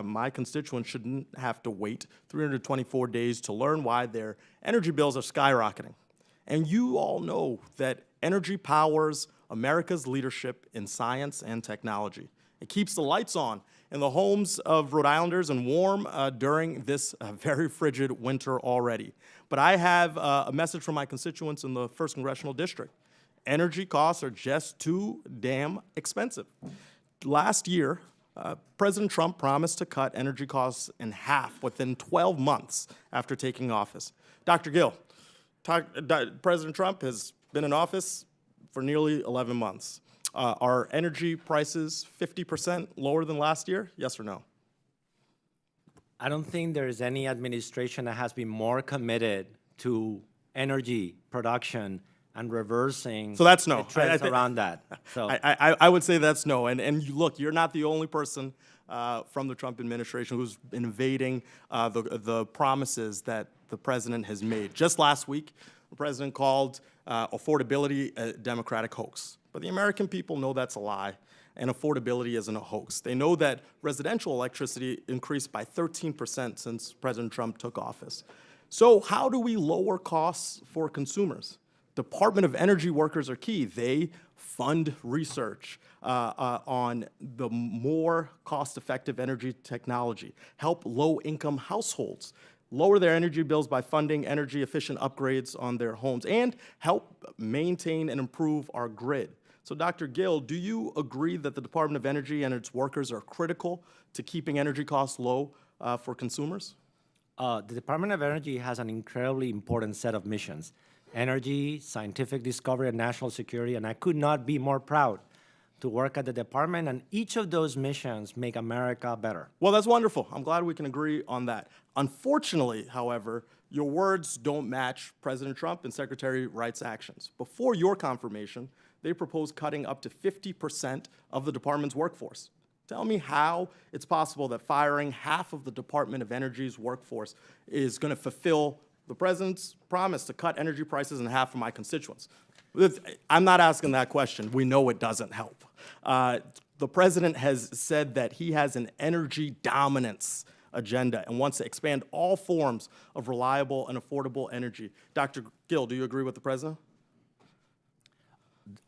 my constituents, shouldn't have to wait 324 days to learn why their energy bills are skyrocketing. And you all know that energy powers America's leadership in science and technology. It keeps the lights on in the homes of Rhode Islanders and warm during this very frigid winter already. But I have a message from my constituents in the 1st Congressional District. Energy costs are just too damn expensive. Last year, President Trump promised to cut energy costs in half within 12 months after taking office. Dr. Gill, President Trump has been in office for nearly 11 months. Are energy prices 50% lower than last year? Yes or no? I don't think there is any administration that has been more committed to energy production and reversing so that's no. the trends around that. So I would say that's no. And look, you're not the only person from the Trump administration who's been evading the promises that the president has made. Just last week, the president called affordability a Democratic hoax. But the American people know that's a lie, and affordability isn't a hoax. They know that residential electricity increased by 13% since President Trump took office. So how do we lower costs for consumers? Department of Energy workers are key. They fund research on the more cost-effective energy technology, help low-income households lower their energy bills by funding energy-efficient upgrades on their homes, and help maintain and improve our grid. So, Dr. Gill, do you agree that the Department of Energy and its workers are critical to keeping energy costs low for consumers? The Department of Energy has an incredibly important set of missions: energy, scientific discovery, and national security, and I could not be more proud to work at the department, and each of those missions make America better. Well, that's wonderful. I'm glad we can agree on that. Unfortunately, however, your words don't match President Trump and Secretary Wright's actions. Before your confirmation, they proposed cutting up to 50% of the department's workforce. Tell me how it's possible that firing half of the Department of Energy's workforce is going to fulfill the president's promise to cut energy prices in half for my constituents. I'm not asking that question. We know it doesn't help. The president has said that he has an energy dominance agenda and wants to expand all forms of reliable and affordable energy. Dr. Gill, do you agree with the president?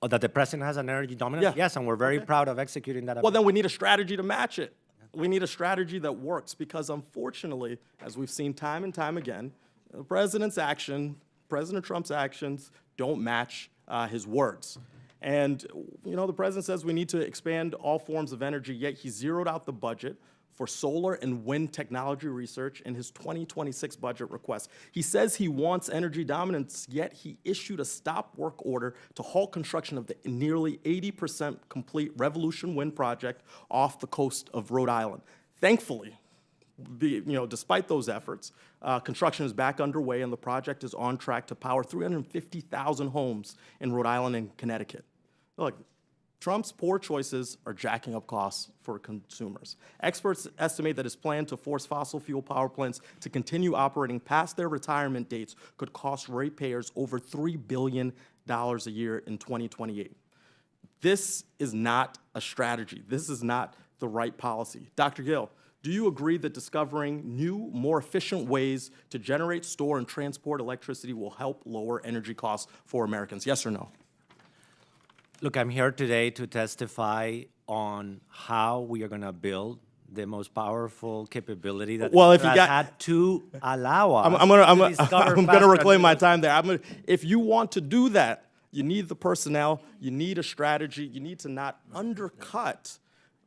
That the president has an energy dominance? Yeah. Yes, and we're very proud of executing that. Well, then we need a strategy to match it. We need a strategy that works because, unfortunately, as we've seen time and time again, the president's action, President Trump's actions don't match his words. And, you know, the president says we need to expand all forms of energy, yet he zeroed out the budget for solar and wind technology research in his 2026 budget request. He says he wants energy dominance, yet he issued a stop work order to halt construction of the nearly 80% complete Revolution Wind project off the coast of Rhode Island. Thankfully, despite those efforts, construction is back underway and the project is on track to power 350,000 homes in Rhode Island and Connecticut. Look, Trump's poor choices are jacking up costs for consumers. Experts estimate that his plan to force fossil fuel power plants to continue operating past their retirement dates could cost ratepayers over $3 billion a year in 2028. This is not a strategy. This is not the right policy. Dr. Gill, do you agree that discovering new, more efficient ways to generate, store, and transport electricity will help lower energy costs for Americans? Yes or no? Look, I'm here today to testify on how we are going to build the most powerful capability that well, if you has got, had to allow us I'm gonna reclaim my time there. If you want to do that, you need the personnel, you need a strategy, you need to not undercut,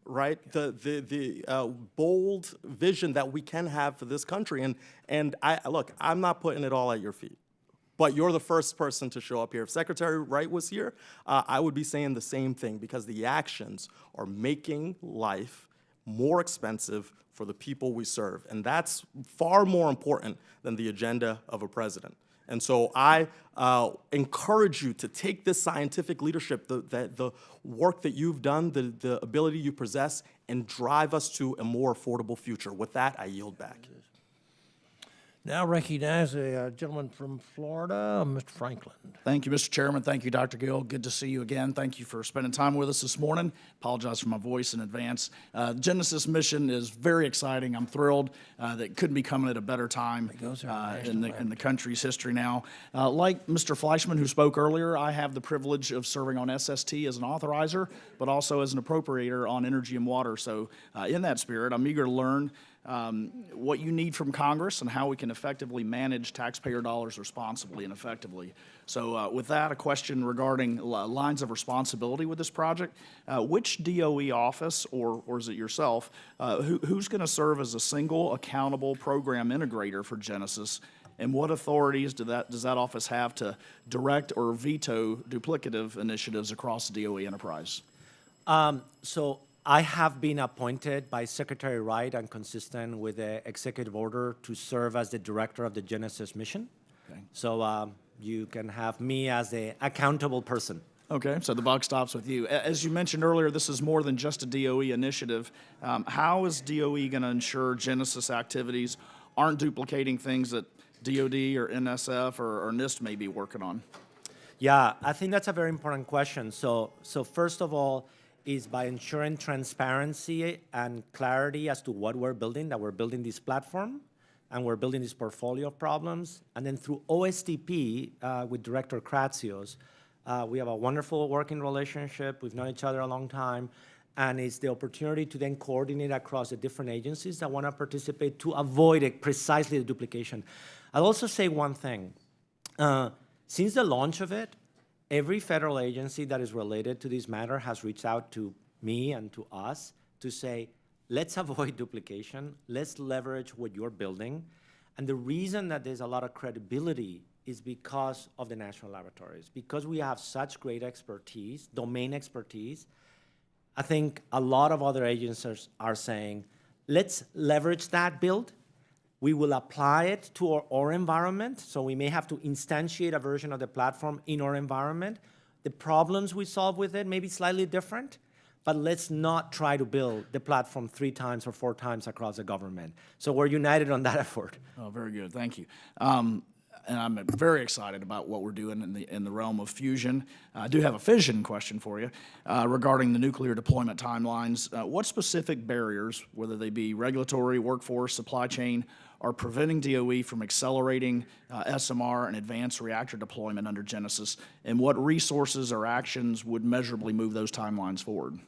right, the bold vision that we can have for this country. And look, I'm not putting it all at your feet. But you're the first person to show up here. If Secretary Wright was here, I would be saying the same thing because the actions are making life more expensive for the people we serve. And that's far more important than the agenda of a president. And so I encourage you to take this scientific leadership, the work that you've done, the ability you possess, and drive us to a more affordable future. With that, I yield back. Now recognize a gentleman from Florida, Mr. Franklin. Thank you, Mr. Chairman. Thank you, Dr. Gill. Good to see you again. Thank you for spending time with us this morning. Apologize for my voice in advance. Genesis mission is very exciting. I'm thrilled that it couldn't be coming at a better time in the country's history now. Like Mr. Fleischman, who spoke earlier, I have the privilege of serving on SST as an authorizer, but also as an appropriator on energy and water. So in that spirit, I'm eager to learn what you need from Congress and how we can effectively manage taxpayer dollars responsibly and effectively. So with that, a question regarding lines of responsibility with this project. Which DOE office, or is it yourself, who's going to serve as a single accountable program integrator for Genesis? And what authorities does that office have to direct or veto duplicative initiatives across the DOE enterprise? So I have been appointed by Secretary Wright and consistent with the executive order to serve as the director of the Genesis mission. Okay. So you can have me as the accountable person. Okay, so the buck stops with you. As you mentioned earlier, this is more than just a DOE initiative. How is DOE going to ensure Genesis activities aren't duplicating things that DOD or NSF or NIST may be working on? Yeah, I think that's a very important question. So first of all, is by ensuring transparency and clarity as to what we're building, that we're building this platform and we're building this portfolio of problems. And then through OSTP with Director Kratsios, we have a wonderful working relationship. We've known each other a long time. And it's the opportunity to then coordinate across the different agencies that want to participate to avoid precisely the duplication. I'll also say one thing. Since the launch of it, every federal agency that is related to this matter has reached out to me and to us to say, let's avoid duplication, let's leverage what you're building. And the reason that there's a lot of credibility is because of the national laboratories. Because we have such great expertise, domain expertise, I think a lot of other agencies are saying, let's leverage that build. We will apply it to our environment, so we may have to instantiate a version of the platform in our environment. The problems we solve with it may be slightly different, but let's not try to build the platform 3 times or 4 times across the government. So we're united on that effort. Oh, very good. Thank you. and I'm very excited about what we're doing in the realm of fusion. I do have a fission question for you regarding the nuclear deployment timelines. What specific barriers, whether they be regulatory, workforce, supply chain, are preventing DOE from accelerating SMR and advanced reactor deployment under Genesis, and what resources or actions would measurably move those timelines forward?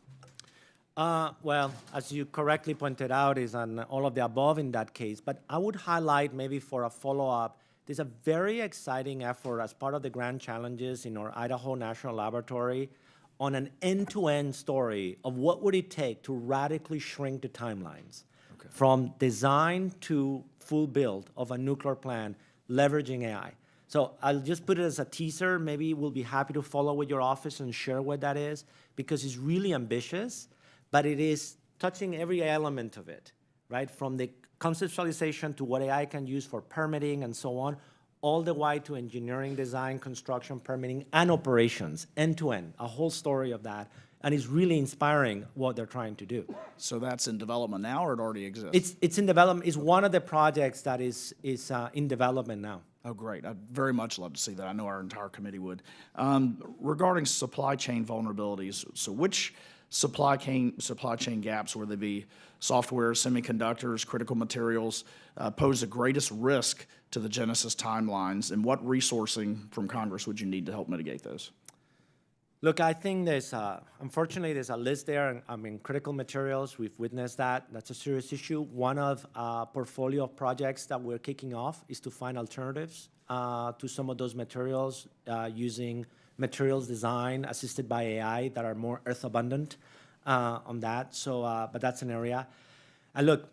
Well, as you correctly pointed out, is on all of the above in that case. But I would highlight maybe for a follow-up, there's a very exciting effort as part of the grand challenges in our Idaho National Laboratory on an end-to-end story of what would it take to radically shrink the timelines from design to full build of a nuclear plant leveraging AI. So I'll just put it as a teaser. Maybe we'll be happy to follow with your office and share what that is, because it's really ambitious, but it is touching every element of it, right? From the conceptualization to what AI can use for permitting and so on, all the way to engineering, design, construction, permitting, and operations, end to end, a whole story of that. And it's really inspiring what they're trying to do. So that's in development now, or it already exists? It's in development. It's one of the projects that is in development now. Oh, great. I'd very much love to see that. I know our entire committee would. Regarding supply chain vulnerabilities, so which supply chain gaps, whether they be software, semiconductors, critical materials, pose the greatest risk to the Genesis timelines, and what resourcing from Congress would you need to help mitigate those? Look, I think unfortunately, there's a list there. I mean, critical materials, we've witnessed that. That's a serious issue. One of a portfolio of projects that we're kicking off is to find alternatives to some of those materials using materials design assisted by AI that are more earth abundant on that. So, but that's an area. And look,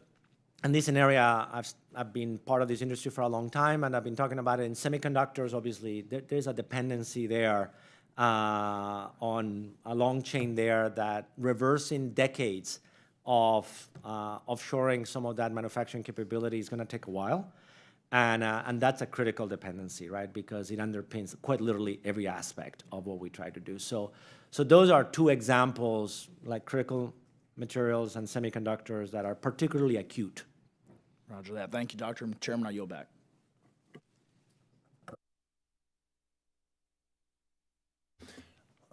and this is an area I've been part of this industry for a long time, and I've been talking about it in semiconductors. Obviously, there's a dependency there on a long chain there that reversing decades of offshoring some of that manufacturing capability is going to take a while. And that's a critical dependency, right? Because it underpins quite literally every aspect of what we try to do. So those are two examples, like critical materials and semiconductors, that are particularly acute. Roger that. Thank you, Dr. Chairman. I yield back.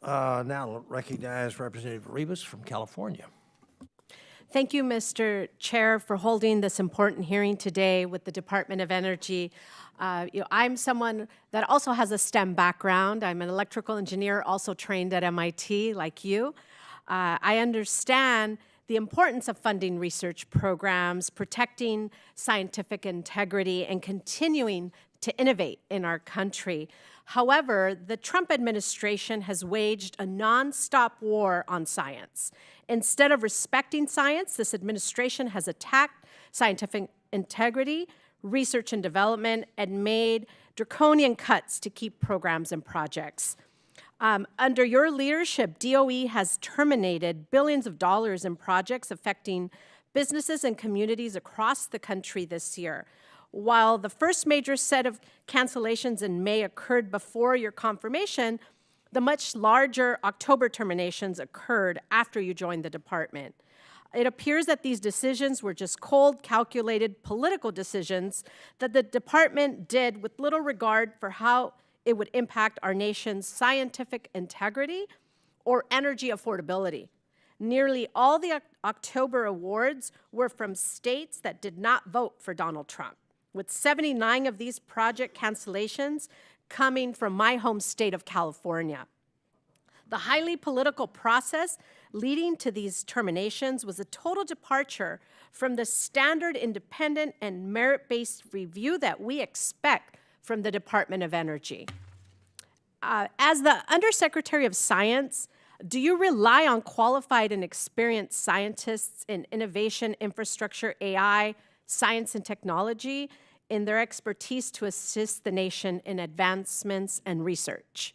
Now I'll recognize Representative Rivas from California. Thank you, Mr. Chair, for holding this important hearing today with the Department of Energy. I'm someone that also has a STEM background. I'm an electrical engineer, also trained at MIT, like you. I understand the importance of funding research programs, protecting scientific integrity, and continuing to innovate in our country. However, the Trump administration has waged a nonstop war on science. Instead of respecting science, this administration has attacked scientific integrity, research and development, and made draconian cuts to keep programs and projects. Under your leadership, DOE has terminated billions of dollars in projects affecting businesses and communities across the country this year. While the first major set of cancellations in May occurred before your confirmation, the much larger October terminations occurred after you joined the department. It appears that these decisions were just cold, calculated political decisions that the department did with little regard for how it would impact our nation's scientific integrity or energy affordability. Nearly all the October awards were from states that did not vote for Donald Trump, with 79 of these project cancellations coming from my home state of California. The highly political process leading to these terminations was a total departure from the standard, independent, and merit-based review that we expect from the Department of Energy. As the Undersecretary of Science, do you rely on qualified and experienced scientists in innovation, infrastructure, AI, science, and technology in their expertise to assist the nation in advancements and research?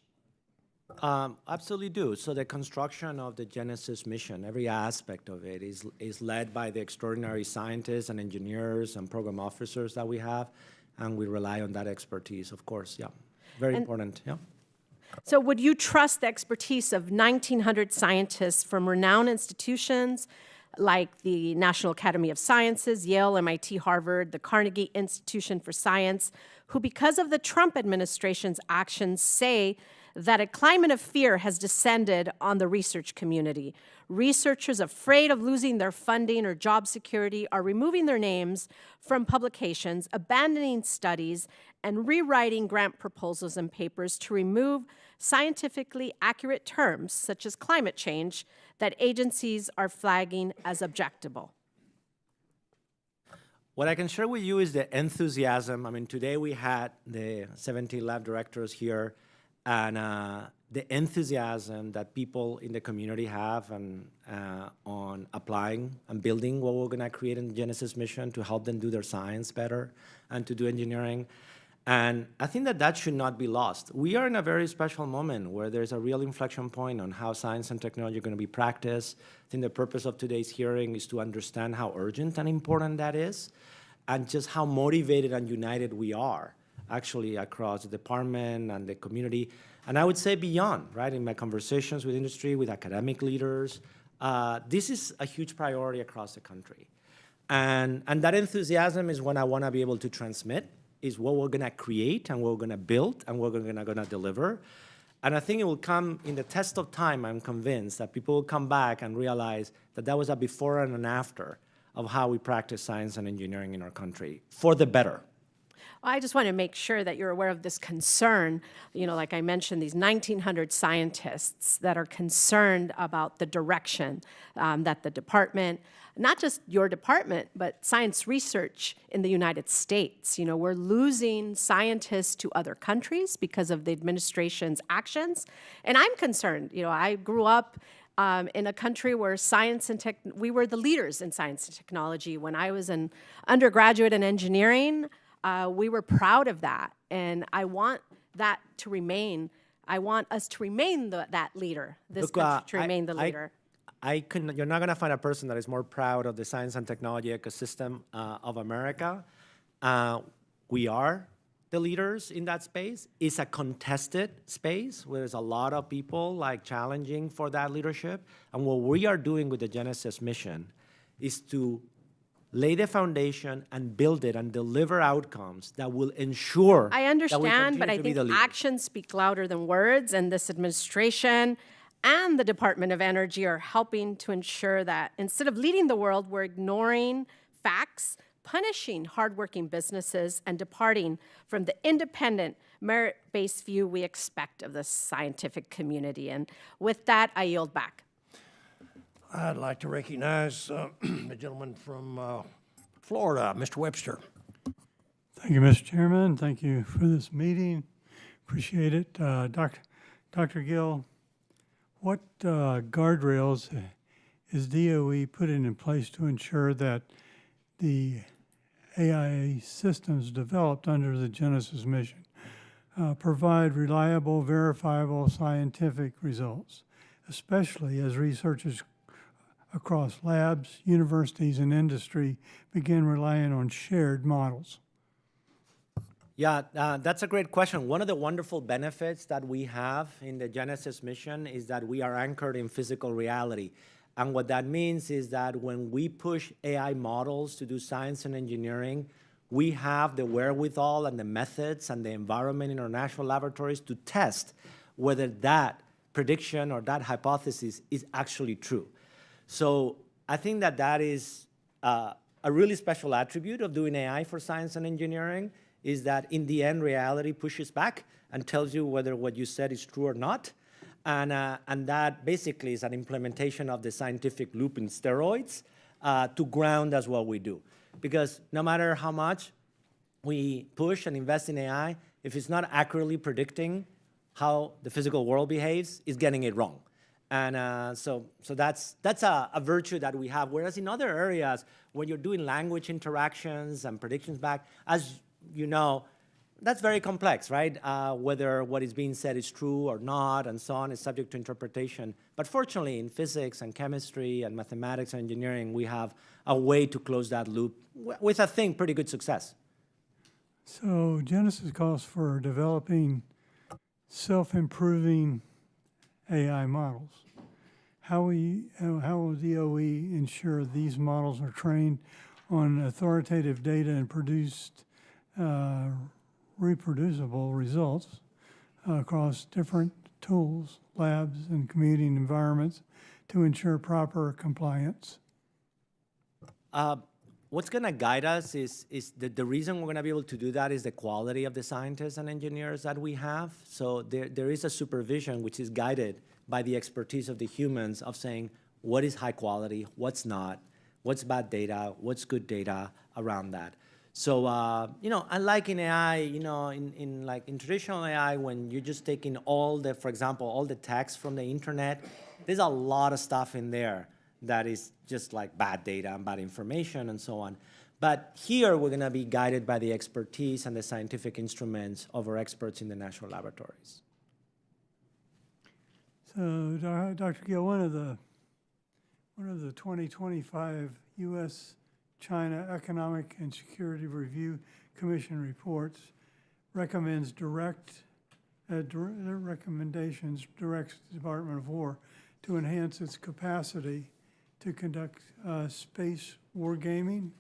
Absolutely do. So the construction of the Genesis mission, every aspect of it is led by the extraordinary scientists and engineers and program officers that we have, and we rely on that expertise, of course, yeah. Very important, yeah. So would you trust the expertise of 1,900 scientists from renowned institutions like the National Academy of Sciences, Yale, MIT, Harvard, the Carnegie Institution for Science, who, because of the Trump administration's actions, say that a climate of fear has descended on the research community. Researchers afraid of losing their funding or job security are removing their names from publications, abandoning studies, and rewriting grant proposals and papers to remove scientifically accurate terms, such as climate change, that agencies are flagging as objectable. What I can share with you is the enthusiasm. I mean, today we had the 17 lab directors here, and the enthusiasm that people in the community have and on applying and building what we're going to create in the Genesis mission to help them do their science better and to do engineering. And I think that that should not be lost. We are in a very special moment where there's a real inflection point on how science and technology are going to be practiced. I think the purpose of today's hearing is to understand how urgent and important that is, and just how motivated and united we are actually across the department and the community. And I would say beyond, right? In my conversations with industry, with academic leaders, this is a huge priority across the country. And that enthusiasm is what I want to be able to transmit, is what we're going to create and what we're going to build and what we're going to deliver. And I think it will come in the test of time. I'm convinced that people will come back and realize that that was a before and an after of how we practice science and engineering in our country, for the better. I just want to make sure that you're aware of this concern. You know, like I mentioned, these 1,900 scientists that are concerned about the direction that the department, not just your department, but science research in the United States. You know, we're losing scientists to other countries because of the administration's actions. And I'm concerned. You know, I grew up in a country where science and we were the leaders in science and technology. When I was an undergraduate in engineering, we were proud of that, and I want that to remain. I want us to remain that leader, this country to remain the leader. You're not going to find a person that is more proud of the science and technology ecosystem of America. We are the leaders in that space. It's a contested space where there's a lot of people like challenging for that leadership. And what we are doing with the Genesis mission is to lay the foundation and build it and deliver outcomes that will ensure I understand, but I think actions actions speak louder than words, and this administration and the Department of Energy are helping to ensure that instead of leading the world, we're ignoring facts, punishing hardworking businesses, and departing from the independent, merit-based view we expect of the scientific community. And with that, I yield back. I'd like to recognize the gentleman from Florida, Mr. Webster. Thank you, Mr. Chairman. Thank you for this meeting. Appreciate it. Dr. Gill, what guardrails is DOE putting in place to ensure that the AI systems developed under the Genesis mission provide reliable, verifiable scientific results, especially as researchers across labs, universities, and industry begin relying on shared models? Yeah, that's a great question. One of the wonderful benefits that we have in the Genesis mission is that we are anchored in physical reality. And what that means is that when we push AI models to do science and engineering, we have the wherewithal and the methods and the environment in our national laboratories to test whether that prediction or that hypothesis is actually true. So I think that that is a really special attribute of doing AI for science and engineering, is that in the end, reality pushes back and tells you whether what you said is true or not. And that basically is an implementation of the scientific loop in steroids to ground as what we do. Because no matter how much we push and invest in AI, if it's not accurately predicting how the physical world behaves, it's getting it wrong. And so that's a virtue that we have. Whereas in other areas, when you're doing language interactions and predictions back, as you know, that's very complex, right? Whether what is being said is true or not, and so on, is subject to interpretation. But fortunately, in physics and chemistry and mathematics and engineering, we have a way to close that loop with, I think, pretty good success. So Genesis calls for developing self-improving AI models. how will DOE ensure these models are trained on authoritative data and produced reproducible results across different tools, labs, and commuting environments to ensure proper compliance? What's going to guide us is the reason we're going to be able to do that is the quality of the scientists and engineers that we have. So there is a supervision which is guided by the expertise of the humans of saying what is high quality, what's not, what's bad data, what's good data around that. So, unlike in AI, in traditional AI, when you're just taking for example, all the text from the internet, there's a lot of stuff in there that is just like bad data and bad information and so on. But here, we're going to be guided by the expertise and the scientific instruments of our experts in the national laboratories. So, Dr. Gill, one of the 2025 U.S.-China Economic and Security Review Commission reports recommends recommendations directs the Department of War to enhance its capacity to conduct space wargaming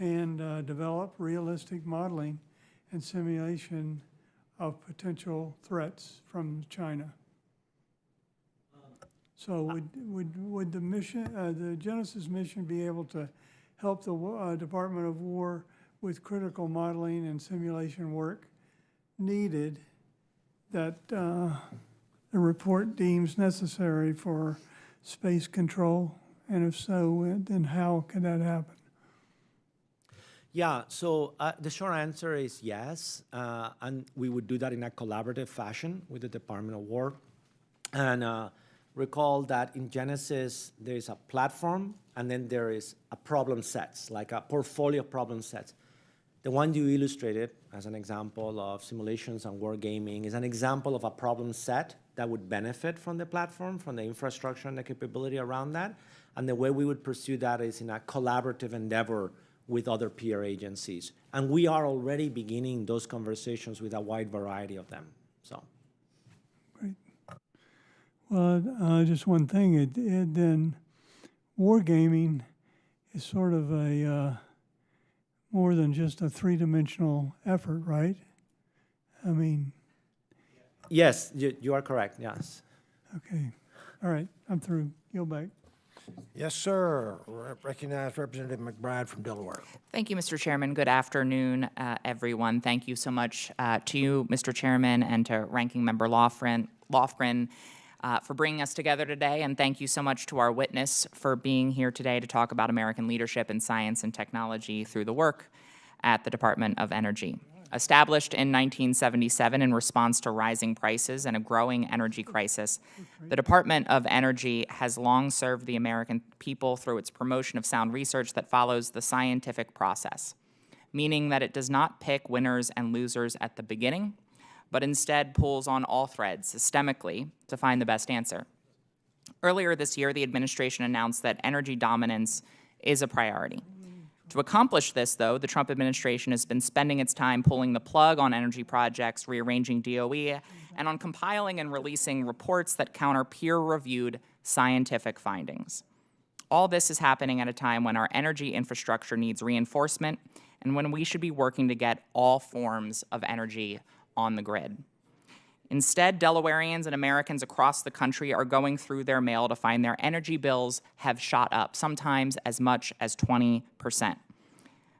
and develop realistic modeling and simulation of potential threats from China. So would the mission, the Genesis mission, be able to help the Department of War with critical modeling and simulation work needed that the report deems necessary for space control? And if so, then how can that happen? Yeah, so the short answer is yes, and we would do that in a collaborative fashion with the Department of War. And recall that in Genesis, there is a platform, and then there is a problem sets, like a portfolio of problem sets. The one you illustrated as an example of simulations and wargaming is an example of a problem set that would benefit from the platform, from the infrastructure and the capability around that. And the way we would pursue that is in a collaborative endeavor with other peer agencies. And we are already beginning those conversations with a wide variety of them. So. Great. Well, just one thing, then wargaming is sort of a more than just a three-dimensional effort, right? I mean. Yes, you are correct, yes. Okay, all right, I'm through. Yield back. Yes, sir. Recognize Representative McBride from Delaware. Thank you, Mr. Chairman. Good afternoon, everyone. Thank you so much to you, Mr. Chairman, and to Ranking Member Lofgren for bringing us together today. And thank you so much to our witness for being here today to talk about American leadership in science and technology through the work at the Department of Energy. Established in 1977 in response to rising prices and a growing energy crisis, the Department of Energy has long served the American people through its promotion of sound research that follows the scientific process, meaning that it does not pick winners and losers at the beginning, but instead pulls on all threads systemically to find the best answer. Earlier this year, the administration announced that energy dominance is a priority. To accomplish this, though, the Trump administration has been spending its time pulling the plug on energy projects, rearranging DOE, and on compiling and releasing reports that counter peer-reviewed scientific findings. All this is happening at a time when our energy infrastructure needs reinforcement and when we should be working to get all forms of energy on the grid. Instead, Delawareans and Americans across the country are going through their mail to find their energy bills have shot up, sometimes as much as 20%.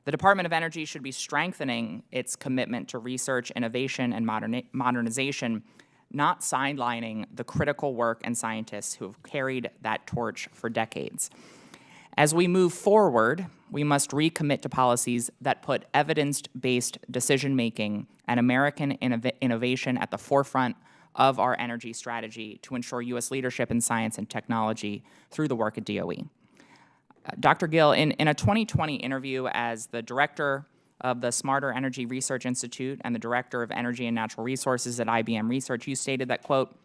The Department of Energy should be strengthening its commitment to research, innovation, and modernization, not sidelining the critical work and scientists who have carried that torch for decades. As we move forward, we must recommit to policies that put evidence-based decision-making and American innovation at the forefront of our energy strategy to ensure U.S. leadership in science and technology through the work at DOE. Dr. Gill, in a 2020 interview as the director of the Smarter Energy Research Institute and the director of Energy and Natural Resources at IBM Research, you stated that, quote,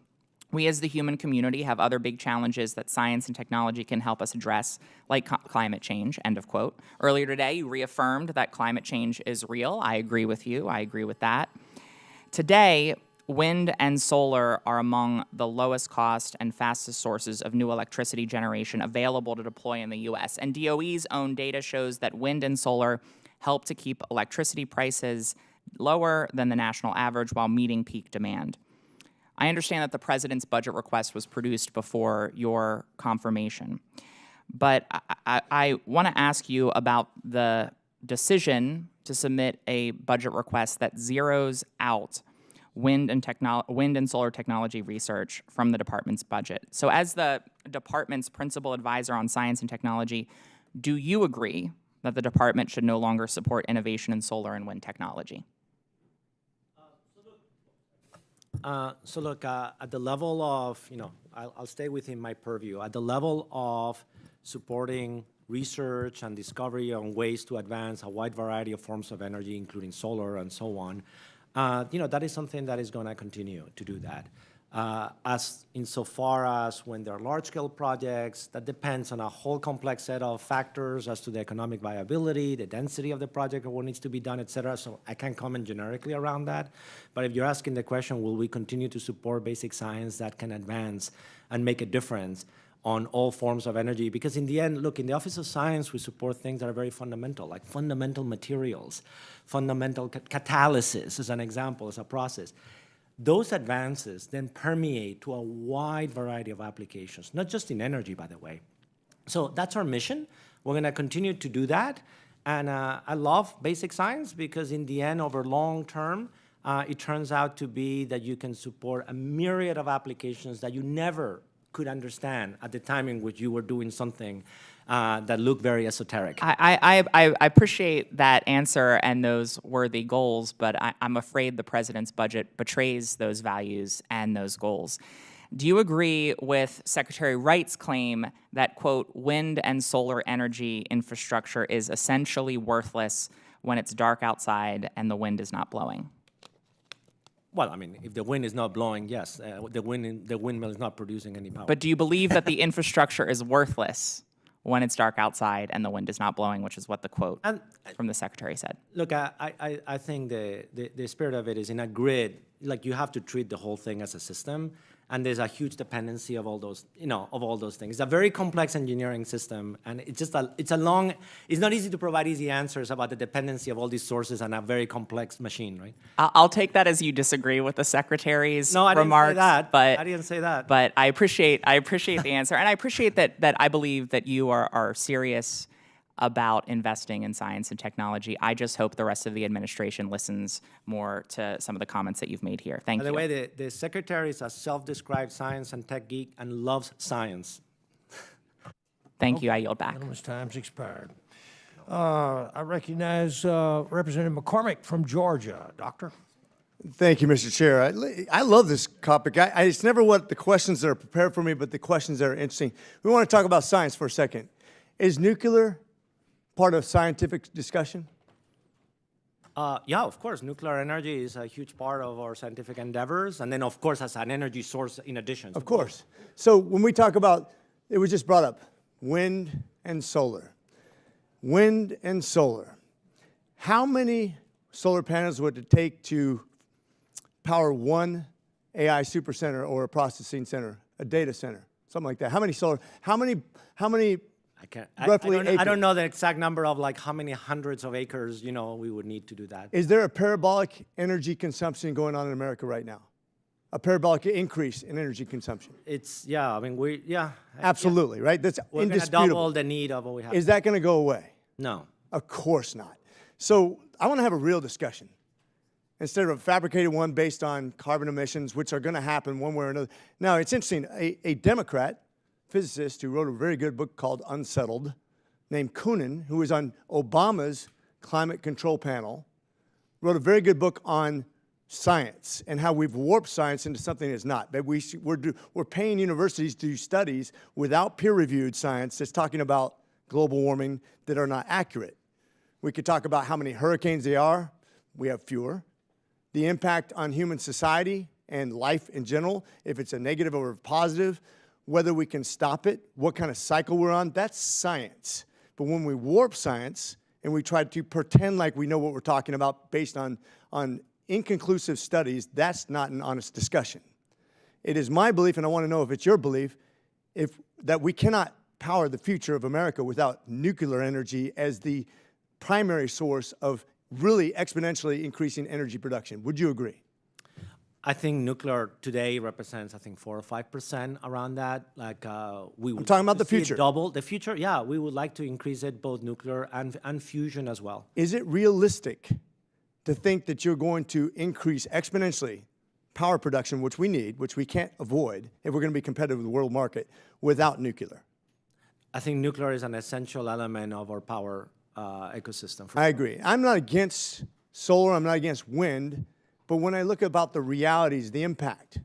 "We as the human community have other big challenges that science and technology can help us address, like climate change," end of quote. Earlier today, you reaffirmed that climate change is real. I agree with you. I agree with that. Today, wind and solar are among the lowest cost and fastest sources of new electricity generation available to deploy in the U.S. And DOE's own data shows that wind and solar help to keep electricity prices lower than the national average while meeting peak demand. I understand that the president's budget request was produced before your confirmation, but I want to ask you about the decision to submit a budget request that zeroes out wind and solar technology research from the department's budget. So as the department's principal advisor on science and technology, do you agree that the department should no longer support innovation in solar and wind technology? So look, at the level of, I'll stay within my purview. At the level of supporting research and discovery on ways to advance a wide variety of forms of energy, including solar and so on, that is something that is going to continue to do that. As insofar as when there are large-scale projects, that depends on a whole complex set of factors as to the economic viability, the density of the project, or what needs to be done, et cetera. So I can't comment generically around that. But if you're asking the question, will we continue to support basic science that can advance and make a difference on all forms of energy? Because in the end, look, in the Office of Science, we support things that are very fundamental, like fundamental materials, fundamental catalysis, as an example, as a process. Those advances then permeate to a wide variety of applications, not just in energy, by the way. So that's our mission. We're going to continue to do that. And I love basic science because in the end, over long term, it turns out to be that you can support a myriad of applications that you never could understand at the time in which you were doing something that looked very esoteric. I appreciate that answer and those worthy goals, but I'm afraid the president's budget betrays those values and those goals. Do you agree with Secretary Wright's claim that, quote, wind and solar energy infrastructure is essentially worthless when it's dark outside and the wind is not blowing? Well, I mean, if the wind is not blowing, yes, the windmill is not producing any power. But do you believe that the infrastructure is worthless when it's dark outside and the wind is not blowing, which is what the quote from the secretary said? Look, I think the spirit of it is in a grid, like you have to treat the whole thing as a system, and there's a huge dependency of all those, of all those things. It's a very complex engineering system, and it's not easy to provide easy answers about the dependency of all these sources on a very complex machine, right? I'll take that as you disagree with the secretary's No, I didn't remarks. say that. But I didn't say that. But I appreciate the answer, and I appreciate that I believe that you are serious about investing in science and technology. I just hope the rest of the administration listens more to some of the comments that you've made here. Thank you. By the way, the secretary is a self-described science and tech geek and loves science. Thank you. I yield back. Gentleman's time's expired. I recognize Representative McCormick from Georgia. Doctor? Thank you, Mr. Chair. I love this topic. It's never what the questions that are prepared for me, but the questions that are interesting. We want to talk about science for a second. Is nuclear part of scientific discussion? Yeah, of course. Nuclear energy is a huge part of our scientific endeavors, and then, of course, as an energy source in addition. Of course. So when we talk about, it was just brought up, wind and solar. Wind and solar. How many solar panels would it take to power one AI supercenter or a processing center, a data center, something like that? How many solar, how many roughly acres? I don't know the exact number of like how many hundreds of acres, we would need to do that. Is there a parabolic energy consumption going on in America right now? A parabolic increase in energy consumption? Absolutely, right? That's we're indisputable. We're going to double the need of what we have. Is that going to go away? No. Of course not. So I want to have a real discussion instead of a fabricated one based on carbon emissions, which are going to happen one way or another. Now, it's interesting. A Democrat physicist who wrote a very good book called Unsettled, named Coonan, who was on Obama's climate control panel, wrote a very good book on science and how we've warped science into something it's not. That we're paying universities to do studies without peer-reviewed science that's talking about global warming that are not accurate. We could talk about how many hurricanes there are. We have fewer. The impact on human society and life in general, if it's a negative or a positive, whether we can stop it, what kind of cycle we're on, that's science. But when we warp science and we try to pretend like we know what we're talking about based on inconclusive studies, that's not an honest discussion. It is my belief, and I want to know if it's your belief, that we cannot power the future of America without nuclear energy as the primary source of really exponentially increasing energy production. Would you agree? I think nuclear today represents, I think, 4 or 5% around that. Like we would. I'm talking about the see it future. double the future. Yeah, we would like to increase it, both nuclear and fusion as well. Is it realistic to think that you're going to increase exponentially power production, which we need, which we can't avoid if we're going to be competitive with the world market, without nuclear? I think nuclear is an essential element of our power ecosystem. I agree. I'm not against solar, I'm not against wind, but when I look about the realities, the impact,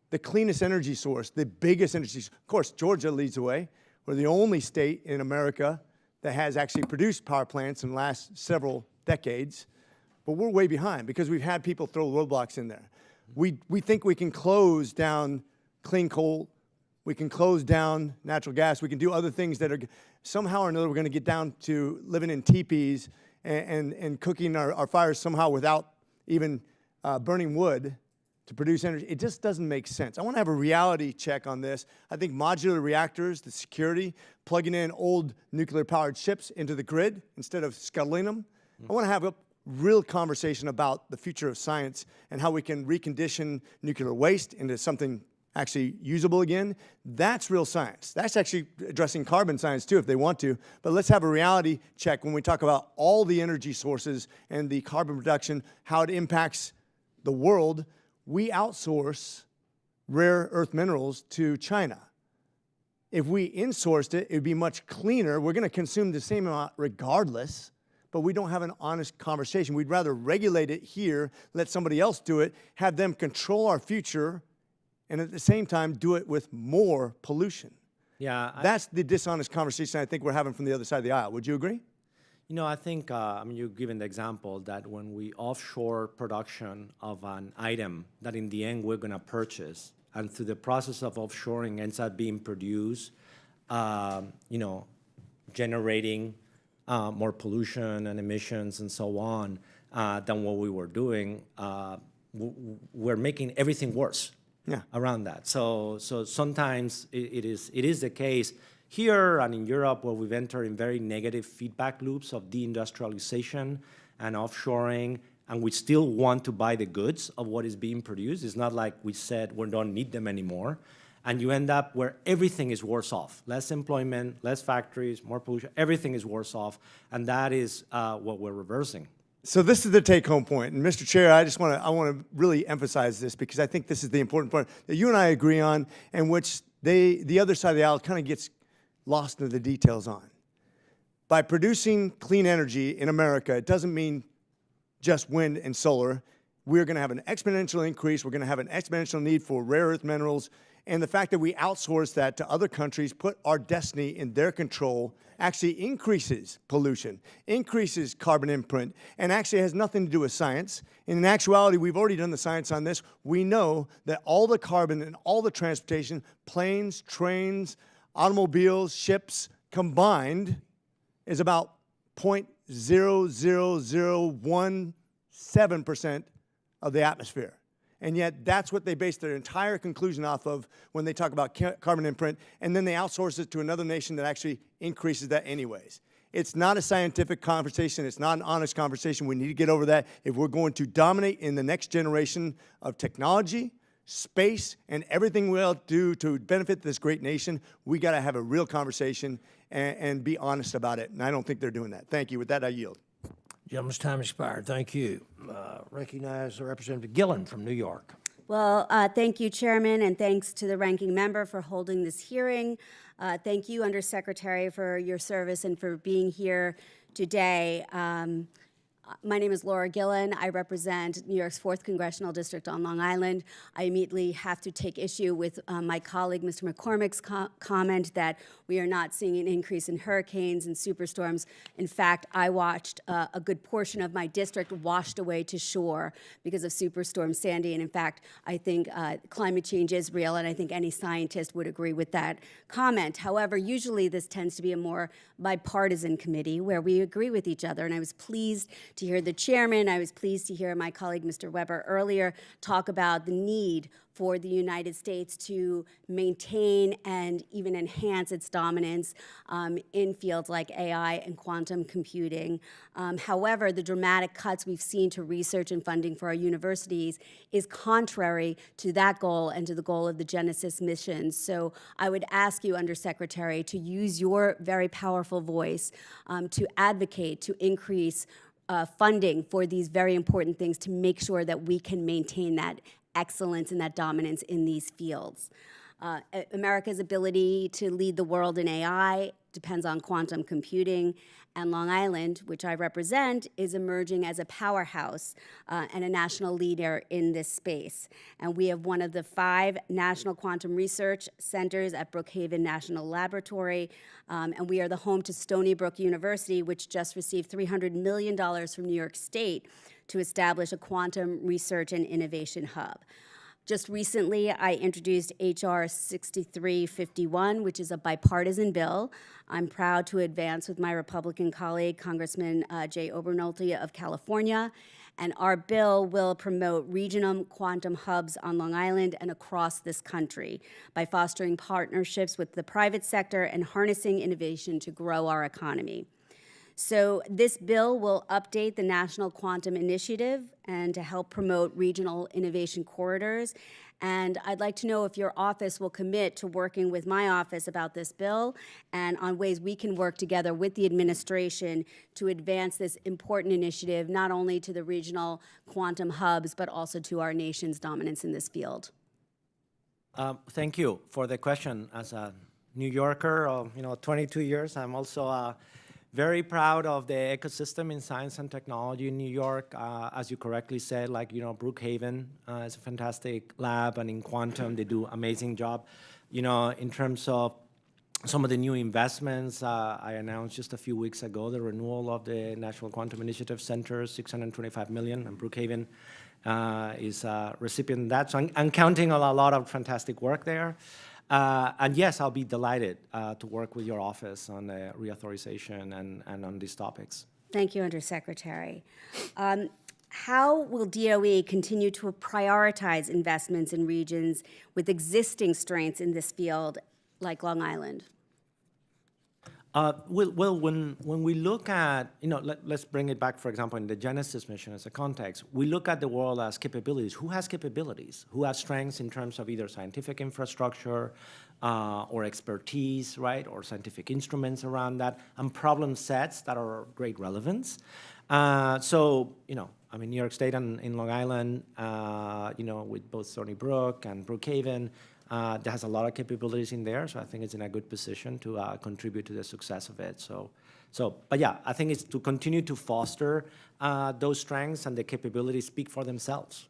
the cleanest energy source, the biggest energy source, of course, Georgia leads the way. We're the only state in America that has actually produced power plants in the last several decades, but we're way behind because we've had people throw roadblocks in there. We think we can close down clean coal, we can close down natural gas, we can do other things that are, somehow or another, we're going to get down to living in teepees and cooking our fires somehow without even burning wood to produce energy. It just doesn't make sense. I want to have a reality check on this. I think modular reactors, the security, plugging in old nuclear-powered ships into the grid instead of scuttling them. I want to have a real conversation about the future of science and how we can recondition nuclear waste into something actually usable again. That's real science. That's actually addressing carbon science too if they want to. But let's have a reality check when we talk about all the energy sources and the carbon reduction, how it impacts the world. We outsource rare earth minerals to China. If we insourced it, it would be much cleaner. We're going to consume the same amount regardless, but we don't have an honest conversation. We'd rather regulate it here, let somebody else do it, have them control our future, and at the same time do it with more pollution. Yeah. That's the dishonest conversation I think we're having from the other side of the aisle. Would you agree? You know, I think, I mean, you've given the example that when we offshore production of an item that in the end we're going to purchase, and through the process of offshoring ends up being produced, you know, generating more pollution and emissions and so on than what we were doing, we're making everything worse around that. So sometimes it is the case here and in Europe where we've entered in very negative feedback loops of deindustrialization and offshoring, and we still want to buy the goods of what is being produced. It's not like we said we don't need them anymore. And you end up where everything is worse off. Less employment, less factories, more pollution, everything is worse off. And that is what we're reversing. So this is the take-home point. And Mr. Chair, I want to really emphasize this because I think this is the important part that you and I agree on, and which the other side of the aisle kind of gets lost in the details on. By producing clean energy in America, it doesn't mean just wind and solar. We're going to have an exponential increase. We're going to have an exponential need for rare earth minerals. And the fact that we outsource that to other countries, put our destiny in their control, actually increases pollution, increases carbon imprint, and actually has nothing to do with science. And in actuality, we've already done the science on this. We know that all the carbon and all the transportation, planes, trains, automobiles, ships combined is about 0.00017% of the atmosphere. And yet that's what they base their entire conclusion off of when they talk about carbon imprint, and then they outsource it to another nation that actually increases that anyways. It's not a scientific conversation. It's not an honest conversation. We need to get over that. If we're going to dominate in the next generation of technology, space, and everything we'll do to benefit this great nation, we got to have a real conversation and be honest about it. And I don't think they're doing that. Thank you. With that, I yield. Gentleman's time expired. Thank you. Recognize the Representative Gillen from New York. Well, thank you, Chairman, and thanks to the ranking member for holding this hearing. Thank you, Undersecretary, for your service and for being here today. My name is Laura Gillen. I represent New York's 4th Congressional District on Long Island. I immediately have to take issue with my colleague, Mr. McCormick's comment that we are not seeing an increase in hurricanes and superstorms. In fact, I watched a good portion of my district washed away to shore because of Superstorm Sandy. And in fact, I think climate change is real, and I think any scientist would agree with that comment. However, usually this tends to be a more bipartisan committee where we agree with each other, and I was pleased to to hear the chairman. I was pleased to hear my colleague, Mr. Weber, earlier talk about the need for the United States to maintain and even enhance its dominance in fields like AI and quantum computing. However, the dramatic cuts we've seen to research and funding for our universities is contrary to that goal and to the goal of the Genesis mission. So I would ask you, Undersecretary, to use your very powerful voice to advocate to increase funding for these very important things to make sure that we can maintain that excellence and that dominance in these fields. America's ability to lead the world in AI depends on quantum computing, and Long Island, which I represent, is emerging as a powerhouse and a national leader in this space. And we have one of the 5 national quantum research centers at Brookhaven National Laboratory, and we are the home to Stony Brook University, which just received $300 million from New York State to establish a quantum research and innovation hub. Just recently, I introduced H.R. 6351, which is a bipartisan bill I'm proud to advance with my Republican colleague, Congressman Jay Obernolte of California. And our bill will promote regional quantum hubs on Long Island and across this country by fostering partnerships with the private sector and harnessing innovation to grow our economy. So this bill will update the National Quantum Initiative and to help promote regional innovation corridors. And I'd like to know if your office will commit to working with my office about this bill and on ways we can work together with the administration to advance this important initiative, not only to the regional quantum hubs, but also to our nation's dominance in this field. Thank you for the question. As a New Yorker of 22 years, I'm also very proud of the ecosystem in science and technology in New York. As you correctly said, Brookhaven is a fantastic lab, and in quantum, they do amazing job. In terms of some of the new investments, I announced just a few weeks ago the renewal of the National Quantum Initiative Center, $625 million, and Brookhaven is a recipient of that. So I'm counting on a lot of fantastic work there. And yes, I'll be delighted to work with your office on the reauthorization and on these topics. Thank you, Undersecretary. How will DOE continue to prioritize investments in regions with existing strengths in this field, like Long Island? Well, when we look at, let's bring it back, for example, in the Genesis mission as a context, we look at the world as capabilities. Who has capabilities? Who has strengths in terms of either scientific infrastructure or expertise, right, or scientific instruments around that, and problem sets that are of great relevance. New York State and in Long Island, with both Stony Brook and Brookhaven, there has a lot of capabilities in there, so I think it's in a good position to contribute to the success of it. But yeah, I think it's to continue to foster those strengths, and the capabilities speak for themselves.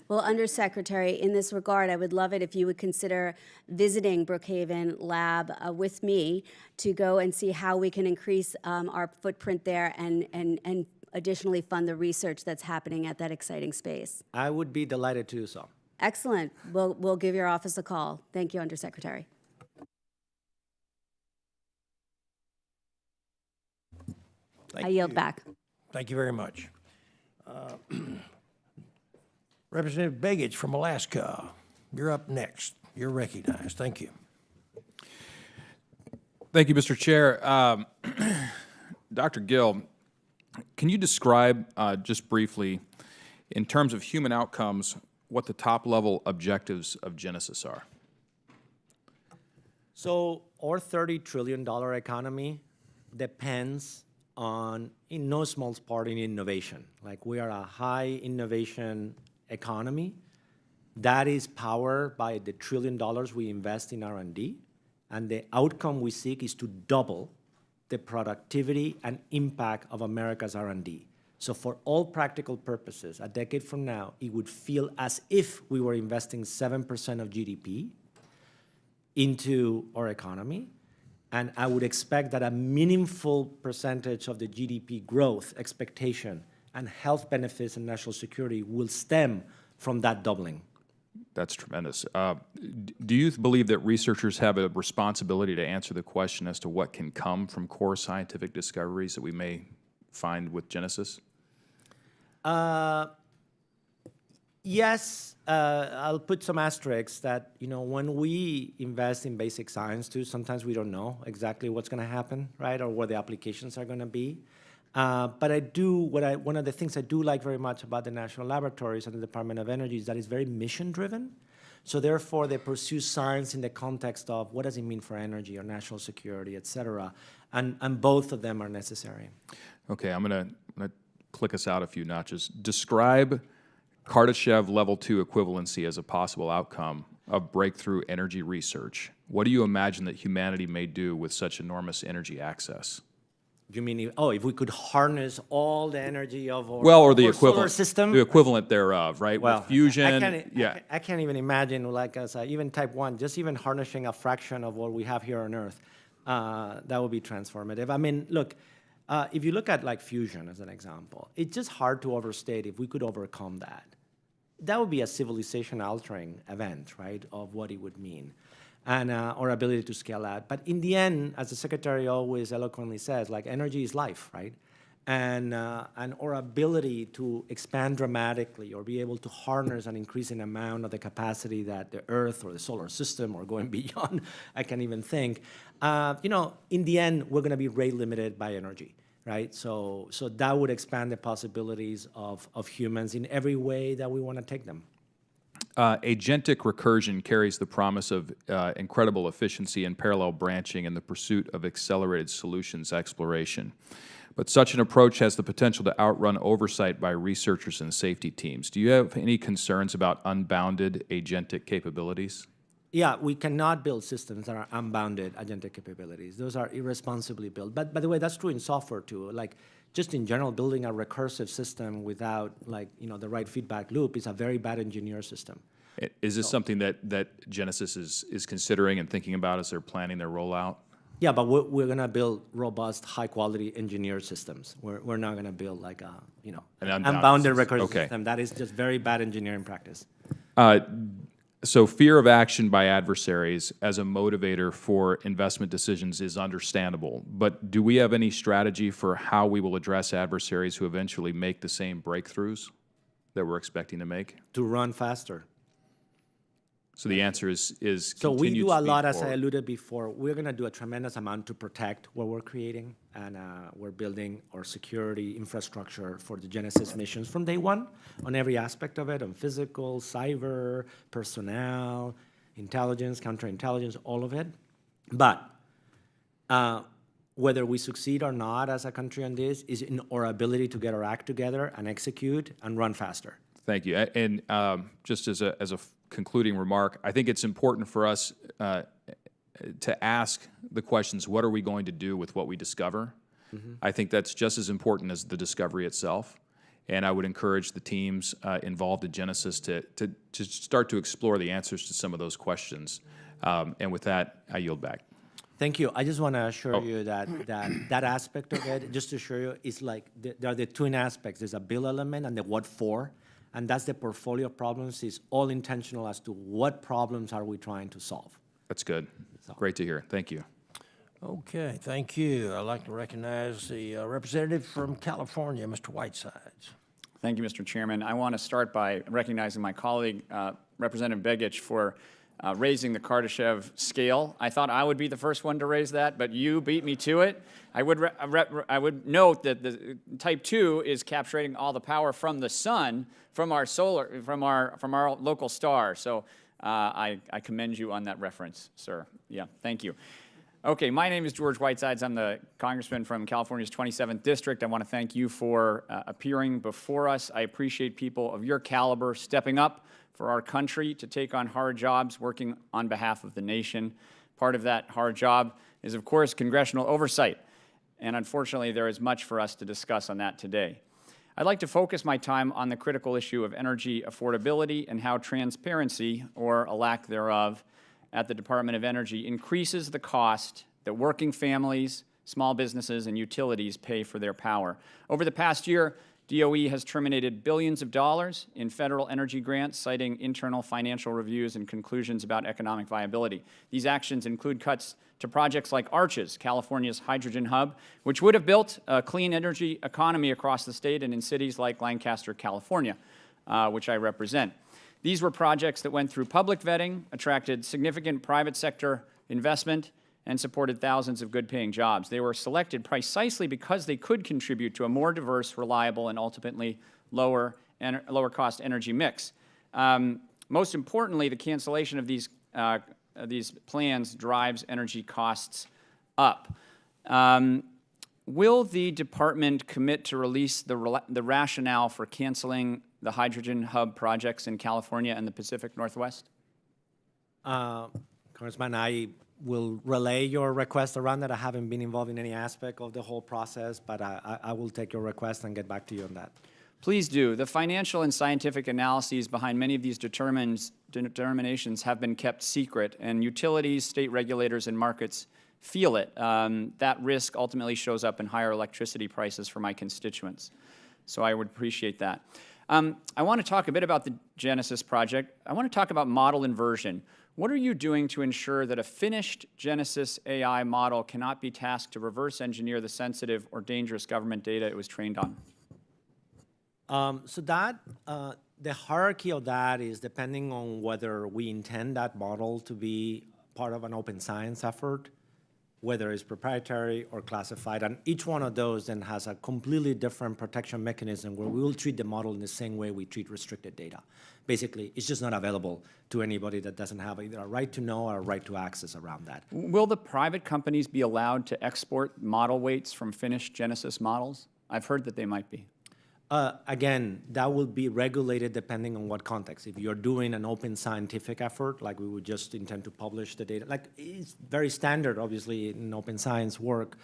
Well, Undersecretary, in this regard, I would love it if you would consider visiting Brookhaven Lab with me to go and see how we can increase our footprint there and additionally fund the research that's happening at that exciting space. I would be delighted to do so. Excellent. We'll give your office a call. Thank you, Undersecretary. I yield back. Thank you very much. Representative Begich from Alaska, you're up next. You're recognized. Thank you. Thank you, Mr. Chair. Dr. Gill, can you describe just briefly, in terms of human outcomes, what the top-level objectives of Genesis are? So our $30 trillion economy depends on, in no small part, in innovation. Like, we are a high innovation economy that is powered by the $1 trillion we invest in R&D, and the outcome we seek is to double the productivity and impact of America's R&D. So for all practical purposes, a decade from now, it would feel as if we were investing 7% of GDP into our economy. And I would expect that a meaningful percentage of the GDP growth expectation and health benefits and national security will stem from that doubling. That's tremendous. Do you believe that researchers have a responsibility to answer the question as to what can come from core scientific discoveries that we may find with Genesis? Yes, I'll put some asterisks that, when we invest in basic science too, sometimes we don't know exactly what's going to happen, right, or what the applications are going to be. But one of the things I do like very much about the national laboratories and the Department of Energy is that it's very mission-driven. So therefore, they pursue science in the context of what does it mean for energy or national security, et cetera. And both of them are necessary. Okay, I'm gonna click us out a few notches. Describe Kardashev Level 2 equivalency as a possible outcome of breakthrough energy research. What do you imagine that humanity may do with such enormous energy access? You mean, if we could harness all the energy of our, Well, or the our solar equivalent, system? the equivalent thereof, right? Well, With fusion, I can't even imagine, like, as even type 1, just even harnessing a fraction of what we have here on Earth, that would be transformative. I mean, look, if you look at, like, fusion as an example, it's just hard to overstate if we could overcome that. That would be a civilization-altering event, right, of what it would mean, and our ability to scale out. But in the end, as the Secretary always eloquently says, like, energy is life, right? And our ability to expand dramatically or be able to harness an increasing amount of the capacity that the Earth or the solar system or going beyond, I can even think, in the end, we're going to be rate limited by energy, right? So that would expand the possibilities of humans in every way that we want to take them. Agentic recursion carries the promise of incredible efficiency and parallel branching in the pursuit of accelerated solutions exploration. But such an approach has the potential to outrun oversight by researchers and safety teams. Do you have any concerns about unbounded agentic capabilities? Yeah, we cannot build systems that are unbounded agentic capabilities. Those are irresponsibly built. But by the way, that's true in software too. Like, just in general, building a recursive system without, like, the right feedback loop is a very bad engineer system. Is this something that Genesis is considering and thinking about as they're planning their rollout? Yeah, but we're going to build robust, high-quality engineered systems. We're not going to build like a, An unbounded recursive okay. system. That is just very bad engineering practice. So fear of action by adversaries as a motivator for investment decisions is understandable, but do we have any strategy for how we will address adversaries who eventually make the same breakthroughs that we're expecting to make? To run faster. So the answer is so we do a lot, as I forward. alluded before. We're going to do a tremendous amount to protect what we're creating, and we're building our security infrastructure for the Genesis missions from day one on every aspect of it, on physical, cyber, personnel, intelligence, counterintelligence, all of it. But whether we succeed or not as a country on this is in our ability to get our act together and execute and run faster. Thank you. And just as a concluding remark, I think it's important for us to ask the questions, what are we going to do with what we discover? Mm-hmm. I think that's just as important as the discovery itself. And I would encourage the teams involved at Genesis to start to explore the answers to some of those questions. And with that, I yield back. Thank you. I just want to assure you that aspect of it, just to assure you, is like there are the twin aspects. There's a bill element and the what for. And that's the portfolio of problems. Is all intentional as to what problems are we trying to solve. That's good. Great to hear. Thank you. Okay, thank you. I'd like to recognize the representative from California, Mr. Whitesides. Thank you, Mr. Chairman. I want to start by recognizing my colleague, Representative Begich, for raising the Kardashev scale. I thought I would be the first one to raise that, but you beat me to it. I would note that the Type 2 is capturing all the power from the sun, from our local star. So I commend you on that reference, sir. Yeah, thank you. Okay, my name is George Whitesides. I'm the congressman from California's 27th district. I want to thank you for appearing before us. I appreciate people of your caliber stepping up for our country to take on hard jobs, working on behalf of the nation. Part of that hard job is, of course, congressional oversight. And unfortunately, there is much for us to discuss on that today. I'd like to focus my time on the critical issue of energy affordability and how transparency, or a lack thereof, at the Department of Energy increases the cost that working families, small businesses, and utilities pay for their power. Over the past year, DOE has terminated billions of dollars in federal energy grants, citing internal financial reviews and conclusions about economic viability. These actions include cuts to projects like ARCHES, California's hydrogen hub, which would have built a clean energy economy across the state and in cities like Lancaster, California, which I represent. These were projects that went through public vetting, attracted significant private sector investment, and supported thousands of good-paying jobs. They were selected precisely because they could contribute to a more diverse, reliable, and ultimately lower-cost energy mix. Most importantly, the cancellation of these plans drives energy costs up. Will the department commit to release the rationale for canceling the hydrogen hub projects in California and the Pacific Northwest? Congressman, I will relay your request around that. I haven't been involved in any aspect of the whole process, but I will take your request and get back to you on that. Please do. The financial and scientific analyses behind many of these determinations have been kept secret, and utilities, state regulators, and markets feel it. That risk ultimately shows up in higher electricity prices for my constituents. So I would appreciate that. I want to talk a bit about the Genesis project. I want to talk about model inversion. What are you doing to ensure that a finished Genesis AI model cannot be tasked to reverse engineer the sensitive or dangerous government data it was trained on? The hierarchy of that is depending on whether we intend that model to be part of an open science effort, whether it's proprietary or classified. And each one of those then has a completely different protection mechanism where we will treat the model in the same way we treat restricted data. Basically, it's just not available to anybody that doesn't have either a right to know or a right to access around that. Will the private companies be allowed to export model weights from finished Genesis models? I've heard that they might be. Again, that will be regulated depending on what context. If you're doing an open scientific effort, like we would just intend to publish the data, like it's very standard, obviously, in open science work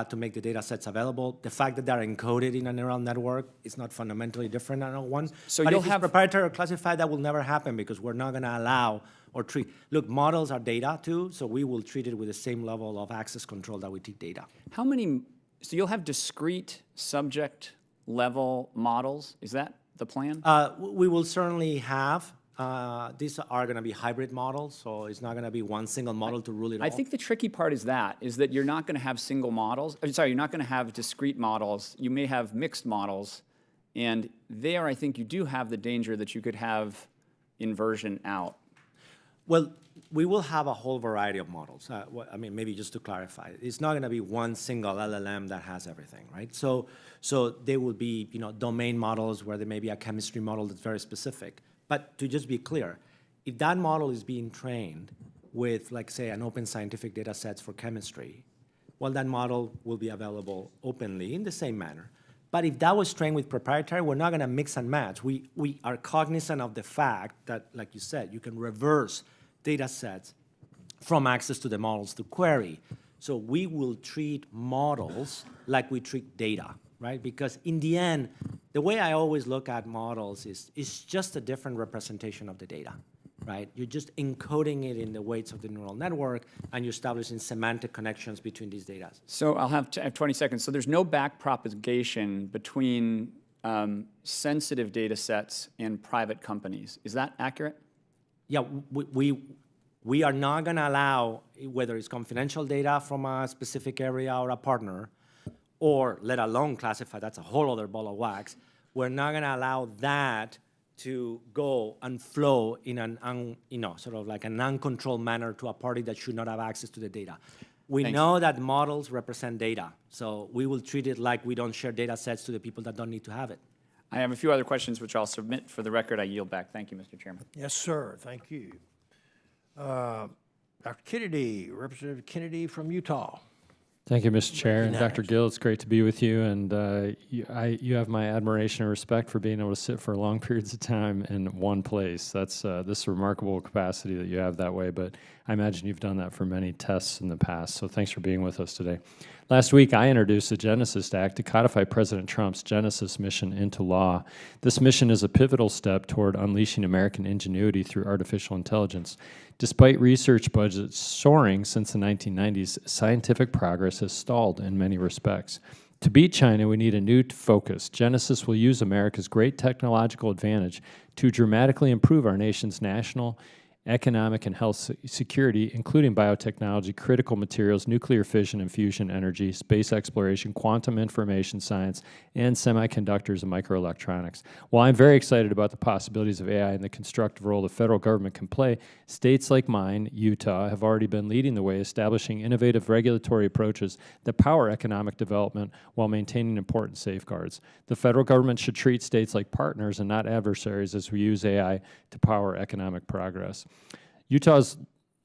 to make the data sets available. The fact that they're encoded in a neural network is not fundamentally different than one. So but you'll if it's have proprietary or classified, that will never happen because we're not going to allow or treat. Look, models are data too, so we will treat it with the same level of access control that we treat data. How many? So you'll have discrete subject level models? Is that the plan? We will certainly have. These are going to be hybrid models, so it's not going to be one single model to rule it all. I think the tricky part is that you're not going to have single models. Sorry, you're not going to have discrete models. You may have mixed models, and there I think you do have the danger that you could have inversion out. Well, we will have a whole variety of models. I mean, maybe just to clarify, it's not going to be one single LLM that has everything, right? So there will be, domain models where there may be a chemistry model that's very specific. But to just be clear, if that model is being trained with, like, say, an open scientific data sets for chemistry, well, that model will be available openly in the same manner. But if that was trained with proprietary, we're not going to mix and match. We are cognizant of the fact that, like you said, you can reverse data sets from access to the models to query. So we will treat models like we treat data, right? Because in the end, the way I always look at models is it's just a different representation of the data, right? You're just encoding it in the weights of the neural network, and you're establishing semantic connections between these data. So I'll have 20 seconds. So there's no back propagation between sensitive data sets and private companies. Is that accurate? Yeah, we are not going to allow, whether it's confidential data from a specific area or a partner, or let alone classified, that's a whole other ball of wax. We're not going to allow that to go and flow in an, sort of like an uncontrolled manner to a party that should not have access to the data. We know that models represent data, so we will treat it like we don't share data sets to the people that don't need to have it. I have a few other questions which I'll submit. For the record, I yield back. Thank you, Mr. Chairman. Yes, sir. Thank you. Dr. Kennedy, Representative Kennedy from Utah. Thank you, Mr. Chair. And Dr. Gill, it's great to be with you. And you have my admiration and respect for being able to sit for long periods of time in one place. That's this remarkable capacity that you have that way. But I imagine you've done that for many tests in the past. So thanks for being with us today. Last week, I introduced the Genesis Act to codify President Trump's Genesis mission into law. This mission is a pivotal step toward unleashing American ingenuity through artificial intelligence. Despite research budgets soaring since the 1990s, scientific progress has stalled in many respects. To beat China, we need a new focus. Genesis will use America's great technological advantage to dramatically improve our nation's national, economic, and health security, including biotechnology, critical materials, nuclear fission and fusion energy, space exploration, quantum information science, and semiconductors and microelectronics. While I'm very excited about the possibilities of AI and the constructive role the federal government can play, states like mine, Utah, have already been leading the way, establishing innovative regulatory approaches that power economic development while maintaining important safeguards. The federal government should treat states like partners and not adversaries as we use AI to power economic progress. Utah is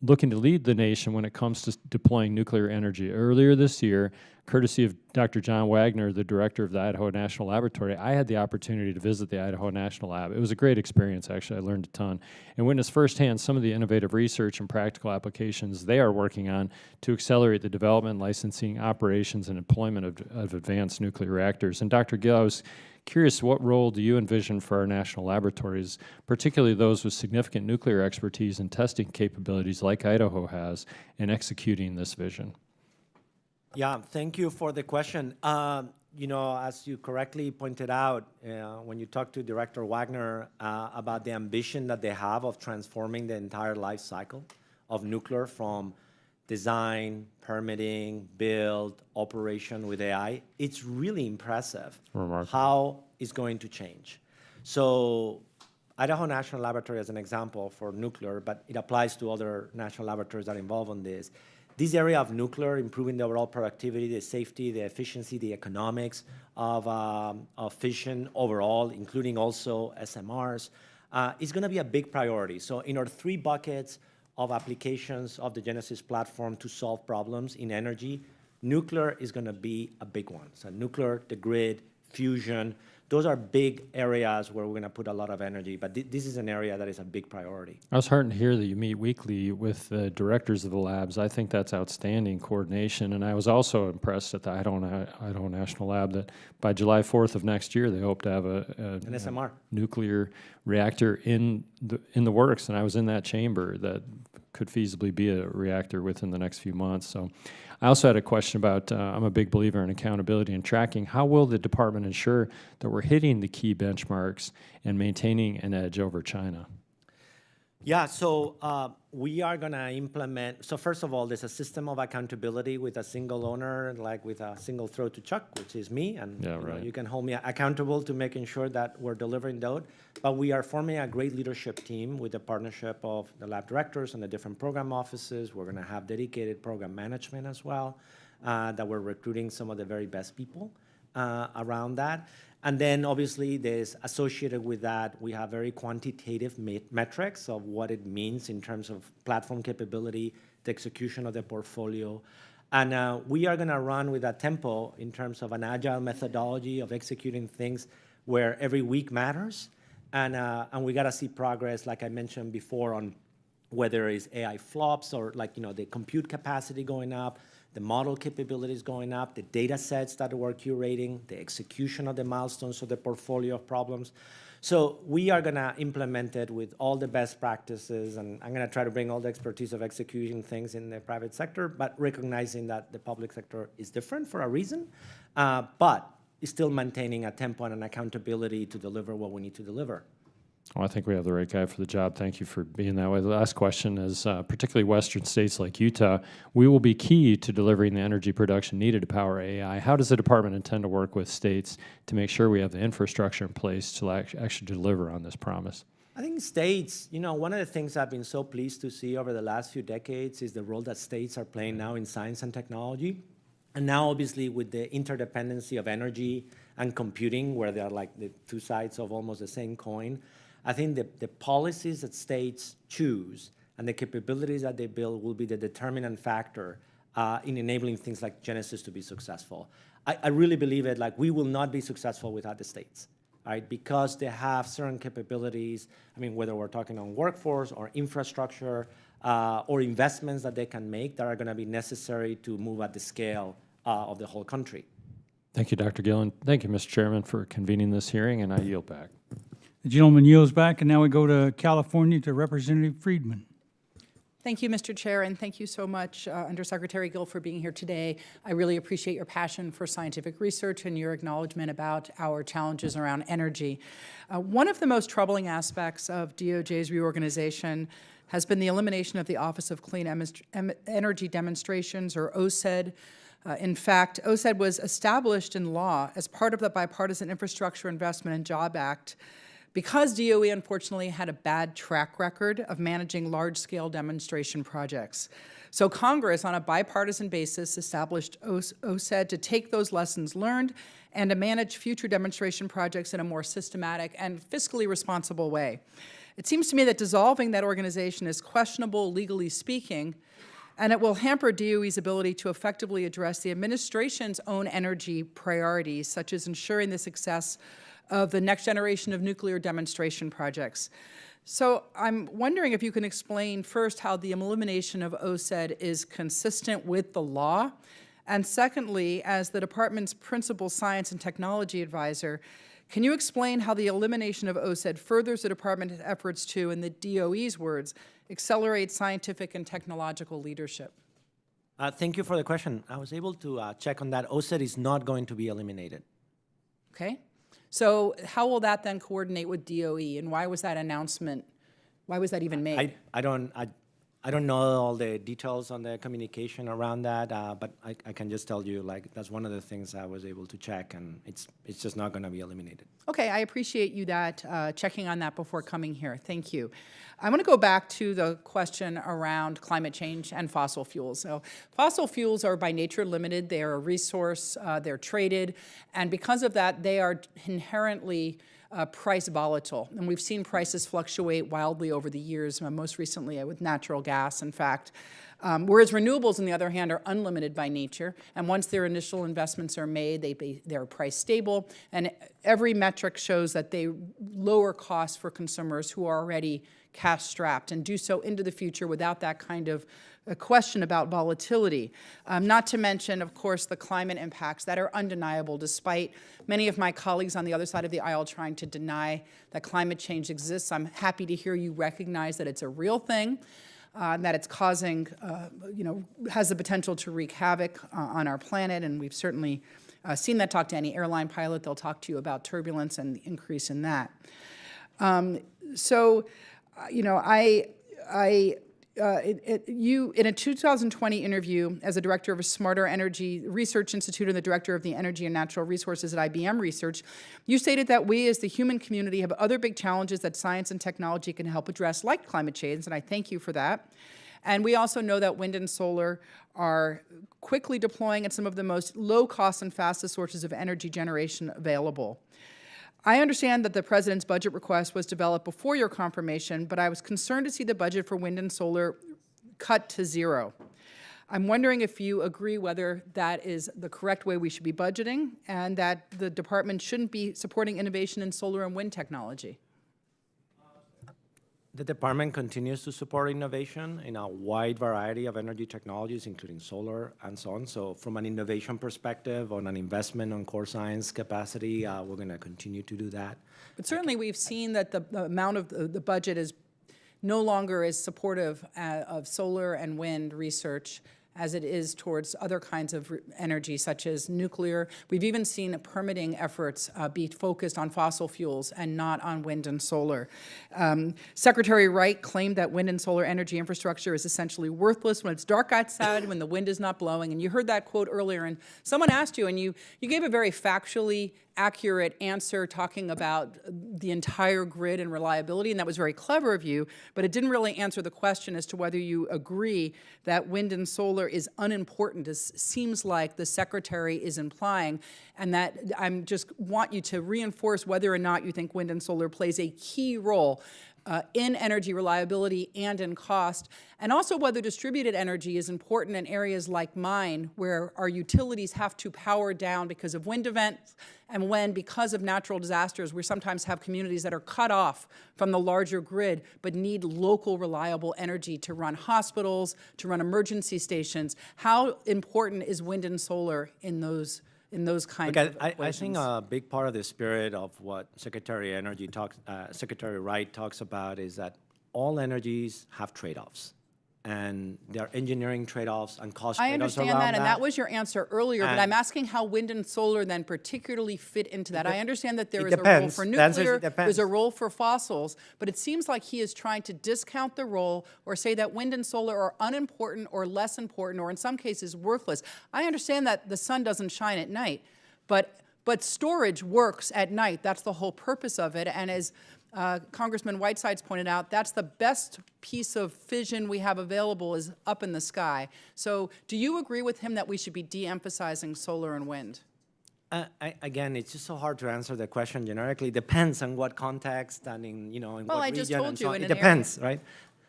looking to lead the nation when it comes to deploying nuclear energy. Earlier this year, courtesy of Dr. John Wagner, the director of the Idaho National Laboratory, I had the opportunity to visit the Idaho National Lab. It was a great experience, actually. I learned a ton and witnessed firsthand some of the innovative research and practical applications they are working on to accelerate the development, licensing, operations, and deployment of advanced nuclear reactors. And Dr. Gill, I was curious, what role do you envision for our national laboratories, particularly those with significant nuclear expertise and testing capabilities like Idaho has, in executing this vision? Yeah, thank you for the question. You know, as you correctly pointed out, when you talk to Director Wagner about the ambition that they have of transforming the entire life cycle of nuclear from design, permitting, build, operation with AI, it's really impressive how it's going to change. So Idaho National Laboratory as an example for nuclear, but it applies to other national laboratories that are involved in this. This area of nuclear, improving the overall productivity, the safety, the efficiency, the economics of fission overall, including also SMRs, is going to be a big priority. So in our 3 buckets of applications of the Genesis platform to solve problems in energy, nuclear is going to be a big one. So nuclear, the grid, fusion, those are big areas where we're going to put a lot of energy, but this is an area that is a big priority. I was heartened to hear that you meet weekly with the directors of the labs. I think that's outstanding coordination, and I was also impressed at the Idaho National Lab that by July 4th of next year, they hope to have an SMR. Nuclear reactor in the works, and I was in that chamber that could feasibly be a reactor within the next few months. So I also had a question about, I'm a big believer in accountability and tracking. How will the department ensure that we're hitting the key benchmarks and maintaining an edge over China? Yeah, so we are going to implement, so first of all, there's a system of accountability with a single owner, like with a single throat to chuck, which is me, and you can hold me accountable to making sure that we're delivering those. But we are forming a great leadership team with the partnership of the lab directors and the different program offices. We're going to have dedicated program management as well, that we're recruiting some of the very best people around that. And then obviously there's associated with that, we have very quantitative metrics of what it means in terms of platform capability, the execution of the portfolio. And we are gonna run with a tempo in terms of an agile methodology of executing things where every week matters. And we gotta see progress, like I mentioned before, on whether it's AI flops or the compute capacity going up, the model capabilities going up, the data sets that we're curating, the execution of the milestones of the portfolio of problems. So we are going to implement it with all the best practices, and I'm going to try to bring all the expertise of executing things in the private sector, but recognizing that the public sector is different for a reason, but is still maintaining a tempo and an accountability to deliver what we need to deliver. Well, I think we have the right guy for the job. Thank you for being that way. The last question is, particularly Western states like Utah, we will be key to delivering the energy production needed to power AI. How does the department intend to work with states to make sure we have the infrastructure in place to actually deliver on this promise? I think states, one of the things I've been so pleased to see over the last few decades is the role that states are playing now in science and technology. And now, obviously, with the interdependency of energy and computing, where they're like the two sides of almost the same coin, I think the policies that states choose and the capabilities that they build will be the determinant factor in enabling things like Genesis to be successful. I really believe it, we will not be successful without the states, right? Because they have certain capabilities, whether we're talking on workforce or infrastructure or investments that they can make that are gonna be necessary to move at the scale of the whole country. Thank you, Dr. Gillen. Thank you, Mr. Chairman, for convening this hearing, and I yield back. The gentleman yields back, and now we go to California to Representative Friedman. Thank you, Mr. Chair, and thank you so much, Undersecretary Gill, for being here today. I really appreciate your passion for scientific research and your acknowledgement about our challenges around energy. One of the most troubling aspects of DOJ's reorganization has been the elimination of the Office of Clean Energy Demonstrations, or OCED. In fact, OCED was established in law as part of the Bipartisan Infrastructure Investment and Job Act because DOE unfortunately had a bad track record of managing large-scale demonstration projects. So Congress, on a bipartisan basis, established OCED to take those lessons learned and to manage future demonstration projects in a more systematic and fiscally responsible way. It seems to me that dissolving that organization is questionable, legally speaking, and it will hamper DOE's ability to effectively address the administration's own energy priorities, such as ensuring the success of the next generation of nuclear demonstration projects. So I'm wondering if you can explain first how the elimination of OCED is consistent with the law, and secondly, as the department's principal science and technology advisor, can you explain how the elimination of OCED furthers the department's efforts to, in the DOE's words, accelerate scientific and technological leadership? Thank you for the question. I was able to check on that. OCED is not going to be eliminated. Okay. So how will that then coordinate with DOE, and why was that announcement, why was that even made? I don't know all the details on the communication around that, but I can just tell you, like, that's one of the things I was able to check, and it's just not going to be eliminated. Okay, I appreciate you checking on that before coming here. Thank you. I want to go back to the question around climate change and fossil fuels. So fossil fuels are by nature limited. They are a resource. They're traded. And because of that, they are inherently price volatile. And we've seen prices fluctuate wildly over the years, most recently with natural gas, in fact. Whereas renewables, on the other hand, are unlimited by nature. And once their initial investments are made, they're price stable. And every metric shows that they lower costs for consumers who are already cash strapped and do so into the future without that kind of a question about volatility. Not to mention, of course, the climate impacts that are undeniable, despite many of my colleagues on the other side of the aisle trying to deny that climate change exists. I'm happy to hear you recognize that it's a real thing, that it's causing, has the potential to wreak havoc on our planet, and we've certainly seen that. Talk to any airline pilot, they'll talk to you about turbulence and the increase in that. You, in a 2020 interview as a director of a Smarter Energy Research Institute and the director of the Energy and Natural Resources at IBM Research, you stated that we as the human community have other big challenges that science and technology can help address, like climate change, and I thank you for that. And we also know that wind and solar are quickly deploying at some of the most low-cost and fastest sources of energy generation available. I understand that the President's budget request was developed before your confirmation, but I was concerned to see the budget for wind and solar cut to zero. I'm wondering if you agree whether that is the correct way we should be budgeting and that the department shouldn't be supporting innovation in solar and wind technology. The department continues to support innovation in a wide variety of energy technologies, including solar and so on. So from an innovation perspective, on an investment on core science capacity, we're going to continue to do that. But certainly we've seen that the amount of the budget is no longer as supportive of solar and wind research as it is towards other kinds of energy, such as nuclear. We've even seen permitting efforts be focused on fossil fuels and not on wind and solar. Secretary Wright claimed that wind and solar energy infrastructure is essentially worthless when it's dark outside, when the wind is not blowing. And you heard that quote earlier, and someone asked you, and you gave a very factually accurate answer talking about the entire grid and reliability, and that was very clever of you, but it didn't really answer the question as to whether you agree that wind and solar is unimportant, as seems like the Secretary is implying, and that I just want you to reinforce whether or not you think wind and solar plays a key role in energy reliability and in cost, and also whether distributed energy is important in areas like mine, where our utilities have to power down because of wind events, and when, because of natural disasters, we sometimes have communities that are cut off from the larger grid but need local reliable energy to run hospitals, to run emergency stations. How important is wind and solar in those kinds of equations? I think a big part of the spirit of what Secretary Wright talks about is that all energies have trade-offs. and there are engineering trade-offs and cost I trade-offs understand around that, and that was your answer earlier, but And- I'm asking how wind and solar then particularly fit into that. I understand that there it is a role depends. for The answer is nuclear, it there's a depends. role for fossils, but it seems like he is trying to discount the role or say that wind and solar are unimportant or less important or in some cases worthless. I understand that the sun doesn't shine at night, but storage works at night. That's the whole purpose of it, and as Congressman Whitesides pointed out, that's the best piece of fission we have available is up in the sky. So do you agree with him that we should be de-emphasizing solar and wind? Again, it's just so hard to answer the question generically. It depends on what context and in Well, what I region just told and so you on. in It an depends, right?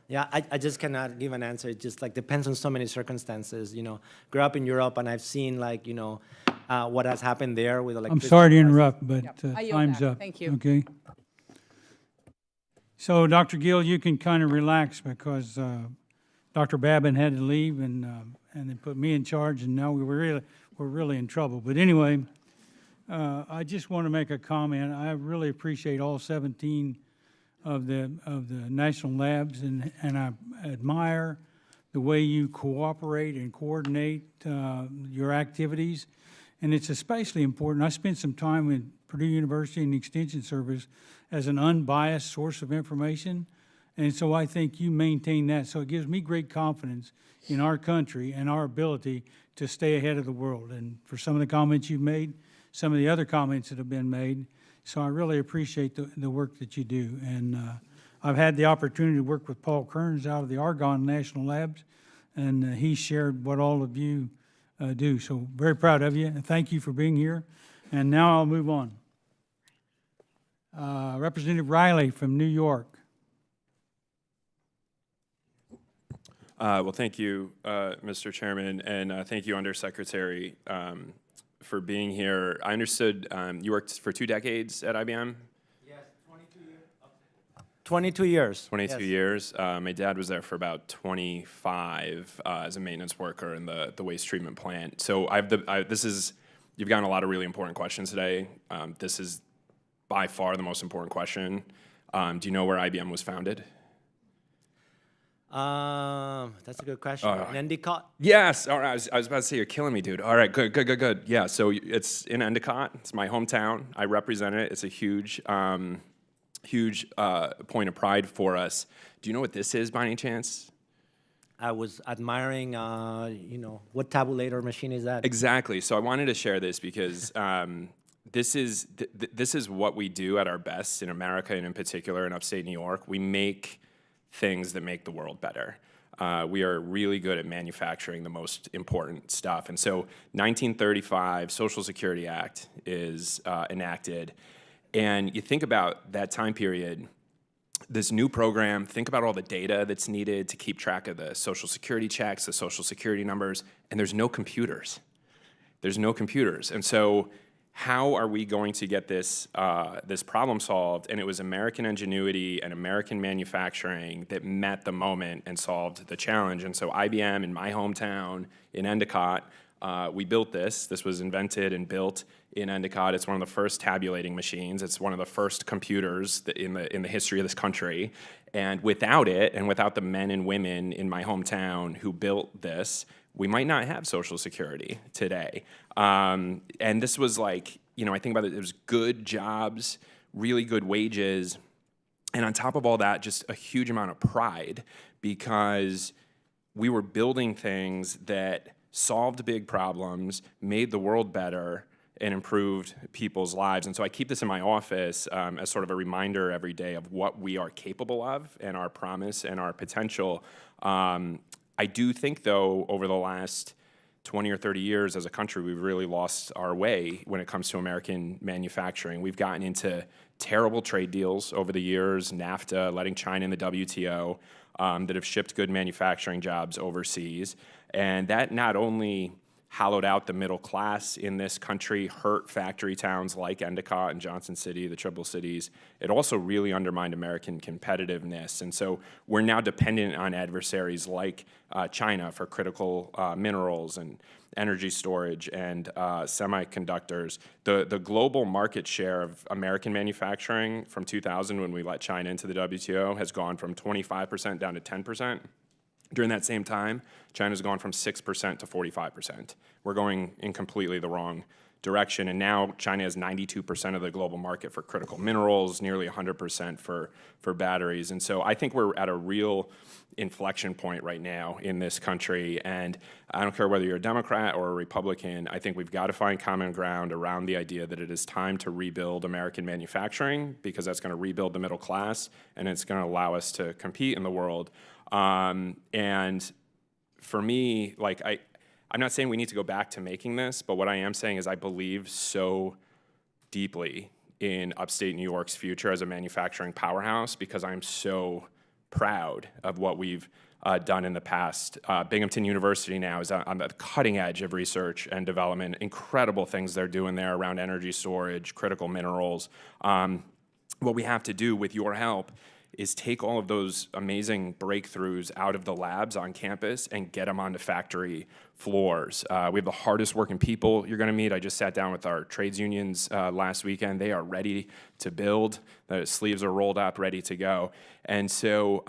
Yeah, I just cannot give an answer. It just like depends on so many circumstances. Grew up in Europe and I've seen what has happened there with I'm electricity. sorry to interrupt, but I yield time's back. up. Thank you. Okay. So, Dr. Gill, you can kind of relax because Dr. Babin had to leave, and they put me in charge, and now we're really in trouble. But anyway, I just want to make a comment. I really appreciate all 17 of the national labs, and I admire the way you cooperate and coordinate your activities. And it's especially important. I spent some time with Purdue University and the Extension Service as an unbiased source of information. And so I think you maintain that. So it gives me great confidence in our country and our ability to stay ahead of the world. And for some of the comments you've made, some of the other comments that have been made. So I really appreciate the work that you do. And I've had the opportunity to work with Paul Kearns out of the Argonne National Labs, and he shared what all of you do. So very proud of you, and thank you for being here. And now I'll move on. Representative Riley from New York. Well, thank you, Mr. Chairman, and thank you, Undersecretary, for being here. I understood you worked for 2 decades at IBM? Yes, 22 years. 22 years. 22 yes. years. My dad was there for about 25 as a maintenance worker in the waste treatment plant. So you've gotten a lot of really important questions today. This is by far the most important question. Do you know where IBM was founded? That's a good question. In Endicott? Yes. All right. I was about to say, you're killing me, dude. All right. Good. Yeah. So it's in Endicott. It's my hometown. I represent it. It's a huge point of pride for us. Do you know what this is by any chance? I was admiring, what tabulator machine is that? Exactly. So I wanted to share this because this is what we do at our best in America, and in particular in upstate New York. We make things that make the world better. We are really good at manufacturing the most important stuff. And so 1935, Social Security Act is enacted. And you think about that time period, this new program, think about all the data that's needed to keep track of the Social Security checks, the Social Security numbers, and there's no computers. There's no computers. And so how are we going to get this problem solved? And it was American ingenuity and American manufacturing that met the moment and solved the challenge. And so IBM in my hometown in Endicott, we built this. This was invented and built in Endicott. It's one of the first tabulating machines. It's one of the first computers in the history of this country. And without it, and without the men and women in my hometown who built this, we might not have Social Security today. And this was like, I think about it, it was good jobs, really good wages, and on top of all that, just a huge amount of pride because we were building things that solved big problems, made the world better, and improved people's lives. And so I keep this in my office as sort of a reminder every day of what we are capable of and our promise and our potential. I do think, though, over the last 20 or 30 years as a country, we've really lost our way when it comes to American manufacturing. We've gotten into terrible trade deals over the years, NAFTA, letting China in the WTO, that have shipped good manufacturing jobs overseas. And that not only hollowed out the middle class in this country, hurt factory towns like Endicott and Johnson City, the Triple Cities. It also really undermined American competitiveness. And so we're now dependent on adversaries like China for critical minerals and energy storage and semiconductors. The global market share of American manufacturing from 2000, when we let China into the WTO, has gone from 25% down to 10%. During that same time, China's gone from 6% to 45%. We're going in completely the wrong direction, and now China has 92% of the global market for critical minerals, nearly 100% for batteries. And so I think we're at a real inflection point right now in this country, and I don't care whether you're a Democrat or a Republican, I think we've got to find common ground around the idea that it is time to rebuild American manufacturing, because that's going to rebuild the middle class, and it's going to allow us to compete in the world. And for me, like, I'm not saying we need to go back to making this, but what I am saying is I believe so deeply in upstate New York's future as a manufacturing powerhouse, because I'm so proud of what we've done in the past. Binghamton University now is on the cutting edge of research and development. Incredible things they're doing there around energy storage, critical minerals. What we have to do with your help is take all of those amazing breakthroughs out of the labs on campus and get them onto factory floors. We have the hardest working people you're going to meet. I just sat down with our trades unions last weekend. They are ready to build. The sleeves are rolled up, ready to go. And so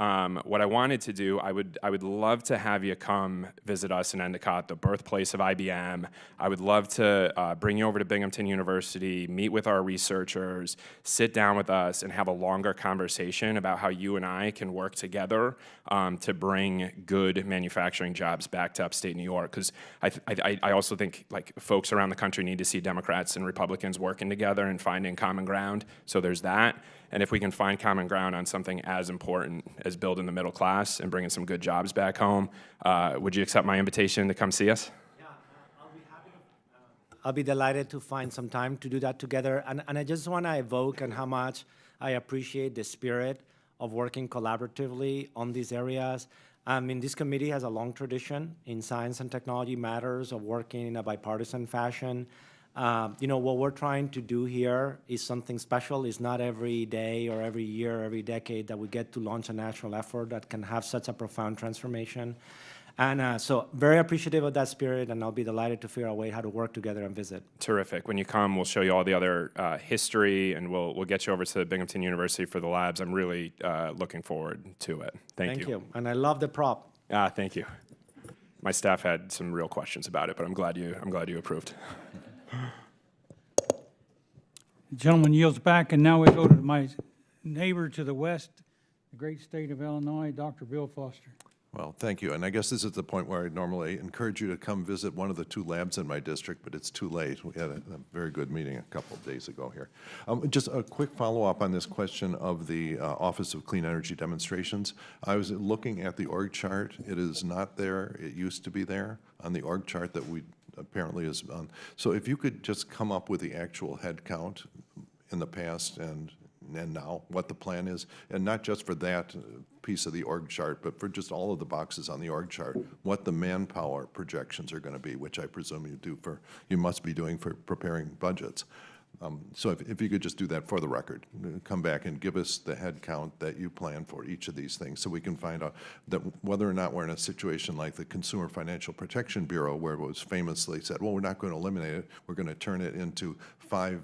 what I wanted to do, I would love to have you come visit us in Endicott, the birthplace of IBM. I would love to bring you over to Binghamton University, meet with our researchers, sit down with us, and have a longer conversation about how you and I can work together to bring good manufacturing jobs back to upstate New York. Because I also think, like, folks around the country need to see Democrats and Republicans working together and finding common ground. So there's that. And if we can find common ground on something as important as building the middle class and bringing some good jobs back home, would you accept my invitation to come see us? Yeah, I'll be happy to, I'll be delighted to find some time to do that together. And I just want to evoke on how much I appreciate the spirit of working collaboratively on these areas. I mean, this committee has a long tradition in science and technology matters of working in a bipartisan fashion. You know, what we're trying to do here is something special. It's not every day or every year or every decade that we get to launch a national effort that can have such a profound transformation. And so very appreciative of that spirit, and I'll be delighted to figure out a way how to work together and visit. Terrific. When you come, we'll show you all the other history, and we'll get you over to Binghamton University for the labs. I'm really looking forward to it. Thank you. And I love the prop. Thank you. My staff had some real questions about it, but I'm glad you approved. The gentleman yields back, and now we go to my neighbor to the west, the great state of Illinois, Dr. Bill Foster. Well, thank you. And I guess this is the point where I normally encourage you to come visit one of the two labs in my district, but it's too late. We had a very good meeting a couple of days ago here. Just a quick follow-up on this question of the Office of Clean Energy Demonstrations. I was looking at the org chart. It is not there. It used to be there on the org chart that we apparently is on. So if you could just come up with the actual head count in the past and now, what the plan is, and not just for that piece of the org chart, but for just all of the boxes on the org chart, what the manpower projections are going to be, which I presume you must be doing for preparing budgets. So if you could just do that for the record, come back and give us the head count that you plan for each of these things, so we can find out that whether or not we're in a situation like the Consumer Financial Protection Bureau, where it was famously said, well, we're not going to eliminate it, we're going to turn it into five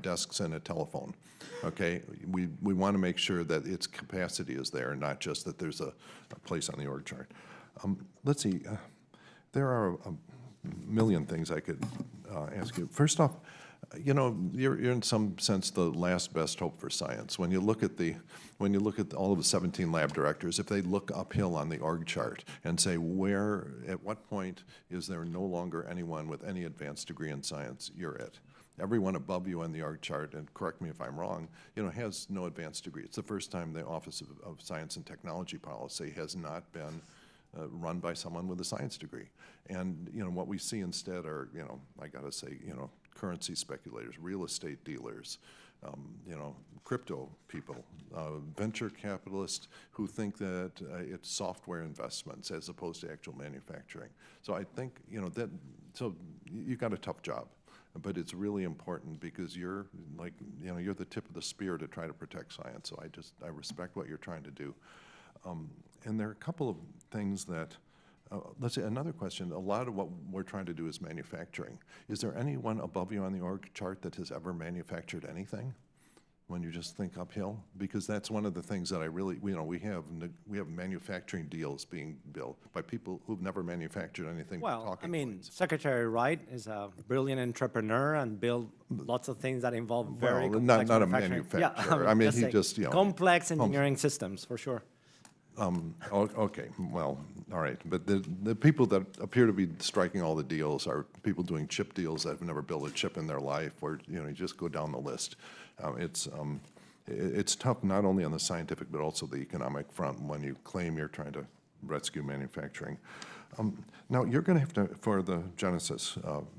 desks and a telephone. Okay, we want to make sure that its capacity is there, and not just that there's a place on the org chart. Let's see, there are a million things I could ask you. First off, you know, you're in some sense the last best hope for science. When you look at all of the 17 lab directors, if they look uphill on the org chart and say at what point is there no longer anyone with any advanced degree in science, you're it. Everyone above you on the org chart, and correct me if I'm wrong, you know, has no advanced degree. It's the first time the Office of Science and Technology Policy has not been run by someone with a science degree. And, you know, what we see instead are, you know, I gotta say, you know, currency speculators, real estate dealers, you know, crypto people, venture capitalists who think that it's software investments as opposed to actual manufacturing. So I think, you know, so you got a tough job. But it's really important because you're like, you know, you're the tip of the spear to try to protect science. So I respect what you're trying to do. And there are a couple of things that, let's say another question, a lot of what we're trying to do is manufacturing. Is there anyone above you on the org chart that has ever manufactured anything? when you just think uphill? Because that's one of the things that I really, we have manufacturing deals being built by people who've never manufactured anything. but Well, I talking mean, points. Secretary Wright is a brilliant entrepreneur and built lots of things that involve very Well, complex not a manufacturing. manufacturer. I mean, he saying, just, complex engineering systems, for sure. Okay, well, all right. But the people that appear to be striking all the deals are people doing chip deals that have never built a chip in their life, or, you just go down the list. It's tough not only on the scientific but also the economic front when you claim you're trying to rescue manufacturing. Now, you're going to have to, for the Genesis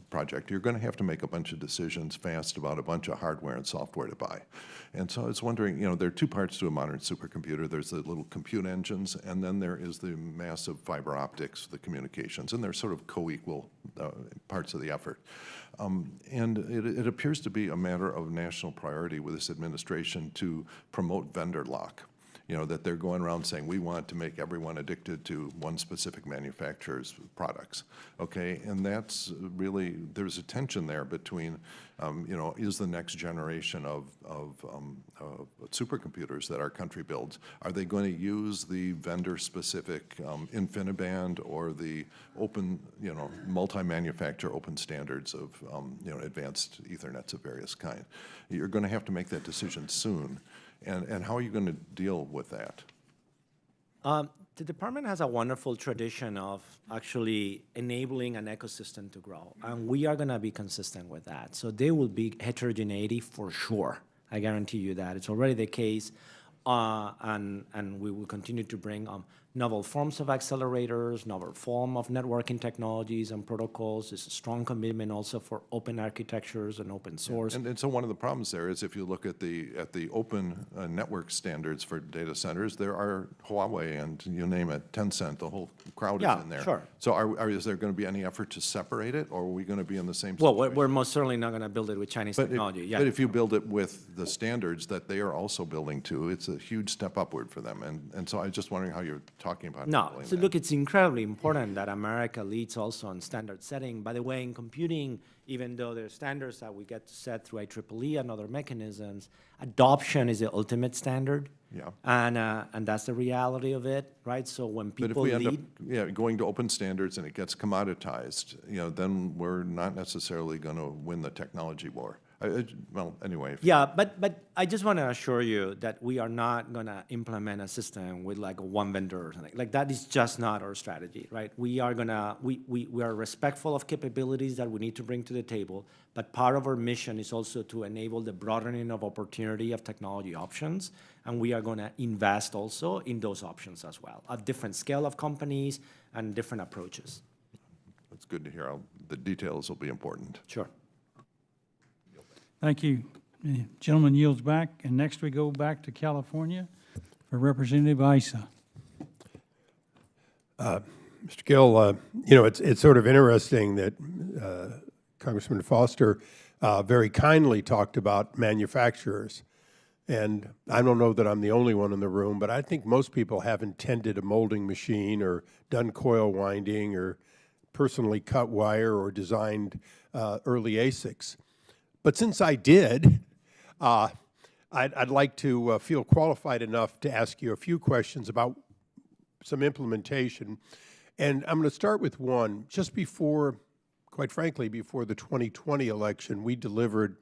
project, you're going to have to make a bunch of decisions fast about a bunch of hardware and software to buy. And so I was wondering, there are two parts to a modern supercomputer. There's the little compute engines, and then there is the massive fiber optics, the communications, and they're sort of co-equal parts of the effort. And it appears to be a matter of national priority with this administration to promote vendor lock. That they're going around saying, we want to make everyone addicted to one specific manufacturer's products, okay? And that's really, there's a tension there between, is the next generation of supercomputers that our country builds, are they going to use the vendor-specific InfiniBand or the open, multi-manufacturer open standards of, advanced Ethernets of various kind? You're going to have to make that decision soon. And how are you going to deal with that? The department has a wonderful tradition of actually enabling an ecosystem to grow, and we are going to be consistent with that. So there will be heterogeneity for sure. I guarantee you that. It's already the case, and we will continue to bring novel forms of accelerators, novel form of networking technologies and protocols. There's a strong commitment also for open architectures and open source. And so one of the problems there is if you look at the open network standards for data centers, there are Huawei and you name it, Tencent, the whole crowd is in there. Sure. So is there going to be any effort to separate it, or are we going to be in the same Well, situation? we're most certainly not going to build it with Chinese technology. But if you build it with the standards that they are also building to, it's a huge step upward for them. And so I was just wondering how you're talking about No, handling so that. look, it's incredibly important that America leads also on standard setting. By the way, in computing, even though there are standards that we get to set through IEEE and other mechanisms, adoption is the ultimate standard. Yeah. And that's the reality of it, right? So when But if people we end lead, up going to open standards and it gets commoditized, then we're not necessarily going to win the technology war. Well, anyway. yeah, but I just want to assure you that we are not going to implement a system with like one vendor or something. Like that is just not our strategy, right? We are going to, we are respectful of capabilities that we need to bring to the table, but part of our mission is also to enable the broadening of opportunity of technology options, and we are going to invest also in those options as well, a different scale of companies and different approaches. That's good to hear. The details will be important. Sure. Thank you. The gentleman yields back, and next we go back to California for Representative Issa. Mr. Gill, it's sort of interesting that Congressman Foster very kindly talked about manufacturers. And I don't know that I'm the only one in the room, but I think most people haven't tended a molding machine or done coil winding or personally cut wire or designed early ASICs. But since I did, I'd like to feel qualified enough to ask you a few questions about some implementation. And I'm going to start with one. Just before, quite frankly, before the 2020 election, we delivered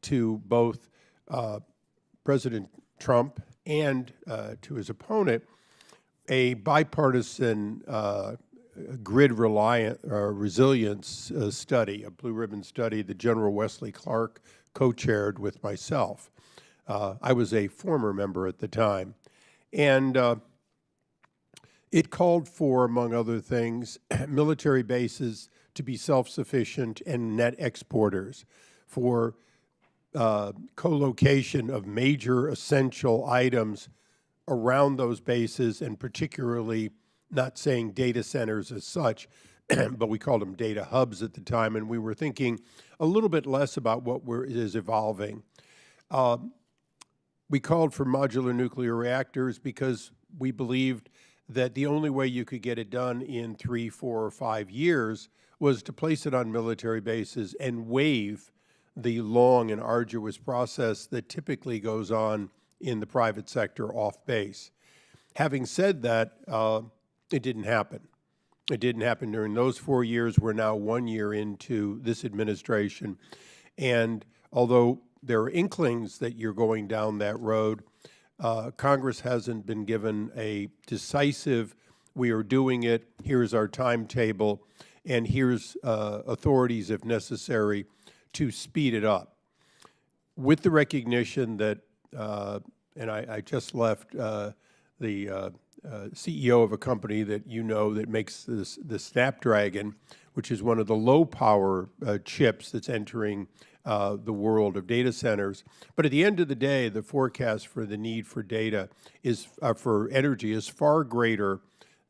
to both President Trump and to his opponent a bipartisan grid resilience study, a blue ribbon study that General Wesley Clark co-chaired with myself. I was a former member at the time. And it called for, among other things, military bases to be self-sufficient and net exporters, for co-location of major essential items around those bases, and particularly, not saying data centers as such, but we called them data hubs at the time, and we were thinking a little bit less about what is evolving. We called for modular nuclear reactors because we believed that the only way you could get it done in 3, 4, or 5 years was to place it on military bases and waive the long and arduous process that typically goes on in the private sector off base. Having said that, it didn't happen. It didn't happen during those 4 years. We're now 1 year into this administration. And although there are inklings that you're going down that road, Congress hasn't been given a decisive, we are doing it, here's our timetable, and here's authorities, if necessary, to speed it up. With the recognition that, and I just left the CEO of a company that you know that makes the Snapdragon, which is one of the low-power chips that's entering the world of data centers. But at the end of the day, the forecast for the need for data is for energy is far greater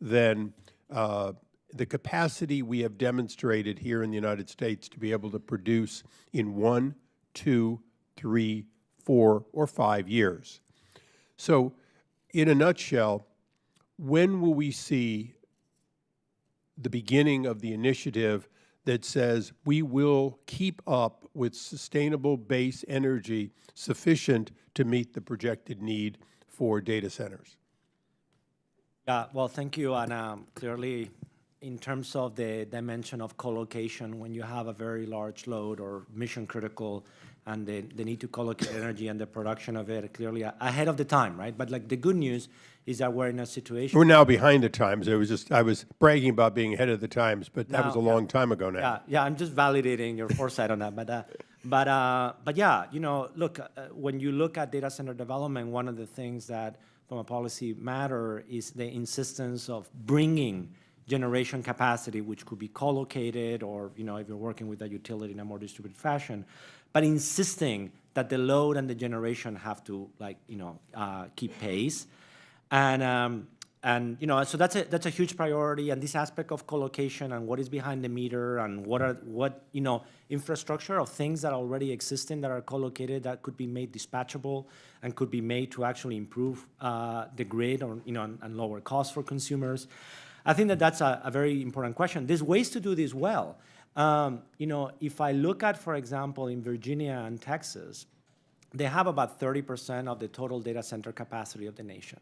than the capacity we have demonstrated here in the United States to be able to produce in 1, 2, 3, 4, or 5 years. So, in a nutshell, when will we see the beginning of the initiative that says we will keep up with sustainable base energy sufficient to meet the projected need for data centers? Yeah, well, thank you. And clearly, in terms of the dimension of co-location, when you have a very large load or mission critical and the need to collocate energy and the production of it, clearly ahead of the time, right? But like the good news is that we're in a situation. We're now behind the times. I was bragging about being ahead of the times, but that was a long time ago now. Yeah, I'm just validating your foresight on that. But yeah, you know, look, when you look at data center development, one of the things that from a policy matter is the insistence of bringing generation capacity, which could be co-located or, you know, if you're working with a utility in a more distributed fashion, but insisting that the load and the generation have to, like, you know, keep pace. And you know, so that's a huge priority. And this aspect of co-location and what is behind the meter and what you know, infrastructure of things that already exist in that are co-located that could be made dispatchable and could be made to actually improve the grid or, you know, and lower costs for consumers. I think that that's a very important question. There's ways to do this well. You know, if I look at, for example, in Virginia and Texas, they have about 30% of the total data center capacity of the nation.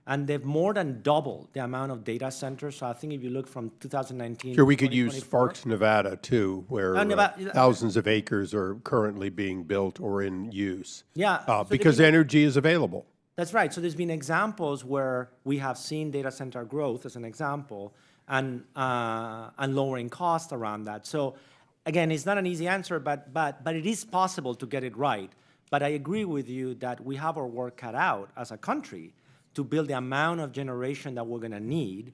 And they've more than doubled the amount of data centers. So I think if you look from 2019 Sure, we could use Sparks, Nevada, too, where Nevada, thousands of acres are currently being built or in use. Yeah. So because energy is available. That's right. So there's been examples where we have seen data center growth as an example and lowering costs around that. So again, it's not an easy answer, but it is possible to get it right. But I agree with you that we have our work cut out as a country to build the amount of generation that we're going to need,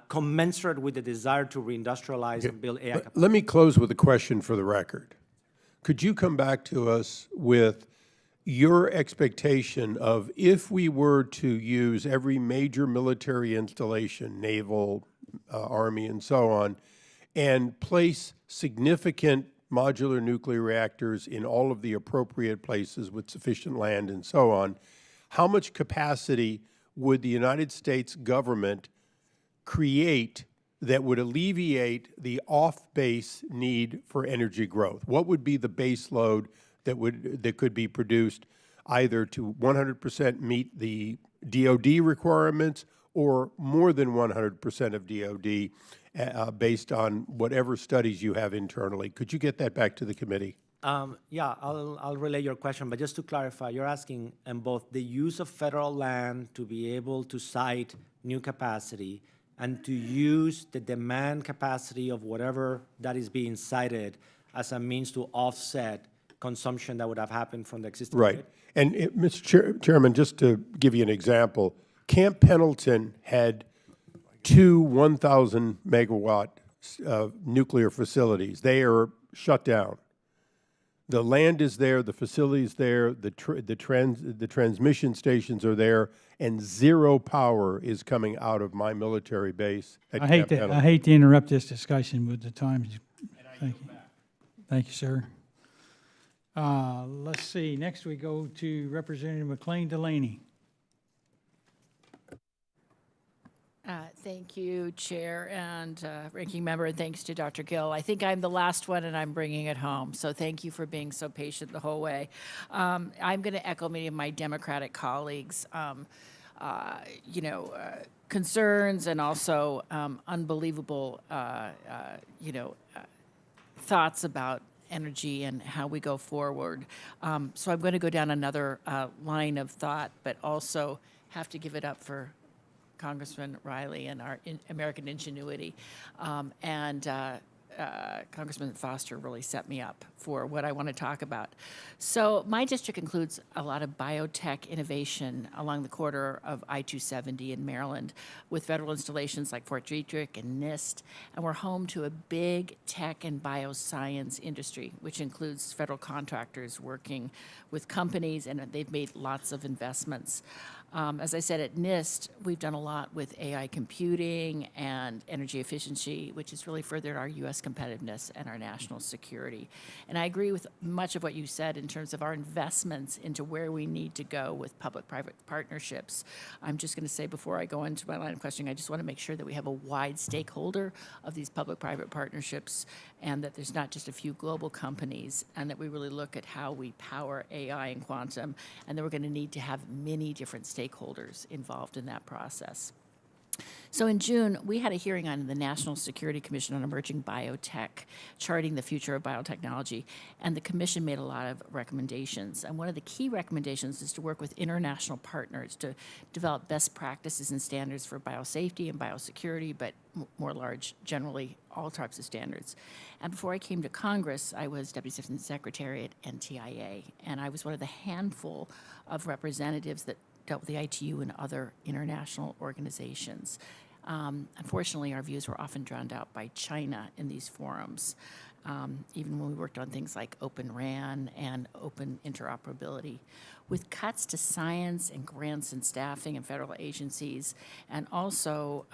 commensurate with the desire to reindustrialize and build AI capacity. Let me close with a question for the record. Could you come back to us with your expectation of if we were to use every major military installation, naval, Army, and so on, and place significant modular nuclear reactors in all of the appropriate places with sufficient land and so on, how much capacity would the United States government create that would alleviate the off-base need for energy growth? What would be the base load that could be produced either to 100% meet the DOD requirements or more than 100% of DOD based on whatever studies you have internally? Could you get that back to the committee? Yeah, I'll relay your question, but just to clarify, you're asking both the use of federal land to be able to site new capacity and to use the demand capacity of whatever that is being cited as a means to offset consumption that would have happened from the existing Right. grid? And Mr. Chairman, just to give you an example, Camp Pendleton had 2 1,000 megawatt nuclear facilities. They are shut down. The land is there, the facility's there, the transmission stations are there, and zero power is coming out of my military base at Camp Pendleton. I hate to interrupt this discussion with the time. Thank you. Thank you, sir. Let's see. Next, we go to Representative McLean Delaney. Thank you, Chair and Ranking Member, and thanks to Dr. Gill. I think I'm the last one, and I'm bringing it home. So thank you for being so patient the whole way. I'm going to echo many of my Democratic colleagues. Concerns and also unbelievable, thoughts about energy and how we go forward. So I'm going to go down another line of thought, but also have to give it up for Congressman Riley and our American ingenuity. Congressman Foster really set me up for what I want to talk about. So my district includes a lot of biotech innovation along the corridor of I-270 in Maryland with federal installations like Fort Detrick and NIST, and we're home to a big tech and bioscience industry, which includes federal contractors working with companies, and they've made lots of investments. As I said, at NIST, we've done a lot with AI computing and energy efficiency, which has really furthered our U.S. competitiveness and our national security. And I agree with much of what you said in terms of our investments into where we need to go with public-private partnerships. I'm just going to say before I go into my line of questioning, I just want to make sure that we have a wide stakeholder of these public-private partnerships and that there's not just a few global companies, and that we really look at how we power AI and quantum, and that we're going to need to have many different stakeholders involved in that process. So in June, we had a hearing on the National Security Commission on Emerging Biotech, charting the future of biotechnology, and the commission made a lot of recommendations. And one of the key recommendations is to work with international partners to develop best practices and standards for biosafety and biosecurity, but more large, generally, all types of standards. And before I came to Congress, I was Deputy Assistant Secretary at NTIA, and I was one of the handful of representatives that dealt with the ITU and other international organizations. Unfortunately, our views were often drowned out by China in these forums, even when we worked on things like Open RAN and open interoperability. With cuts to science and grants and staffing in federal agencies, and also,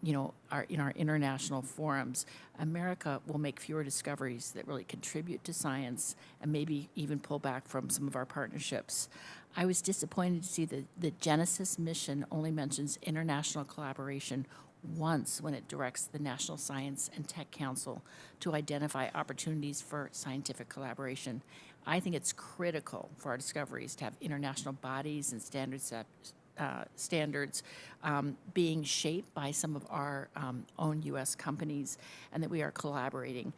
in our international forums, America will make fewer discoveries that really contribute to science and maybe even pull back from some of our partnerships. I was disappointed to see that the Genesis mission only mentions international collaboration once when it directs the National Science and Tech Council to identify opportunities for scientific collaboration. I think it's critical for our discoveries to have international bodies and standards being shaped by some of our own U.S. companies, and that we are collaborating.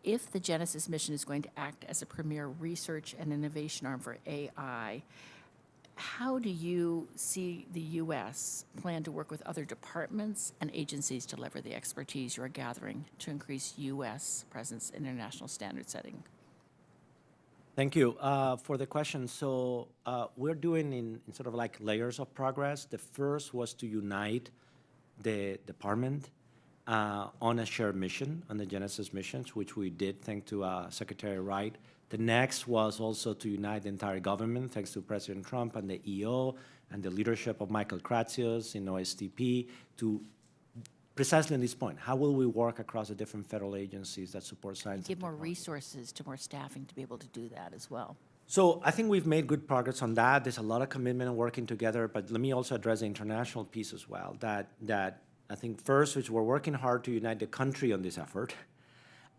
If the Genesis mission is going to act as a premier research and innovation arm for AI, how do you see the U.S. plan to work with other departments and agencies to lever the expertise you're gathering to increase U.S. presence in international standard setting? Thank you for the question. So we're doing in sort of like layers of progress. The first was to unite the department on a shared mission, on the Genesis missions, which we did thanks to Secretary Wright. The next was also to unite the entire government, thanks to President Trump and the EO and the leadership of Michael Kratsios in OSTP, to precisely on this point, how will we work across the different federal agencies that support science? Give more resources to more staffing to be able to do that as well. So I think we've made good progress on that. There's a lot of commitment and working together, but let me also address the international piece as well, that I think first, which we're working hard to unite the country on this effort.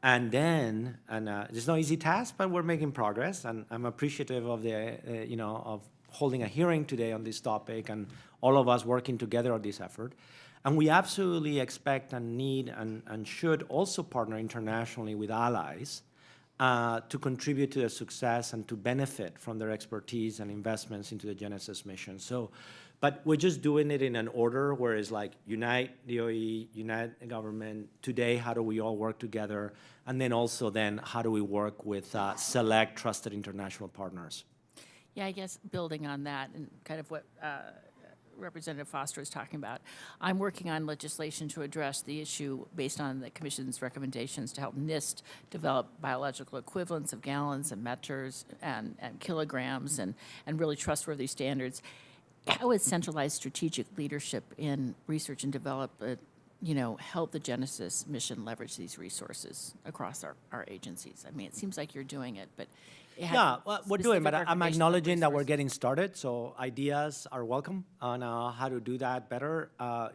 And then, it's no easy task, but we're making progress, and I'm appreciative of of holding a hearing today on this topic and all of us working together on this effort. And we absolutely expect and need and should also partner internationally with allies to contribute to their success and to benefit from their expertise and investments into the Genesis mission. So, but we're just doing it in an order where it's like unite DOE, unite the government. Today, how do we all work together? And then also then, how do we work with select trusted international partners? Yeah, I guess building on that and kind of what Representative Foster is talking about, I'm working on legislation to address the issue based on the Commission's recommendations to help NIST develop biological equivalents of gallons and meters and kilograms and really trustworthy standards. How would centralized strategic leadership in research and development, help the Genesis mission leverage these resources across our agencies? I mean, it seems like you're doing it, but Yeah, well, we're doing, but I'm specific acknowledging that we're resources. getting started, so ideas are welcome on how to do that better.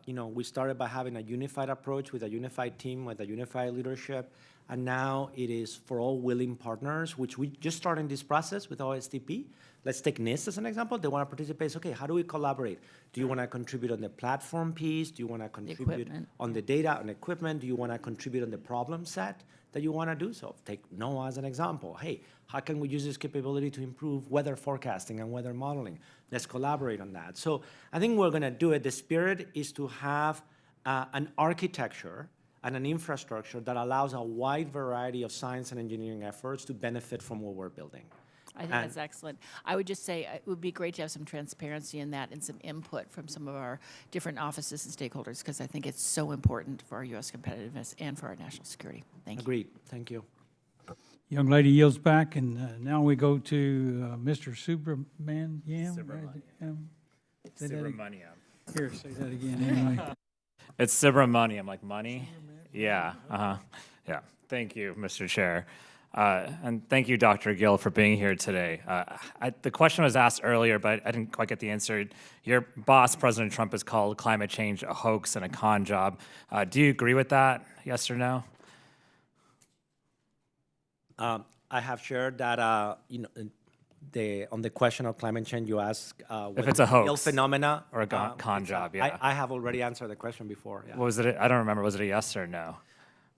We started by having a unified approach with a unified team, with a unified leadership, and now it is for all willing partners, which we just started this process with OSTP. Let's take NIST as an example. They want to participate. Okay, how do we collaborate? Do you want to contribute on the platform piece? Do you want to contribute equipment. on the data and equipment? Do you want to contribute on the problem set that you want to do? So take NOAA as an example. Hey, how can we use this capability to improve weather forecasting and weather modeling? Let's collaborate on that. So I think we're going to do it. The spirit is to have an architecture and an infrastructure that allows a wide variety of science and engineering efforts to benefit from what we're building. I think that's excellent. I would just say it would be great to have some transparency in that and some input from some of our different offices and stakeholders, because I think it's so important for our U.S. competitiveness and for our national security. Thank you. Agreed. Thank you. Young lady yields back, and now we go to Mr. Subramaniam. Say that ag- Here, say that again. Anyway. It's Subramaniam, like money? Yeah, yeah. Thank you, Mr. Chair. And thank you, Dr. Gill, for being here today. The question was asked earlier, but I didn't quite get the answer. Your boss, President Trump, has called climate change a hoax and a con job. Do you agree with that, yes or no? I have shared that, on the question of climate change, you ask If it's a hoax real phenomena or a con job, yeah. I have already answered the question before. Yeah. What was it? I don't remember. Was it a yes or no?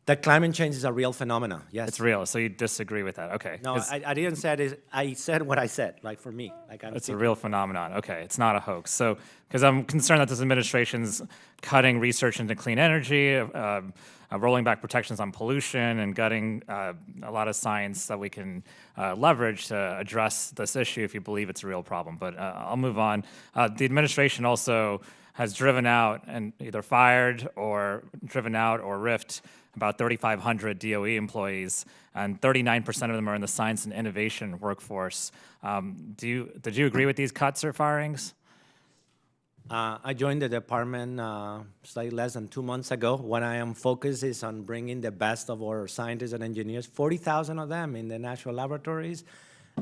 That climate change is a real phenomena. Yes. It's real, so you disagree with that. Okay. No, I didn't say it. I said what I said. Like for me, It's a real phenomenon. Okay, it's not a hoax. So, because I'm concerned that this administration's cutting research into clean energy, rolling back protections on pollution, and gutting a lot of science that we can leverage to address this issue if you believe it's a real problem. But I'll move on. The administration also has driven out and either fired or driven out or riffed about 3,500 DOE employees, and 39% of them are in the science and innovation workforce. Did you agree with these cuts or firings? I joined the department slightly less than 2 months ago. What I am focused is on bringing the best of our scientists and engineers, 40,000 of them in the national laboratories.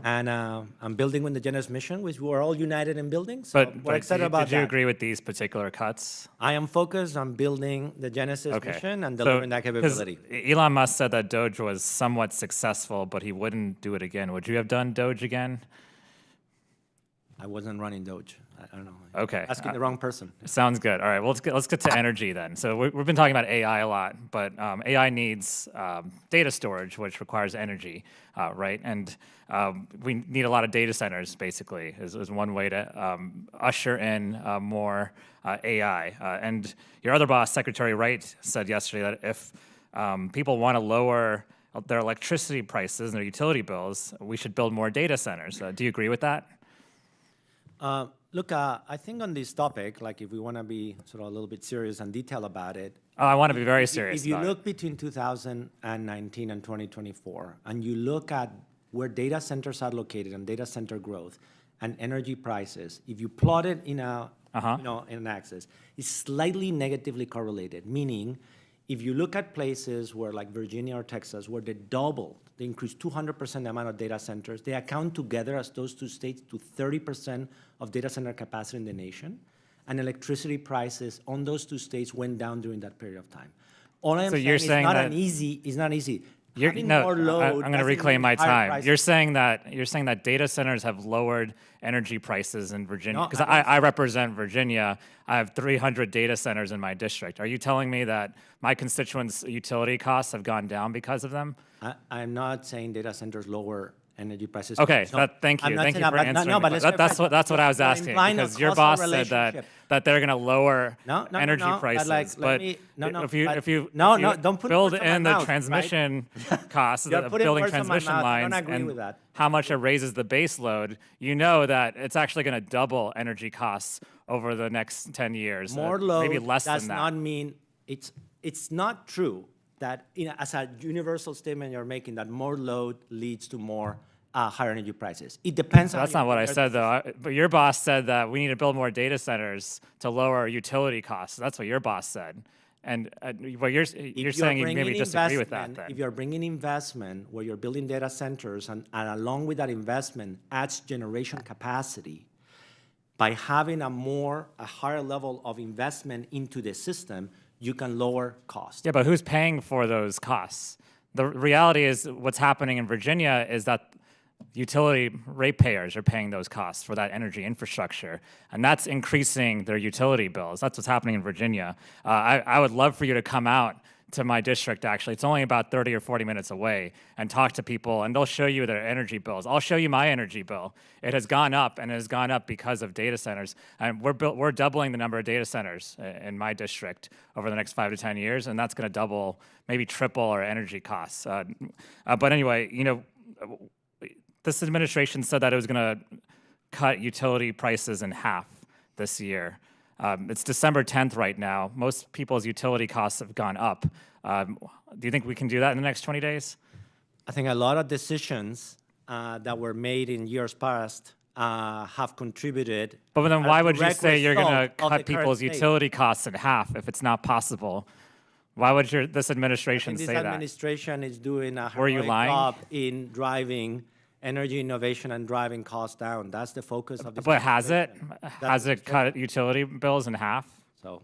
And I'm building with the Genesis mission, which we're all united in building. So we're excited about that. Did you agree with these particular cuts? I am focused on building the Genesis mission and delivering that capability. Elon Musk said that Doge was somewhat successful, but he wouldn't do it again. Would you have done Doge again? I wasn't running Doge. I don't know. Okay. Asking the wrong person. Sounds good. All right. Well, let's get to energy then. So we've been talking about AI a lot, but AI needs data storage, which requires energy, right? And we need a lot of data centers, basically, is one way to usher in more AI. And your other boss, Secretary Wright, said yesterday that if people want to lower their electricity prices and their utility bills, we should build more data centers. Do you agree with that? Look, I think on this topic, like if we want to be sort of a little bit serious and detailed about it. Oh, I want to be very serious. If you look between 2019 and 2024, and you look at where data centers are located and data center growth and energy prices, if you plot it in a in an axis, it's slightly negatively correlated. Meaning, if you look at places where like Virginia or Texas, where they increased 200% the amount of data centers, they account together as those two states to 30% of data center capacity in the nation, and electricity prices on those two states went down during that period of time. All I am saying is it's not easy. I'm going to reclaim my time. You're saying that data centers have lowered energy prices in Virginia? Because I represent Virginia. I have 300 data centers in my district. Are you telling me that my constituents' utility costs have gone down because of them? I'm not saying data centers lower energy prices. Okay, thank you. Thank you for answering. That's what I was asking, because your boss said that they're going to lower energy prices. But if you build in the transmission costs, the building transmission lines, and how much it raises the base load, you know that it's actually going to double energy costs over the next 10 years. More load maybe less does than that. not mean it's not true that as a universal statement you're making that more load leads to more higher energy prices. It depends. That's not what I said, though. But your boss said that we need to build more data centers to lower utility costs. That's what your boss said. And well, you're saying you maybe disagree with that then. If you're bringing investment where you're building data centers and along with that investment adds generation capacity, by having a higher level of investment into the system, you can lower costs. Yeah, but who's paying for those costs? The reality is what's happening in Virginia is that utility ratepayers are paying those costs for that energy infrastructure, and that's increasing their utility bills. That's what's happening in Virginia. I would love for you to come out to my district, actually. It's only about 30 or 40 minutes away, and talk to people, and they'll show you their energy bills. I'll show you my energy bill. It has gone up, and it has gone up because of data centers. And we're doubling the number of data centers in my district over the next 5 to 10 years, and that's going to double, maybe triple our energy costs. But anyway, you know, this administration said that it was going to cut utility prices in half this year. It's December 10th right now. Most people's utility costs have gone up. Do you think we can do that in the next 20 days? I think a lot of decisions that were made in years past have contributed. But then why would you direct say you're going to result of cut the current people's state. utility costs in half if it's not possible? Why would this administration say This that? administration is doing a Were you heroic lying? job in driving energy innovation and driving costs down. That's the focus of this. But has it? administration. Has it cut utility bills in half? So,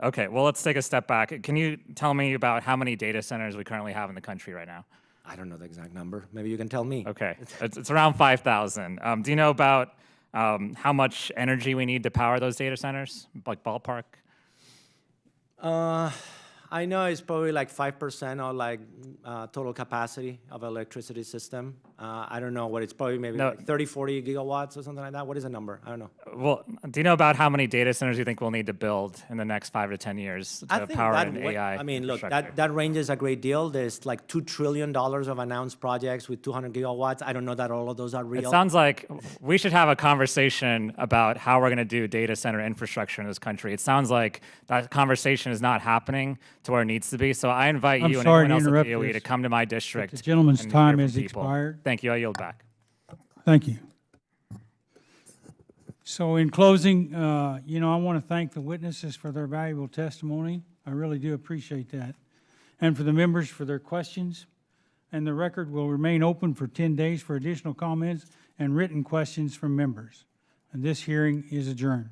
Okay, well, let's take a step back. Can you tell me about how many data centers we currently have in the country right now? I don't know the exact number. Maybe you can tell me. Okay, it's around 5,000. Do you know about how much energy we need to power those data centers, like ballpark? I know it's probably like 5% of like total capacity of electricity system. I don't know what it's probably maybe No. like 30, 40 gigawatts or something like that. What is the number? I don't know. Well, do you know about how many data centers you think we'll need to build in the next 5 to 10 years I to think power that an wa- AI? I mean, look, infrastructure? that ranges a great deal. There's like $2 trillion of announced projects with 200 gigawatts. I don't know that all of those are real. It sounds like we should have a conversation about how we're going to do data center infrastructure in this country. It sounds like that conversation is not happening to where it needs to be. So I invite I'm you and sorry everyone to else at interrupt DOE to this, come to my district. the gentleman's and time hear has from people. expired. Thank you. I yield back. Thank you. So in closing, you know, I want to thank the witnesses for their valuable testimony. I really do appreciate that. And for the members for their questions. And the record will remain open for 10 days for additional comments and written questions from members. And this hearing is adjourned.